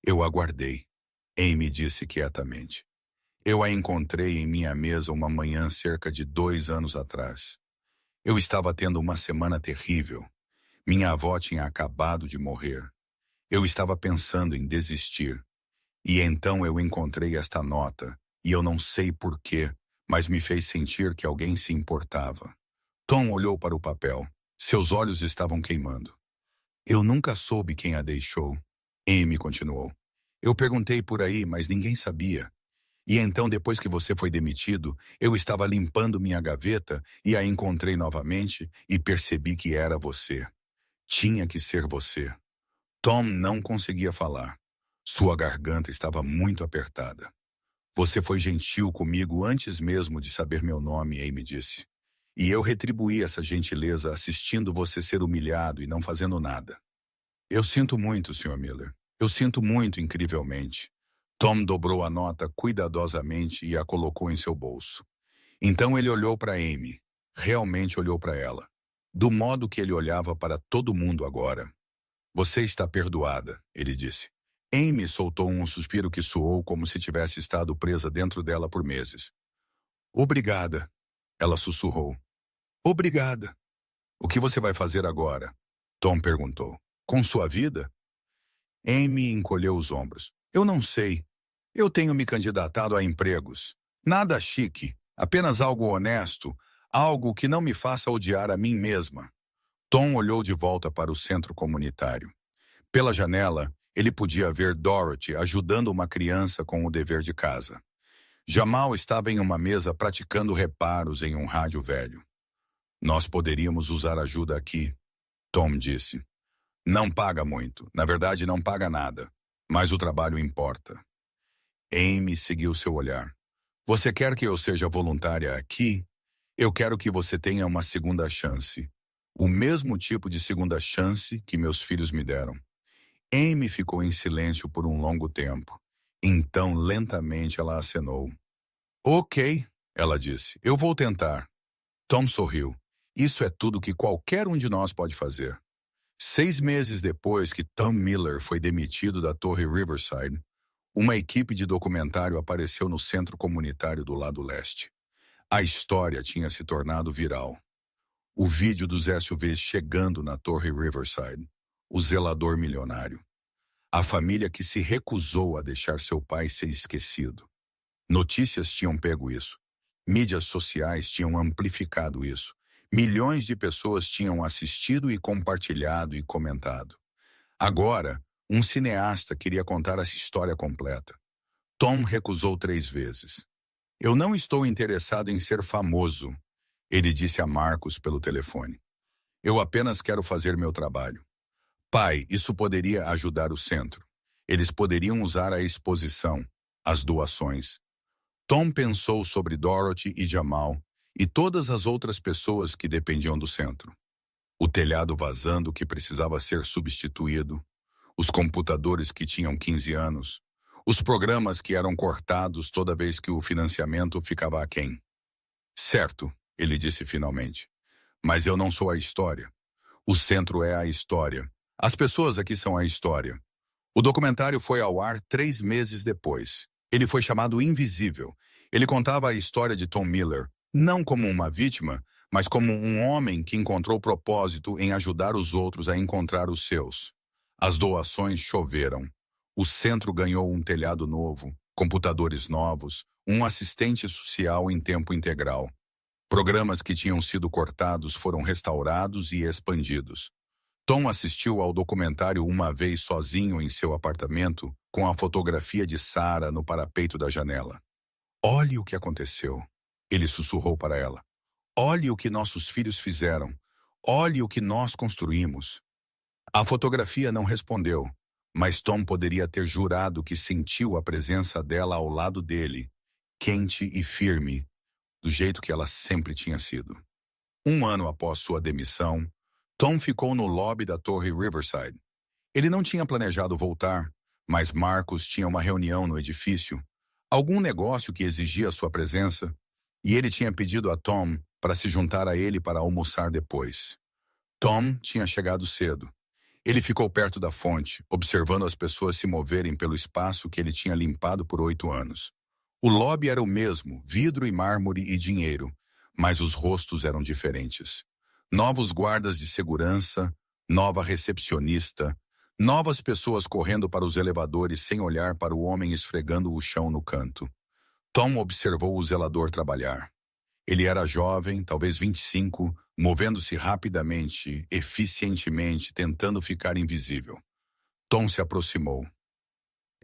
Eu aguardei. Amy disse quietamente. Eu a encontrei em minha mesa uma manhã cerca de 2 anos atrás. Eu estava tendo uma semana terrível. Minha avó tinha acabado de morrer. Eu estava pensando em desistir. E então eu encontrei esta nota, e eu não sei porquê, mas me fez sentir que alguém se importava. Tom olhou para o papel. Seus olhos estavam queimando. Eu nunca soube quem a deixou. Amy continuou. Eu perguntei por aí, mas ninguém sabia. E então, depois que você foi demitido, eu estava limpando minha gaveta e a encontrei novamente e percebi que era você. Tinha que ser você. Tom não conseguia falar. Sua garganta estava muito apertada. Você foi gentil comigo antes mesmo de saber meu nome, Amy disse. E eu retribuí essa gentileza assistindo você ser humilhado e não fazendo nada. Eu sinto muito, Sr. Miller. Eu sinto muito, incrivelmente. Tom dobrou a nota cuidadosamente e a colocou em seu bolso. Então ele olhou para Amy. Realmente olhou para ela. Do modo que ele olhava para todo mundo agora. Você está perdoada, ele disse. Amy soltou um suspiro que soou como se tivesse estado presa dentro dela por meses. Obrigada, ela sussurrou. Obrigada. O que você vai fazer agora? Tom perguntou. Com sua vida? Amy encolheu os ombros. Eu não sei. Eu tenho me candidatado a empregos. Nada chique, apenas algo honesto, algo que não me faça odiar a mim mesma. Tom olhou de volta para o centro comunitário. Pela janela, ele podia ver Dorothy ajudando uma criança com o dever de casa. Jamal estava em uma mesa praticando reparos em um rádio velho. Nós poderíamos usar ajuda aqui, Tom disse. Não paga muito, na verdade não paga nada, mas o trabalho importa. Amy seguiu seu olhar. Você quer que eu seja voluntária aqui? Eu quero que você tenha uma segunda chance. O mesmo tipo de segunda chance que meus filhos me deram. Amy ficou em silêncio por um longo tempo. Então, lentamente, ela acenou. Ok, ela disse, eu vou tentar. Tom sorriu. Isso é tudo que qualquer um de nós pode fazer. 6 meses depois que Tom Miller foi demitido da Torre Riverside, uma equipe de documentário apareceu no centro comunitário do lado leste. A história tinha se tornado viral. O vídeo dos SUVs chegando na Torre Riverside, o zelador milionário. A família que se recusou a deixar seu pai ser esquecido. Notícias tinham pego isso. Mídias sociais tinham amplificado isso. Milhões de pessoas tinham assistido e compartilhado e comentado. Agora, um cineasta queria contar essa história completa. Tom recusou 3 vezes. Eu não estou interessado em ser famoso, ele disse a Marcos pelo telefone. Eu apenas quero fazer meu trabalho. Pai, isso poderia ajudar o centro. Eles poderiam usar a exposição, as doações. Tom pensou sobre Dorothy e Jamal e todas as outras pessoas que dependiam do centro. O telhado vazando que precisava ser substituído, os computadores que tinham 15 anos, os programas que eram cortados toda vez que o financiamento ficava aquém. Certo, ele disse finalmente, mas eu não sou a história. O centro é a história. As pessoas aqui são a história. O documentário foi ao ar 3 meses depois. Ele foi chamado Invisível. Ele contava a história de Tom Miller, não como uma vítima, mas como um homem que encontrou propósito em ajudar os outros a encontrar os seus. As doações choveram. O centro ganhou um telhado novo, computadores novos, um assistente social em tempo integral. Programas que tinham sido cortados foram restaurados e expandidos. Tom assistiu ao documentário uma vez sozinho em seu apartamento, com a fotografia de Sarah no parapeito da janela. Olhe o que aconteceu, ele sussurrou para ela. Olhe o que nossos filhos fizeram. Olhe o que nós construímos. A fotografia não respondeu, mas Tom poderia ter jurado que sentiu a presença dela ao lado dele, quente e firme, do jeito que ela sempre tinha sido. 1 ano após sua demissão, Tom ficou no lobby da Torre Riverside. Ele não tinha planejado voltar, mas Marcus tinha uma reunião no edifício, algum negócio que exigia sua presença, e ele tinha pedido a Tom para se juntar a ele para almoçar depois. Tom tinha chegado cedo. Ele ficou perto da fonte, observando as pessoas se moverem pelo espaço que ele tinha limpado por 8 anos. O lobby era o mesmo, vidro e mármore e dinheiro, mas os rostos eram diferentes. Novos guardas de segurança, nova recepcionista, novas pessoas correndo para os elevadores sem olhar para o homem esfregando o chão no canto. Tom observou o zelador trabalhar. Ele era jovem, talvez 25, movendo-se rapidamente, eficientemente, tentando ficar invisível. Tom se aproximou.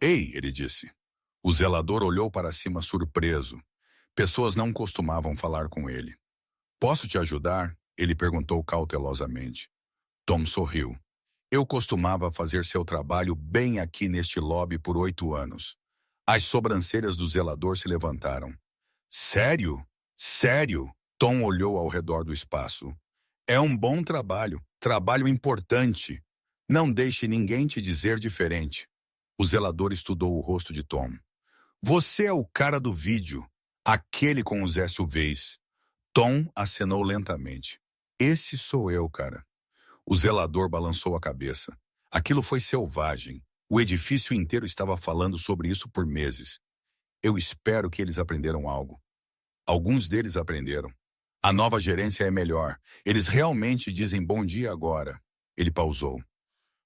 Ei, ele disse. O zelador olhou para cima surpreso. Pessoas não costumavam falar com ele. Posso te ajudar? Ele perguntou cautelosamente. Tom sorriu. Eu costumava fazer seu trabalho bem aqui neste lobby por 8 anos. As sobrancelhas do zelador se levantaram. Sério? Sério? Tom olhou ao redor do espaço. É um bom trabalho, trabalho importante. Não deixe ninguém te dizer diferente. O zelador estudou o rosto de Tom. Você é o cara do vídeo, aquele com os SUVs. Tom acenou lentamente. Esse sou eu, cara. O zelador balançou a cabeça. Aquilo foi selvagem. O edifício inteiro estava falando sobre isso por meses. Eu espero que eles aprenderam algo. Alguns deles aprenderam. A nova gerência é melhor. Eles realmente dizem bom dia agora. Ele pausou.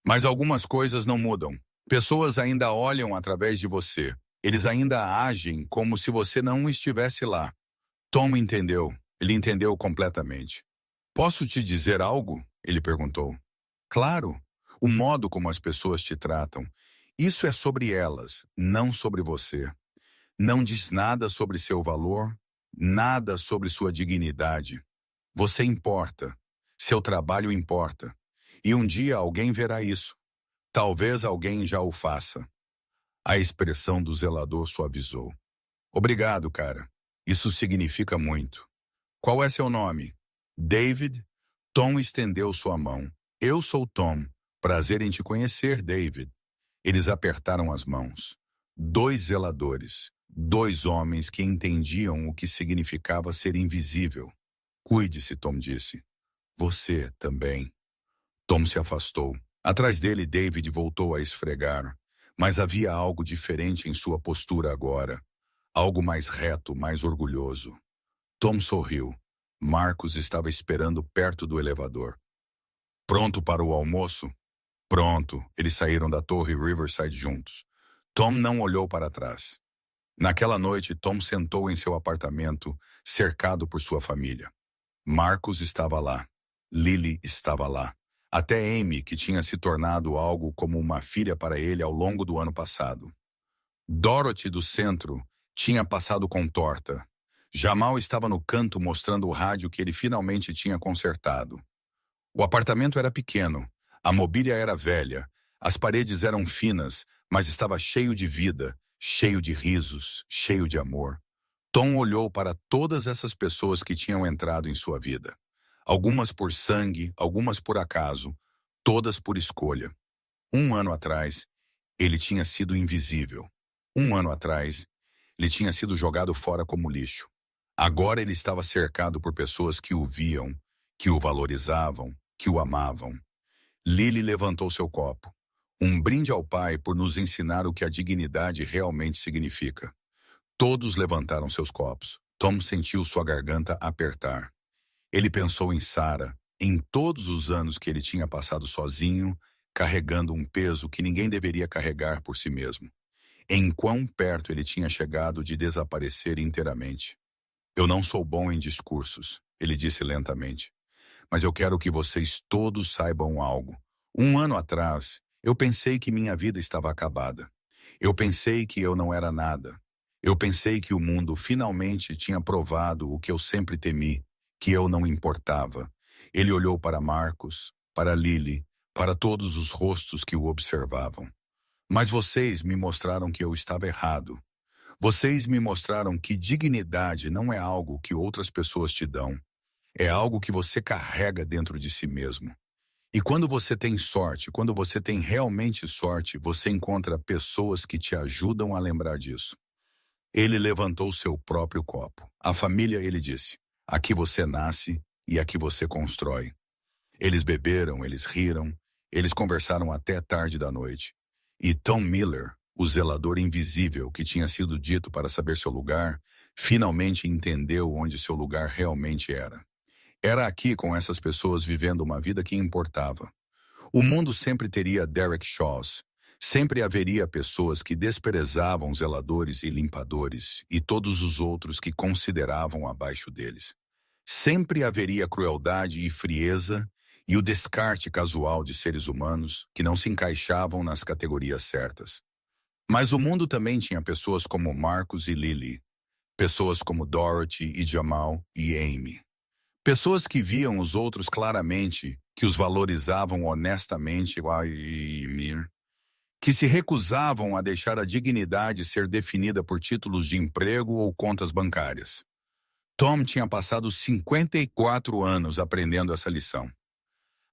Mas algumas coisas não mudam. Pessoas ainda olham através de você. Eles ainda agem como se você não estivesse lá. Tom entendeu. Ele entendeu completamente. Posso te dizer algo? Ele perguntou. Claro. O modo como as pessoas te tratam. Isso é sobre elas, não sobre você. Não diz nada sobre seu valor, nada sobre sua dignidade. Você importa. Seu trabalho importa. E um dia alguém verá isso. Talvez alguém já o faça. A expressão do zelador suavizou. Obrigado, cara. Isso significa muito. Qual é seu nome? David? Tom estendeu sua mão. Eu sou Tom. Prazer em te conhecer, David. Eles apertaram as mãos. 2 zeladores. 2 homens que entendiam o que significava ser invisível. Cuide-se, Tom disse. Você também. Tom se afastou. Atrás dele, David voltou a esfregar. Mas havia algo diferente em sua postura agora. Algo mais reto, mais orgulhoso. Tom sorriu. Marcus estava esperando perto do elevador. Pronto para o almoço? Pronto. Eles saíram da Torre Riverside juntos. Tom não olhou para trás. Naquela noite, Tom sentou em seu apartamento, cercado por sua família. Marcus estava lá. Lily estava lá. Até Amy, que tinha se tornado algo como uma filha para ele ao longo do ano passado. Dorothy, do centro, tinha passado com torta. Jamal estava no canto mostrando o rádio que ele finalmente tinha consertado. O apartamento era pequeno, a mobília era velha, as paredes eram finas, mas estava cheio de vida, cheio de risos, cheio de amor. Tom olhou para todas essas pessoas que tinham entrado em sua vida. Algumas por sangue, algumas por acaso, todas por escolha. 1 ano atrás, ele tinha sido invisível. 1 ano atrás, ele tinha sido jogado fora como lixo. Agora ele estava cercado por pessoas que o viam, que o valorizavam, que o amavam. Lily levantou seu copo. Um brinde ao Pai por nos ensinar o que a dignidade realmente significa. Todos levantaram seus copos. Tom sentiu sua garganta apertar. Ele pensou em Sarah, em todos os anos que ele tinha passado sozinho, carregando um peso que ninguém deveria carregar por si mesmo. Em quão perto ele tinha chegado de desaparecer inteiramente. Eu não sou bom em discursos, ele disse lentamente. Mas eu quero que vocês todos saibam algo. 1 ano atrás, eu pensei que minha vida estava acabada. Eu pensei que eu não era nada. Eu pensei que o mundo finalmente tinha provado o que eu sempre temi, que eu não importava. Ele olhou para Marcos, para Lily, para todos os rostos que o observavam. Mas vocês me mostraram que eu estava errado. Vocês me mostraram que dignidade não é algo que outras pessoas te dão. É algo que você carrega dentro de si mesmo. E quando você tem sorte, quando você tem realmente sorte, você encontra pessoas que te ajudam a lembrar disso. Ele levantou seu próprio copo. A família, ele disse, aqui você nasce e aqui você constrói. Eles beberam, eles riram, eles conversaram até tarde da noite. E Tom Miller, o zelador invisível que tinha sido dito para saber seu lugar, finalmente entendeu onde seu lugar realmente era. Era aqui com essas pessoas vivendo uma vida que importava. O mundo sempre teria Derek Shaws. Sempre haveria pessoas que desprezavam zeladores e limpadores e todos os outros que consideravam abaixo deles. Sempre haveria crueldade e frieza e o descarte casual de seres humanos que não se encaixavam nas categorias certas. Mas o mundo também tinha pessoas como Marcos e Lily, pessoas como Dorothy e Jamal e Amy. Pessoas que viam os outros claramente, que os valorizavam honestamente, que se recusavam a deixar a dignidade ser definida por títulos de emprego ou contas bancárias. Tom tinha passado 54 anos aprendendo essa lição.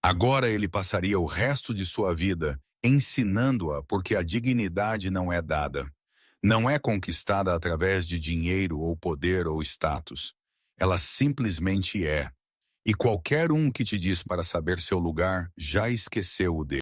Agora ele passaria o resto de sua vida ensinando-a porque a dignidade não é dada. Não é conquistada através de dinheiro ou poder ou status. Ela simplesmente é. E qualquer um que te diz para saber seu lugar já esqueceu o dele.